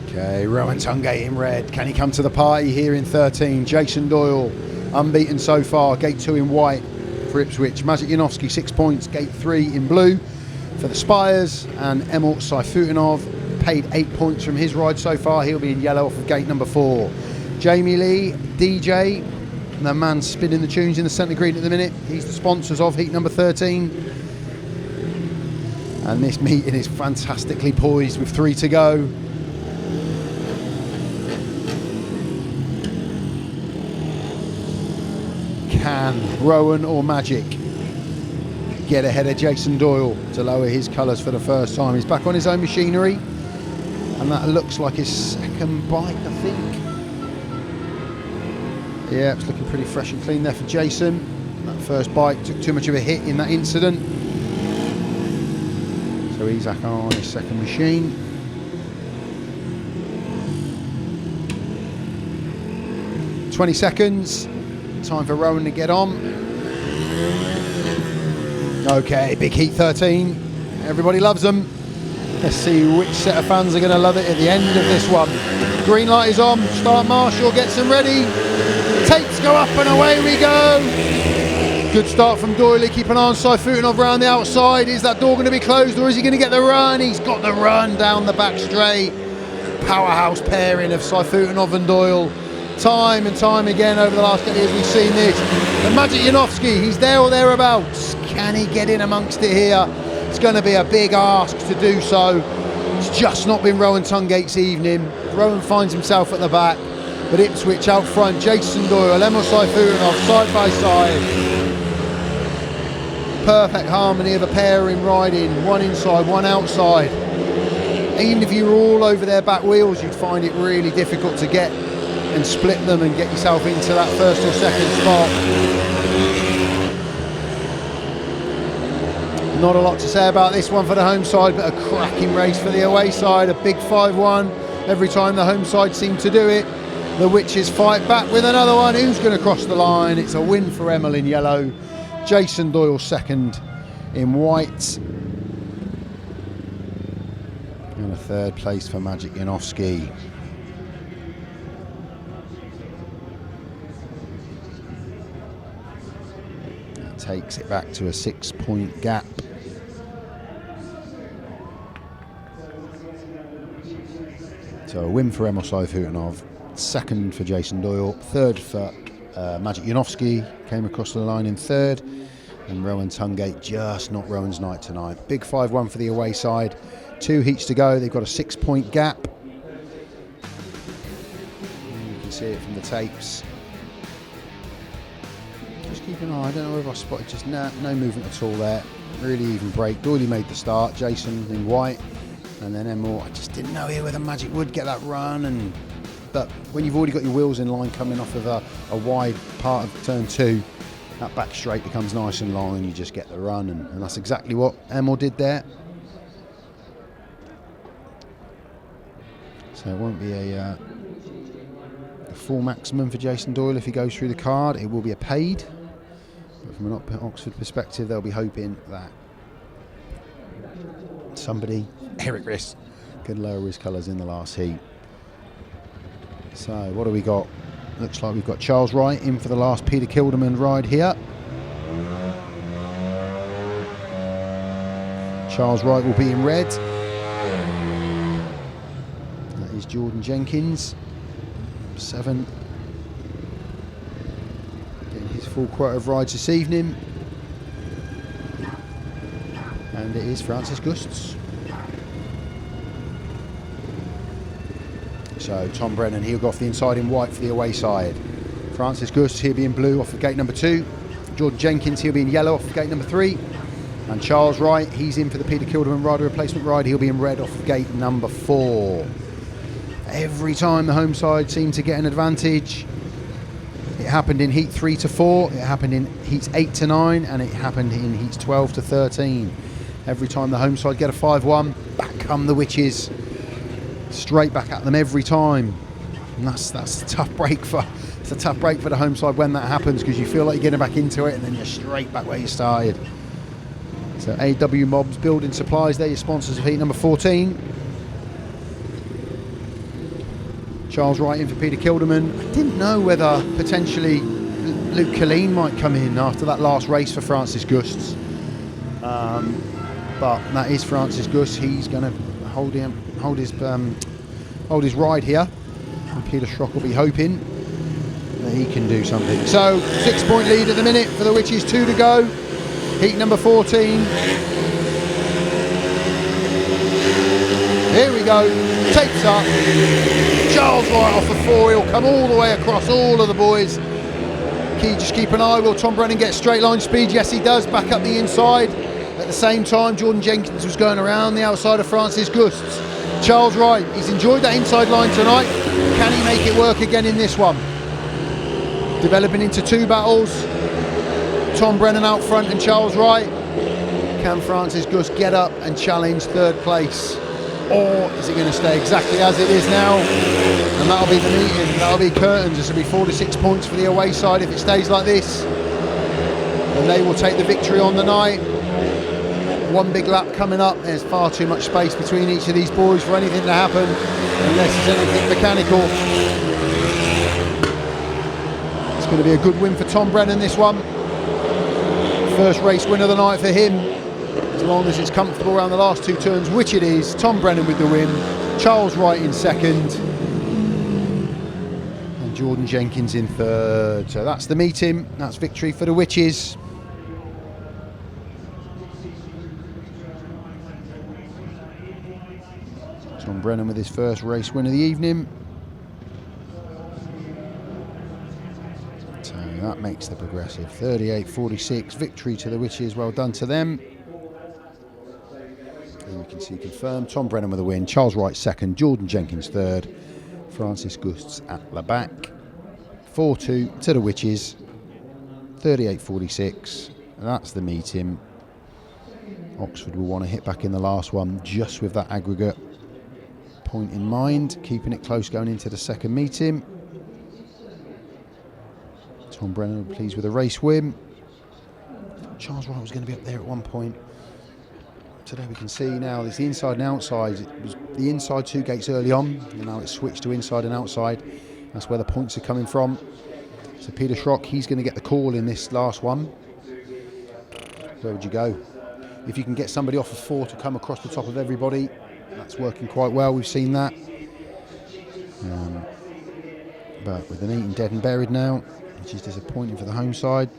Okay, Rohan TUNGATE in red. Can he come to the party here in 13? Jason Doyle, unbeaten so far. Gate 2 in white for Ipswich. Maciej JANOWSKI 6 points. Gate 3 in blue for the Spires. And Emil SAYFUTDINOV paid 8 points from his ride so far. He'll be in yellow off of gate number 4. Jamie Lee, DJ, the man spinning the tunes in the centre green at the minute. He's the sponsors of heat number 13. And this meeting is fantastically poised with 3 to go. Can Rohan or Magic get ahead of Jason Doyle to lower his colours for the first time? He's back on his own machinery, and that looks like his second bike, I think. Yeah, it's looking pretty fresh and clean there for Jason. That first bike took too much of a hit in that incident, so he's back on his second machine. "20 seconds. Time for Rohan to get on. Okay, big heat 13. Everybody loves them. Let's see which set of fans are going to love it at the end of this one. Green light is on. Start Marshall gets them ready. Tapes go up and away we go. Good start from Doyle. Keep an eye on SAYFUTDINOV around the outside. Is that door going to be closed, or is he going to get the run? He's got the run down the back straight. Powerhouse pairing of SAYFUTDINOV and Doyle. Time and time again over the last couple of years we've seen this. And Maciej JANOWSKI, he's there or thereabouts. Can he get in amongst it here? It's going to be a big ask to do so. It's just not been Rohan TUNGATE's evening. Rohan finds himself at the back, but Ipswich out front. Jason Doyle, Emil SAYFUTDINOV side by side. Perfect harmony of a pair in riding, one inside, one outside. Even if you were all over their back wheels, you'd find it really difficult to get and split them and get yourself into that first or second spot. Not a lot to say about this one for the home side, but a cracking race for the away side. A big 5-1 every time the home side seem to do it. The Witches fight back with another one. Who's going to cross the line? It's a win for Emil in yellow. Jason Doyle second. in white. And a third place for Maciej JANOWSKI. That takes it back to a 6-point gap. So a win for Emil SAYFUTDINOV, second for Jason Doyle, third for Maciej JANOWSKI, came across the line in third, and Rohan TUNGATE just not Rohan's night tonight. Big 5-1 for the away side, 2 heats to go, they've got a 6-point gap. And you can see it from the tapes. Just keep an eye, I don't know whether I spotted just no movement at all there, really even break. Doyle made the start, Jason in white. And then Emil, I just didn't know here whether Maciej would get that run. But when you've already got your wheels in line coming off of a wide part of turn 2, that back straight becomes nice and long and you just get the run. And that's exactly what Emil did there. So it won't be a full maximum for Jason Doyle if he goes through the card. It will be a paid. But from an Oxford perspective, they'll be hoping that somebody, Erik RISS, can lower his colours in the last heat. So what do we got? Looks like we've got Charles Wright in for the last Peter Kilderman ride here. Charles Wright will be in red. That is Jordan Jenkins, 7. Getting his full quota of rides this evening. And it is Francis Gusts. So Tom Brennan, he'll go off the inside in white for the away side. Francis Gusts, he'll be in blue off of gate number 2. Jordan Jenkins, he'll be in yellow off of gate number 3. And Charles Wright, he's in for the Peter Kilderman rider replacement ride. He'll be in red off of gate number 4. Every time the home side seemed to get an advantage. It happened in heat 3 to 4, it happened in heats 8 to 9, and it happened in heats 12 to 13. Every time the home side get a 5-1, back come the Witches. Straight back at them every time. And that's a tough break for the home side when that happens, because you feel like you're getting back into it and then you're straight back where you started. So AW Mobs Building Supplies, they're your sponsors of heat number 14. Charles Wright in for Peter Kilderman. I didn't know whether potentially Luke Killeen might come in after that last race for Francis Gusts. But that is Francis Gusts. He's going to hold his ride here. And Peter Schroeck will be hoping that he can do something. So 6-point lead at the minute for the Witches, 2 to go. Heat number 14. Here we go. Tapes up. Charles Wright off the 4. He'll come all the way across all of the boys. Just keep an eye. Will Tom Brennan get straight line speed? Yes, he does. Back up the inside. At the same time, Jordan Jenkins was going around the outside of Francis Gusts. Charles Wright, he's enjoyed that inside line tonight. Can he make it work again in this one? Developing into 2 battles. Tom Brennan out front and Charles Wright. Can Francis Gusts get up and challenge 3rd place? Or is it going to stay exactly as it is now? And that'll be the meeting, that'll be curtains. This will be 4 to 6 points for the away side if it stays like this. And they will take the victory on the night. 1 big lap coming up. There's far too much space between each of these boys for anything to happen, unless there's anything mechanical. It's going to be a good win for Tom Brennan, this one. First race win of the night for him. As long as it's comfortable around the last 2 turns, which it is. Tom Brennan with the win. Charles Wright in 2nd. And Jordan Jenkins in 3rd. So that's the meeting. That's victory for the Witches. Tom Brennan with his first race win of the evening. So that makes the progressive 38-46 victory to the Witches. Well done to them. And you can see confirmed. Tom Brennan with a win. Charles Wright 2nd. Jordan Jenkins 3rd. Francis Gusts at the back. 4-2 to the Witches. 38-46. That's the meeting. Oxford will want to hit back in the last one just with that aggregate point in mind, keeping it close going into the 2nd meeting. Tom Brennan pleased with a race win. Charles Wright was going to be up there at one point. Today we can see now there's the inside and outside. It was the inside 2 gates early on, and now it's switched to inside and outside. That's where the points are coming from. So Peter Schroeck, he's going to get the call in this last one. Where would you go? If you can get somebody off of 4 to come across the top of everybody, that's working quite well. We've seen that. But with the Eaton dead and buried now, which is disappointing for the home side.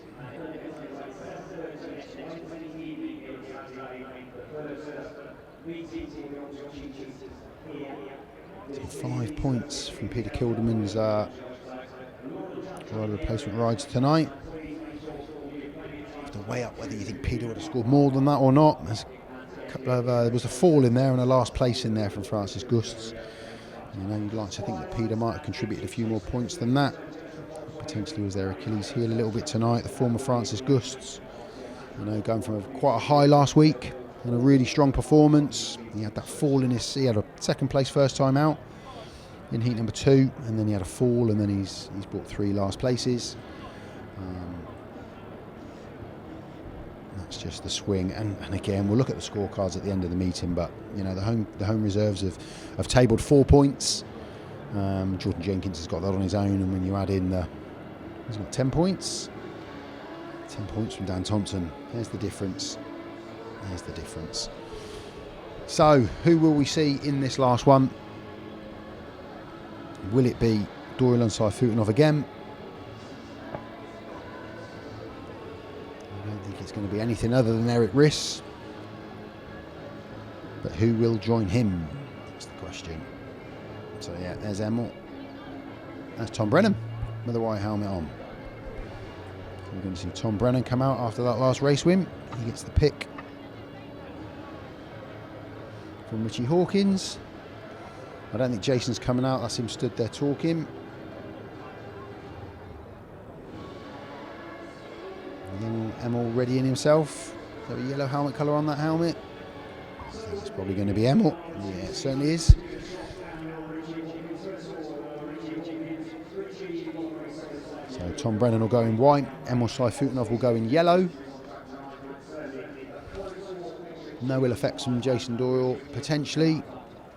So 5 points from Peter Kilderman's rider replacement rides tonight. You have to weigh up whether you think Peter would have scored more than that or not. There's a couple of, there was a fall in there and a last place in there from Francis Gusts. You know, you'd like to think that Peter might have contributed a few more points than that. Potentially was their Achilles heel a little bit tonight, the former Francis Gusts. You know, going from quite a high last week and a really strong performance. He had that fall in his, he had a second place first time out in heat number 2, and then he had a fall, and then he's brought 3 last places. That's just the swing, and again we'll look at the scorecards at the end of the meeting. But you know, the home reserves have tabled 4 points. Jordan Jenkins has got that on his own, and when you add in he's got 10 points. 10 points from Dan Thompson. There's the difference. There's the difference. So who will we see in this last one? Will it be Doyle and SAYFUTDINOV again? I don't think it's going to be anything other than Erik RISS. But who will join him? That's the question. So yeah, there's Emil. That's Tom Brennan with a white helmet on. So we're going to see Tom Brennan come out after that last race win. He gets the pick from Richie HAWKINS. I don't think Jason's coming out. That's him stood there talking. Emil readying himself. Is there a yellow helmet colour on that helmet? I think it's probably going to be Emil. Yeah, it certainly is. So Tom Brennan will go in white. Emil SAYFUTDINOV will go in yellow. No ill effects from Jason Doyle, potentially,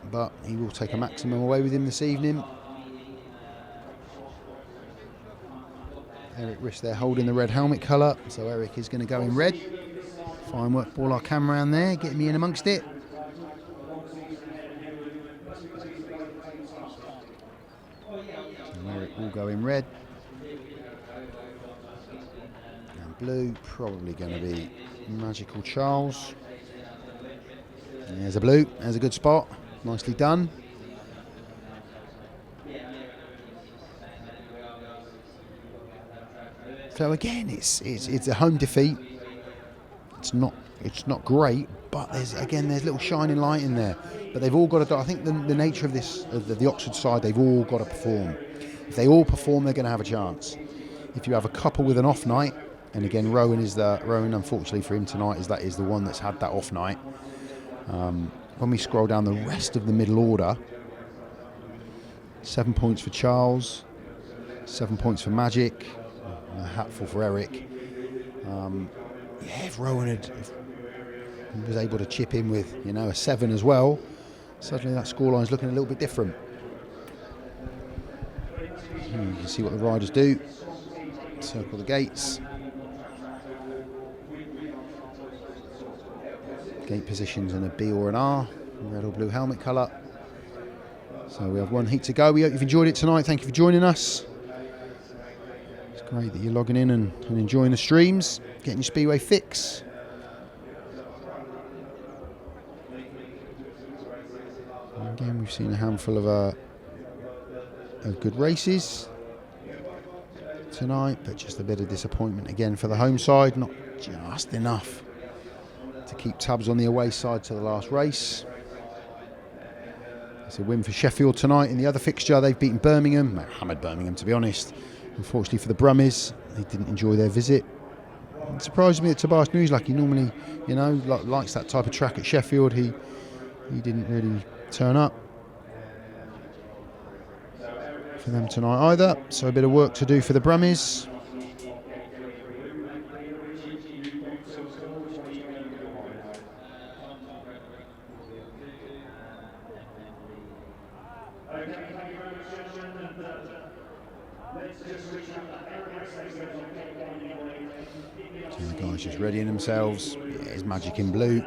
but he will take a maximum away with him this evening. Erik RISS there holding the red helmet colour, so Erik is going to go in red. Fine work, ball our camera around there, getting me in amongst it. So Erik will go in red. And blue, probably going to be Magical Charles. There's a blue, there's a good spot, nicely done. So again, it's a home defeat. It's not great, but there's little shining light in there. But they've all got to. I think the nature of this, of the Oxford side, they've all got to perform. If they all perform, they're going to have a chance. If you have a couple with an off night, and again, Rowan, unfortunately for him tonight, is the one that's had that off night. When we scroll down the rest of the middle order, 7 points for Charles, 7 points for Magic, a hatful for Erik. If Rowan was able to chip in with a 7 as well, suddenly that scoreline's looking a little bit different. You can see what the riders do. Circle the gates. Gate positions in a B or an R, red or blue helmet colour. So we have one heat to go. We hope you've enjoyed it tonight. Thank you for joining us. It's great that you're logging in and enjoying the streams, getting your Speedway fix. And again, we've seen a handful of good races tonight, but just a bit of disappointment again for the home side. Not just enough to keep tabs on the away side to the last race. It's a win for Sheffield tonight. In the other fixture, they've beaten Birmingham. Hammered Birmingham, to be honest. Unfortunately for the Brummies, they didn't enjoy their visit. It surprised me that Tobias Newslake, he normally, likes that type of track at Sheffield. He didn't really turn up for them tonight either. So a bit of work to do for the Brummies. Guys just readying themselves. There's Magic in blue.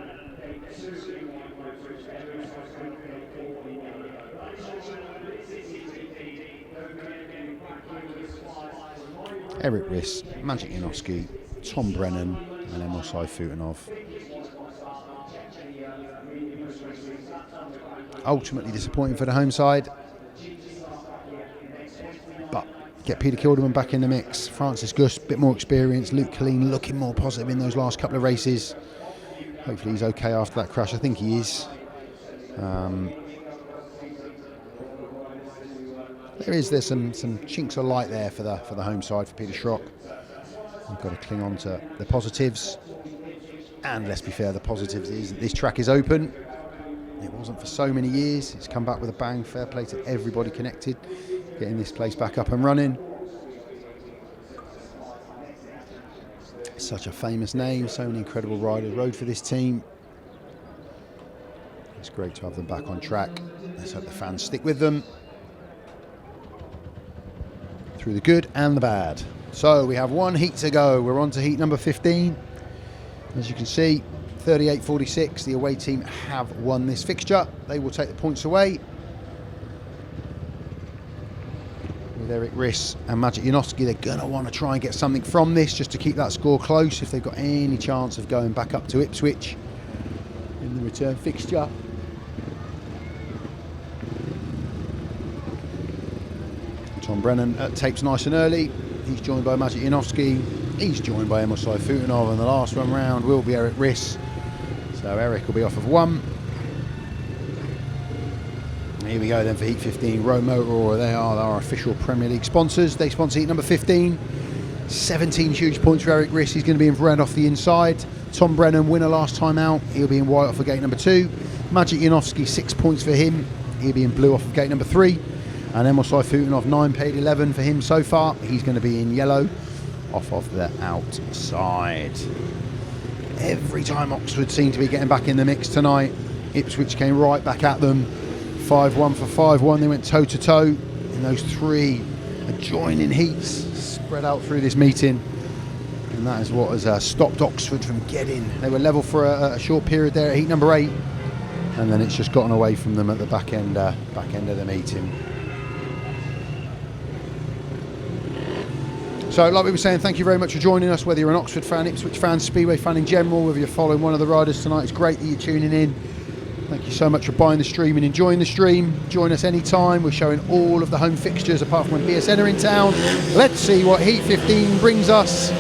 Erik RISS, Maciej JANOWSKI, Tom Brennan and Emil SAYFUTDINOV. Ultimately disappointing for the home side, but get Peter Kilderman back in the mix. Francis Gusts, a bit more experience. Luke Killeen looking more positive in those last couple of races. Hopefully he's okay after that crash. I think he is. There's some chinks of light there for the home side for Peter Schroeck. We've got to cling on to the positives, and let's be fair, the positives is that this track is open. It wasn't for so many years. It's come back with a bang. Fair play to everybody connected, getting this place back up and running. Such a famous name, so many incredible riders rode for this team. It's great to have them back on track. Let's hope the fans stick with them through the good and the bad. So we have one heat to go. We're on to heat number 15. As you can see, 38-46, the away team have won this fixture. They will take the points away. With Erik RISS and Maciej JANOWSKI, they're going to want to try and get something from this just to keep that score close if they've got any chance of going back up to Ipswich in the return fixture. Tom Brennan tapes nice and early. He's joined by Maciej JANOWSKI. He's joined by Emil SAYFUTDINOV, and the last one round will be Erik RISS. So Erik will be off of 1. Here we go then for heat 15. ROWE Motor, they are our official Premier League sponsors. They sponsor heat number 15. 17 huge points for Erik RISS. He's going to be in red off the inside. Tom Brennan, winner last time out. He'll be in white off of gate number 2. Maciej JANOWSKI, 6 points for him. He'll be in blue off of gate number 3. And Emil SAYFUTDINOV, 9 paid 11 for him so far. He's going to be in yellow off of the outside. Every time Oxford seemed to be getting back in the mix tonight, Ipswich came right back at them. 5-1 for 5-1. They went toe-to-toe in those 3 adjoining heats spread out through this meeting. And that is what has stopped Oxford from getting. They were level for a short period there at heat number 8. And then it's just gotten away from them at the back end of the meeting. So, like we were saying, thank you very much for joining us, whether you're an Oxford fan, Ipswich fan, Speedway fan in general, whether you're following one of the riders tonight. It's great that you're tuning in. Thank you so much for buying the stream and enjoying the stream. Join us anytime. We're showing all of the home fixtures apart from when BSN are in town. Let's see what heat 15 brings us.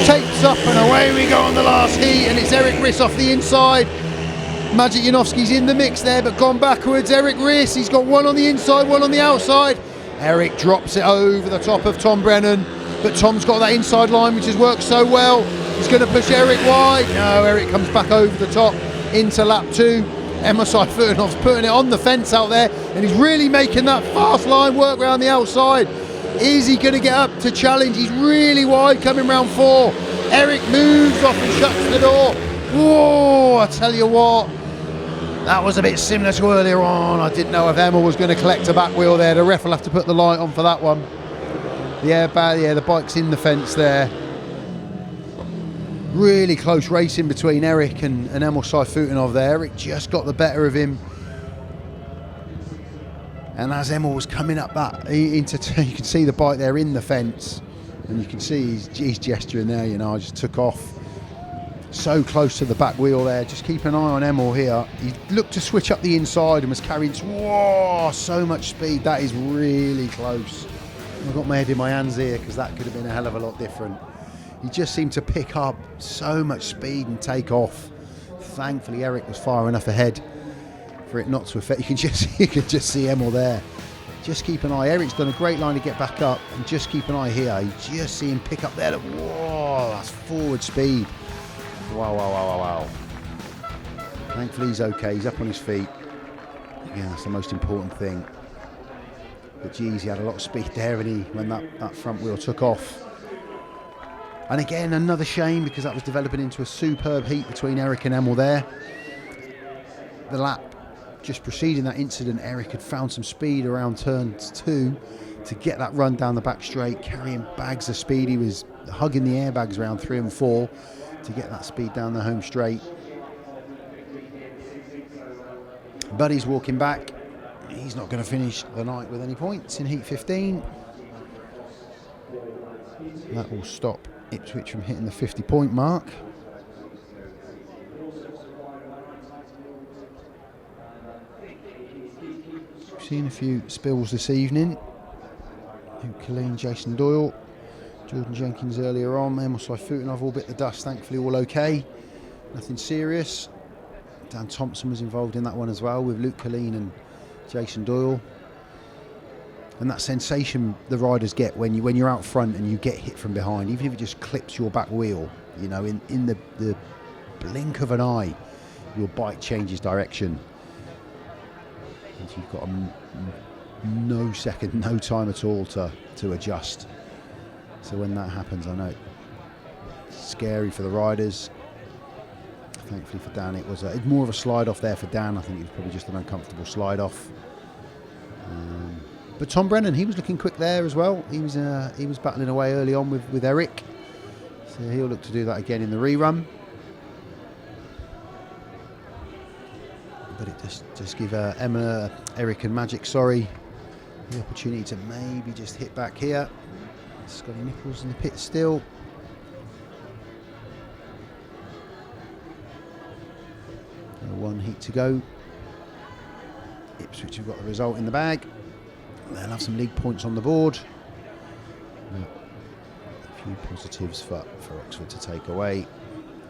Tapes up and away we go on the last heat, and it's Erik RISS off the inside. Maciej JANOWSKI's in the mix there, but gone backwards. Erik RISS, he's got 1 on the inside, 1 on the outside. Erik drops it over the top of Tom Brennan, but Tom's got that inside line which has worked so well. He's going to push Erik wide. No, Erik comes back over the top into lap 2. Emil SAYFUTDINOV's putting it on the fence out there, and he's really making that fast line work around the outside. Is he going to get up to challenge? He's really wide coming round 4. Erik moves off and shuts the door. Whoa, I tell you what. That was a bit similar to earlier on. I didn't know if Emil was going to collect a back wheel there. The ref will have to put the light on for that one. Yeah, the bike's in the fence there. Really close racing between Erik and Emil SAYFUTDINOV there. Erik just got the better of him. And as Emil was coming up you can see the bike there in the fence. And you can see he's gesturing there, you know, I just took off. So close to the back wheel there. Just keep an eye on Emil here. He looked to switch up the inside and was carrying, whoa, so much speed. That is really close. I've got my head in my hands here because that could have been a hell of a lot different. He just seemed to pick up so much speed and take off. Thankfully, Erik was far enough ahead for it not to affect. You can just see Emil there. Just keep an eye. Erik's done a great line to get back up, and just keep an eye here. You just see him pick up there. Whoa, that's forward speed. Wow. Thankfully he's okay, he's up on his feet. Yeah, that's the most important thing. But geez, he had a lot of speed there when that front wheel took off. And again, another shame because that was developing into a superb heat between Erik and Emil there. The lap just preceding that incident, Erik had found some speed around turn 2, to get that run down the back straight, carrying bags of speed. He was hugging the airbags around 3 and 4 to get that speed down the home straight. Buddy's walking back. He's not going to finish the night with any points in heat 15. That will stop Ipswich from hitting the 50-point mark. We've seen a few spills this evening. Killeen, Jason Doyle, Jordan Jenkins earlier on, Emil SAYFUTDINOV all bit the dust, thankfully all okay. Nothing serious. Dan Thompson was involved in that one as well with Luke Killeen and Jason Doyle. And that sensation the riders get when you're out front and you get hit from behind, even if it just clips your back wheel, you know, in the blink of an eye, your bike changes direction. And you've got no time at all to adjust. So when that happens, I know it's scary for the riders. Thankfully for Dan, it was more of a slide off there for Dan. I think it was probably just an uncomfortable slide off. But Tom Brennan, he was looking quick there as well. He was battling away early on with Erik. So he'll look to do that again in the rerun. But it just give Emma, Erik and Magic, the opportunity to maybe just hit back here. Scotty Nichols in the pit still. One heat to go. Ipswich have got the result in the bag. They'll have some league points on the board. A few positives for Oxford to take away.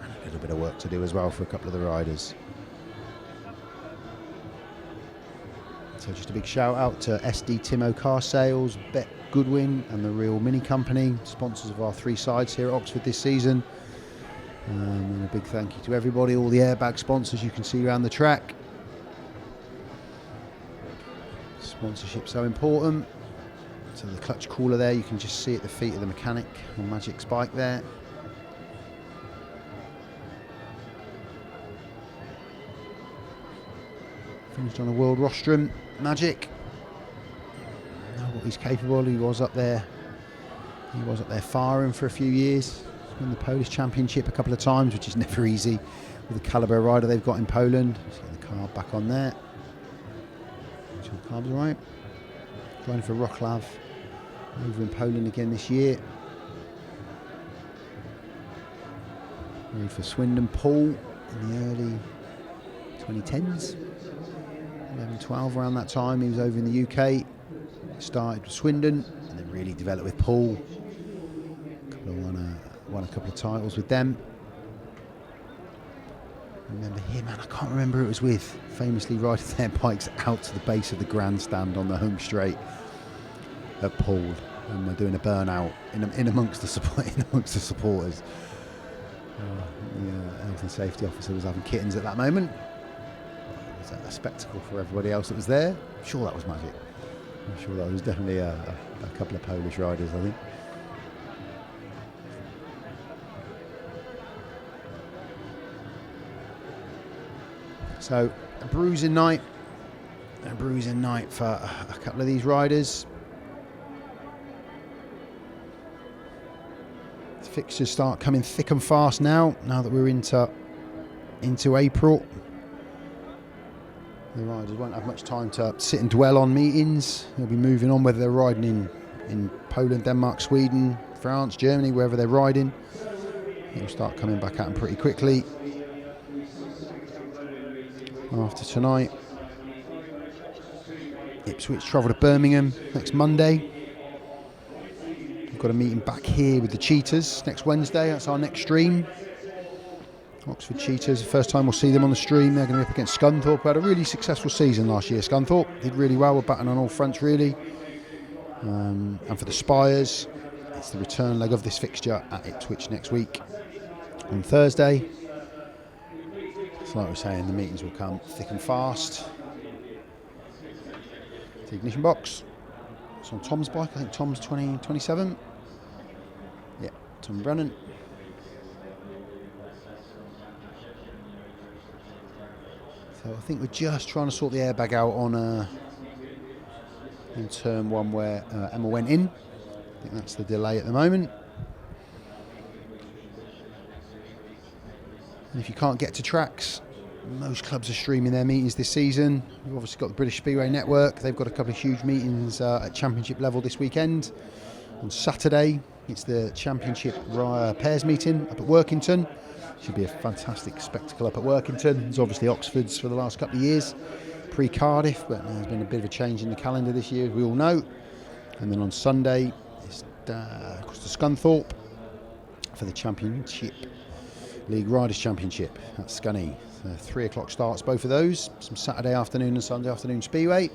And a little bit of work to do as well for a couple of the riders. So just a big shout out to SD Timo Car Sales, Bet Goodwin and the Real Mini Company, sponsors of our 3 sides here at Oxford this season. And a big thank you to everybody, all the airbag sponsors you can see around the track. Sponsorship so important. So the clutch cooler there, you can just see at the feet of the mechanic on Magic's bike there. Finished on a world rostrum. Magic, know what he's capable. He was up there firing for a few years. He's won the Polish Championship a couple of times, which is never easy with the calibre rider they've got in Poland. Let's get the carb back on there. Sure the carb's all right. Going for Wrocław over in Poland again this year. Going for Swindon Paul in the early 2010s. 11-12, around that time he was over in the UK. Started with Swindon and then really developed with Paul. Won a couple of titles with them. Remember him, and I can't remember who it was with. Famously riding their bikes out to the base of the grandstand on the home straight at Paul, and they're doing a burnout in amongst the supporters. The health and safety officer was having kittens at that moment. It was a spectacle for everybody else that was there. I'm sure that was Magic. I'm sure that was definitely a couple of Polish riders, I think. So a bruising night for a couple of these riders. The fixtures start coming thick and fast now that we're into April. The riders won't have much time to sit and dwell on meetings. They'll be moving on, whether they're riding in Poland, Denmark, Sweden, France, Germany, wherever they're riding. It'll start coming back at them pretty quickly. After tonight, Ipswich travel to Birmingham next Monday. We've got a meeting back here with the Cheetahs next Wednesday. That's our next stream. Oxford Cheetahs, the first time we'll see them on the stream. They're going to be up against Scunthorpe, who had a really successful season last year. Scunthorpe did really well, we're batting on all fronts really. And for the Spires, it's the return leg of this fixture at Ipswich next week on Thursday. So like we're saying, the meetings will come thick and fast. The ignition box. It's on Tom's bike, I think Tom's 27. Yeah, Tom Brennan. So I think we're just trying to sort the airbag out on in turn 1 where Emma went in. I think that's the delay at the moment. And if you can't get to tracks, most clubs are streaming their meetings this season. We've obviously got the British Speedway Network. They've got a couple of huge meetings at championship level this weekend. On Saturday, it's the championship pairs meeting up at Workington. Should be a fantastic spectacle up at Workington. There's obviously Oxford's for the last couple of years, pre-Cardiff, but there's been a bit of a change in the calendar this year, as we all know. And then on Sunday, it's across to Scunthorpe for the Championship League Riders Championship at Scunny. 3 o'clock starts, both of those. Some Saturday afternoon and Sunday afternoon speedway.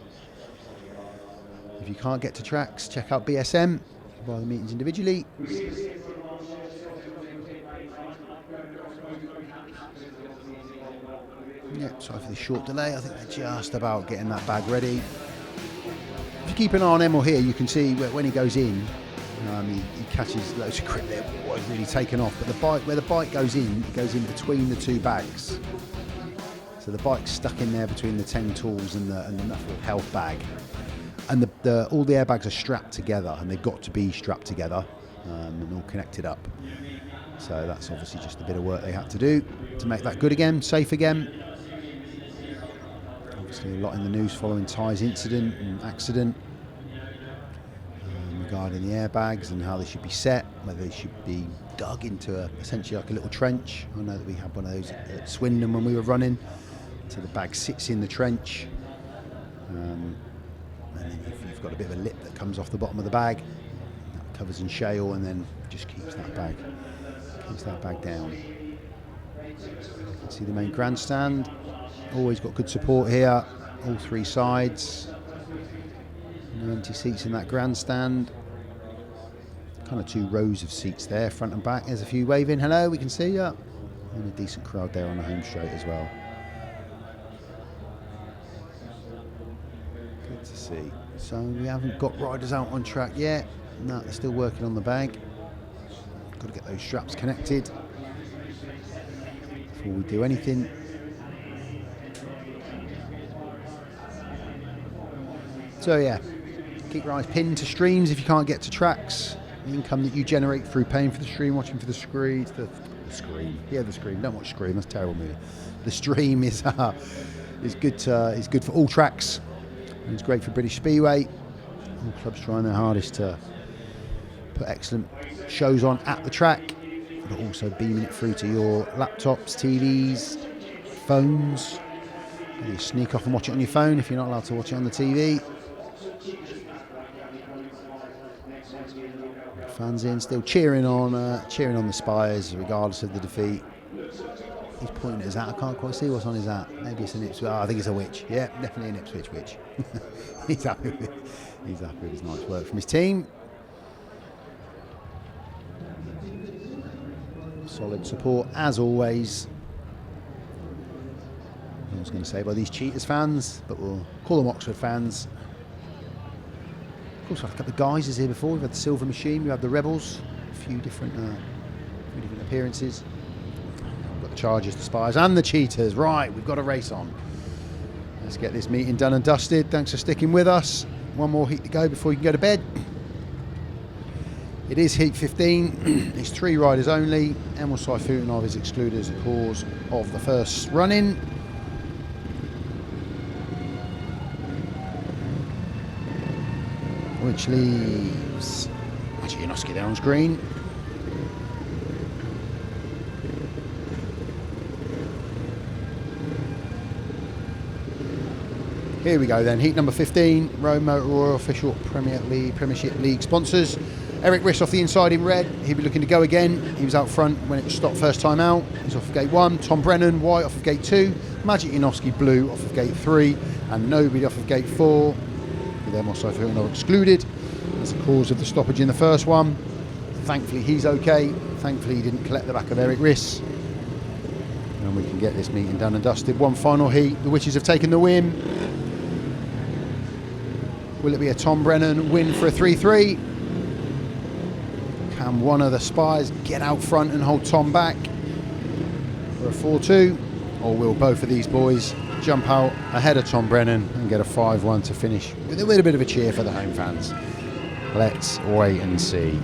If you can't get to tracks, check out BSM. Buy the meetings individually. Yeah, sorry for the short delay. I think they're just about getting that bag ready. If you keep an eye on Emil here, you can see when he goes in, he catches loads of grip there. Boy, he's really taken off. But the bike, where the bike goes in, it goes in between the 2 bags. So the bike's stuck in there between the 10 tools and the Nuffle health bag. And all the airbags are strapped together, and they've got to be strapped together and all connected up. So that's obviously just a bit of work they had to do to make that good again, safe again. Obviously a lot in the news following Ty's incident and accident regarding the airbags and how they should be set, whether they should be dug into essentially like a little trench. I know that we had one of those at Swindon when we were running, so the bag sits in the trench. And then you've got a bit of a lip that comes off the bottom of the bag, that covers in shale, and then just keeps that bag down. You can see the main grandstand, always got good support here, all 3 sides. No empty seats in that grandstand. Kind of 2 rows of seats there, front and back. There's a few waving, hello, we can see you. And a decent crowd there on the home straight as well. Good to see. So we haven't got riders out on track yet. No, they're still working on the bag. Got to get those straps connected before we do anything. So yeah, keep your eyes pinned to streams if you can't get to tracks. The income that you generate through paying for the stream, watching for the screen, the screen. Don't watch Scream, that's a terrible movie. The stream is good for all tracks. And it's great for British Speedway. All clubs trying their hardest to put excellent shows on at the track, but also beaming it through to your laptops, TVs, phones. You sneak off and watch it on your phone if you're not allowed to watch it on the TV. Fans in, still cheering on the Spires regardless of the defeat. He's pointing at his hat. I can't quite see what's on his hat. Maybe it's an Ipswich. Oh, I think it's a witch. Yeah, definitely an Ipswich witch. He's happy with his night's work from his team. Solid support as always. I was going to say by these Cheetahs fans, but we'll call them Oxford fans. Of course, we've had a couple of guys here before. We've had the Silver Machine, we've had the Rebels, a few different appearances. We've got the Chargers, the Spires, and the Cheetahs. Right, we've got a race on. Let's get this meeting done and dusted. Thanks for sticking with us. One more heat to go before you can go to bed. It is heat 15. It's 3 riders only. Emil SAYFUTDINOV is excluded as a cause of the first run-in. Which leaves Maciej JANOWSKI there on screen. Here we go then, heat number 15, ROWE Motor Oil official Premiership League sponsors. Erik RISS off the inside in red, he'll be looking to go again. He was out front when it was stopped first time out. He's off of gate 1, Tom Brennan, white off of gate 2, Maciej JANOWSKI blue off of gate 3, and nobody off of gate 4. With Emil SAYFUTDINOV excluded as a cause of the stoppage in the first one. Thankfully he's okay. Thankfully he didn't collect the back of Erik RISS. And we can get this meeting done and dusted. One final heat. The Witches have taken the win. Will it be a Tom Brennan win for a 3-3? Can one of the Spires get out front and hold Tom back for a 4-2? Or will both of these boys jump out ahead of Tom Brennan and get a 5-1 to finish with a little bit of a cheer for the home fans. Let's wait and see.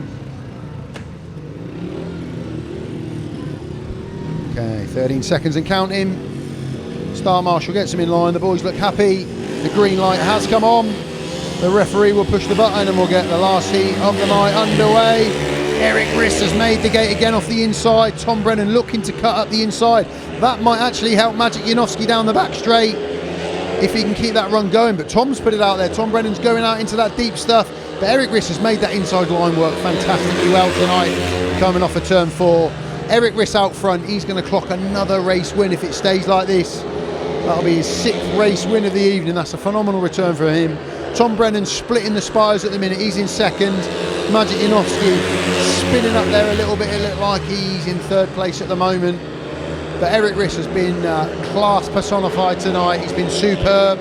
Okay, 13 seconds and counting. Star Marshal gets him in line. The boys look happy. The green light has come on. The referee will push the button and we'll get the last heat of the night underway. Erik RISS has made the gate again off the inside. Tom Brennan looking to cut up the inside. That might actually help Maciej JANOWSKI down the back straight if he can keep that run going. But Tom's put it out there. Tom Brennan's going out into that deep stuff. But Erik RISS has made that inside line work fantastically well tonight, coming off a turn 4. Erik RISS out front. He's going to clock another race win if it stays like this. That'll be his 6th race win of the evening. That's a phenomenal return for him. Tom Brennan splitting the Spires at the minute. He's in 2nd. Maciej JANOWSKI spinning up there a little bit. It looked like he's in 3rd place at the moment. But Erik RISS has been class personified tonight. He's been superb.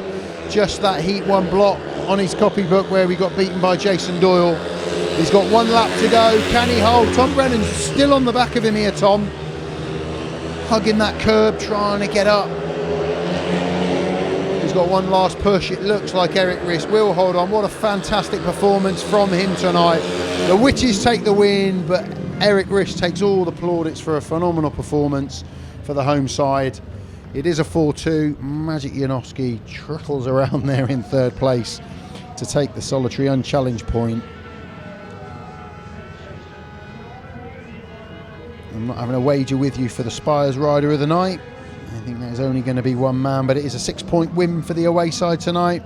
Just that Heat 1 block on his copybook where we got beaten by Jason Doyle. He's got 1 lap to go. Can he hold? Tom Brennan's still on the back of him here, Tom. Hugging that curb, trying to get up. He's got 1 last push. It looks like Erik RISS will hold on. What a fantastic performance from him tonight. The Witches take the win, but Erik RISS takes all the plaudits for a phenomenal performance for the home side. It is a 4-2. Maciej JANOWSKI trickles around there in 3rd place to take the solitary unchallenged point. I'm not having a wager with you for the Spires rider of the night. I think there's only going to be 1 man, but it is a 6-point win for the away side tonight.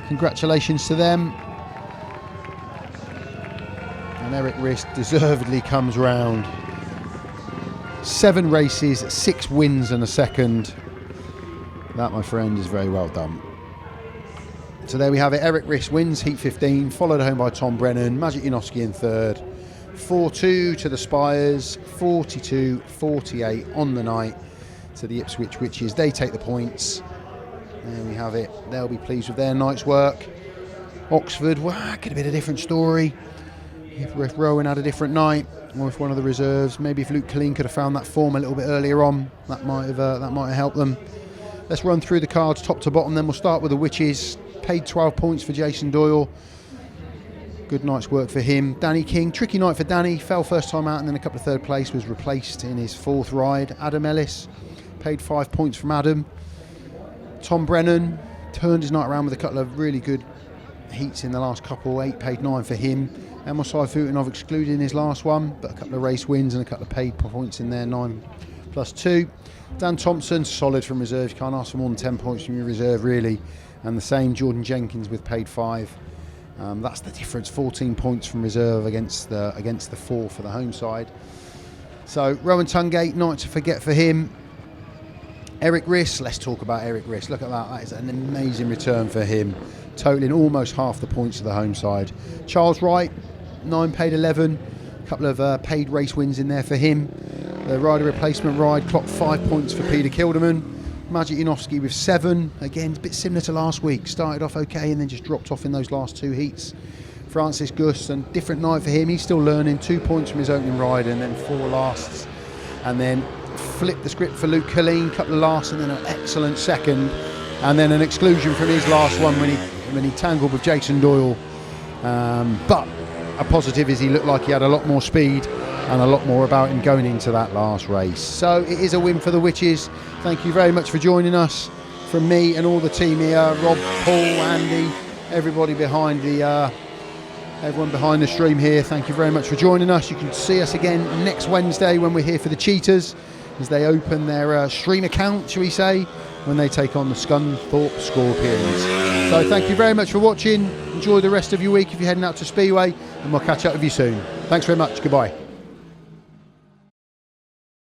Congratulations to them. And Erik RISS deservedly comes round. 7 races, 6 wins and a 2nd. That, my friend, is very well done. So there we have it. Erik RISS wins Heat 15, followed home by Tom Brennan. Maciej JANOWSKI in 3rd. 4-2 to the Spires, 42-48 on the night to the IPSWICH Witches. They take the points. There we have it. They'll be pleased with their night's work. Oxford, well, could have been a different story if Rowan had a different night, or if one of the reserves, maybe if Killeen could have found that form a little bit earlier on, that might have helped them. Let's run through the cards top to bottom. Then we'll start with the Witches. Paid 12 points for Jason Doyle. Good night's work for him. Danny King, tricky night for Danny. Fell first time out and then a couple of 3rd place. Was replaced in his 4th ride. Adam Ellis, paid 5 points from Adam. Tom Brennan turned his night around with a couple of really good heats in the last couple. 8 paid 9 for him. Emil SAYFUTDINOV excluded in his last one, but a couple of race wins and a couple of paid points in there. 9 plus 2. Dan Thompson, solid from reserves. You can't ask for more than 10 points from your reserve, really. And the same, Jordan Jenkins with paid 5. That's the difference, 14 points from reserve against the 4 for the home side. So Rohan TUNGATE, night to forget for him. Erik RISS, let's talk about Erik RISS. Look at that, that is an amazing return for him, totaling almost half the points of the home side. Charles Wright, 9 paid 11, a couple of paid race wins in there for him. The rider replacement ride clocked 5 points for Peter Kilderman. Maciej JANOWSKI with 7, again a bit similar to last week, started off okay and then just dropped off in those last 2 heats. Francis Gusts, and different night for him, he's still learning, 2 points from his opening ride and then 4 lasts. And then flipped the script for Killeen, couple of lasts and then an excellent 2nd. And then an exclusion from his last one when he tangled with Jason Doyle. But a positive is he looked like he had a lot more speed and a lot more about him going into that last race. So it is a win for the Witches. Thank you very much for joining us. From me and all the team here, Rob, Paul, Andy, everybody behind the everyone behind the stream here, thank you very much for joining us. You can see us again next Wednesday when we're here for the Cheetahs as they open their stream account, shall we say, when they take on the Scunthorpe Scorpions. So thank you very much for watching. Enjoy the rest of your week if you're heading out to Speedway, and we'll catch up with you soon. Thanks very much. Goodbye.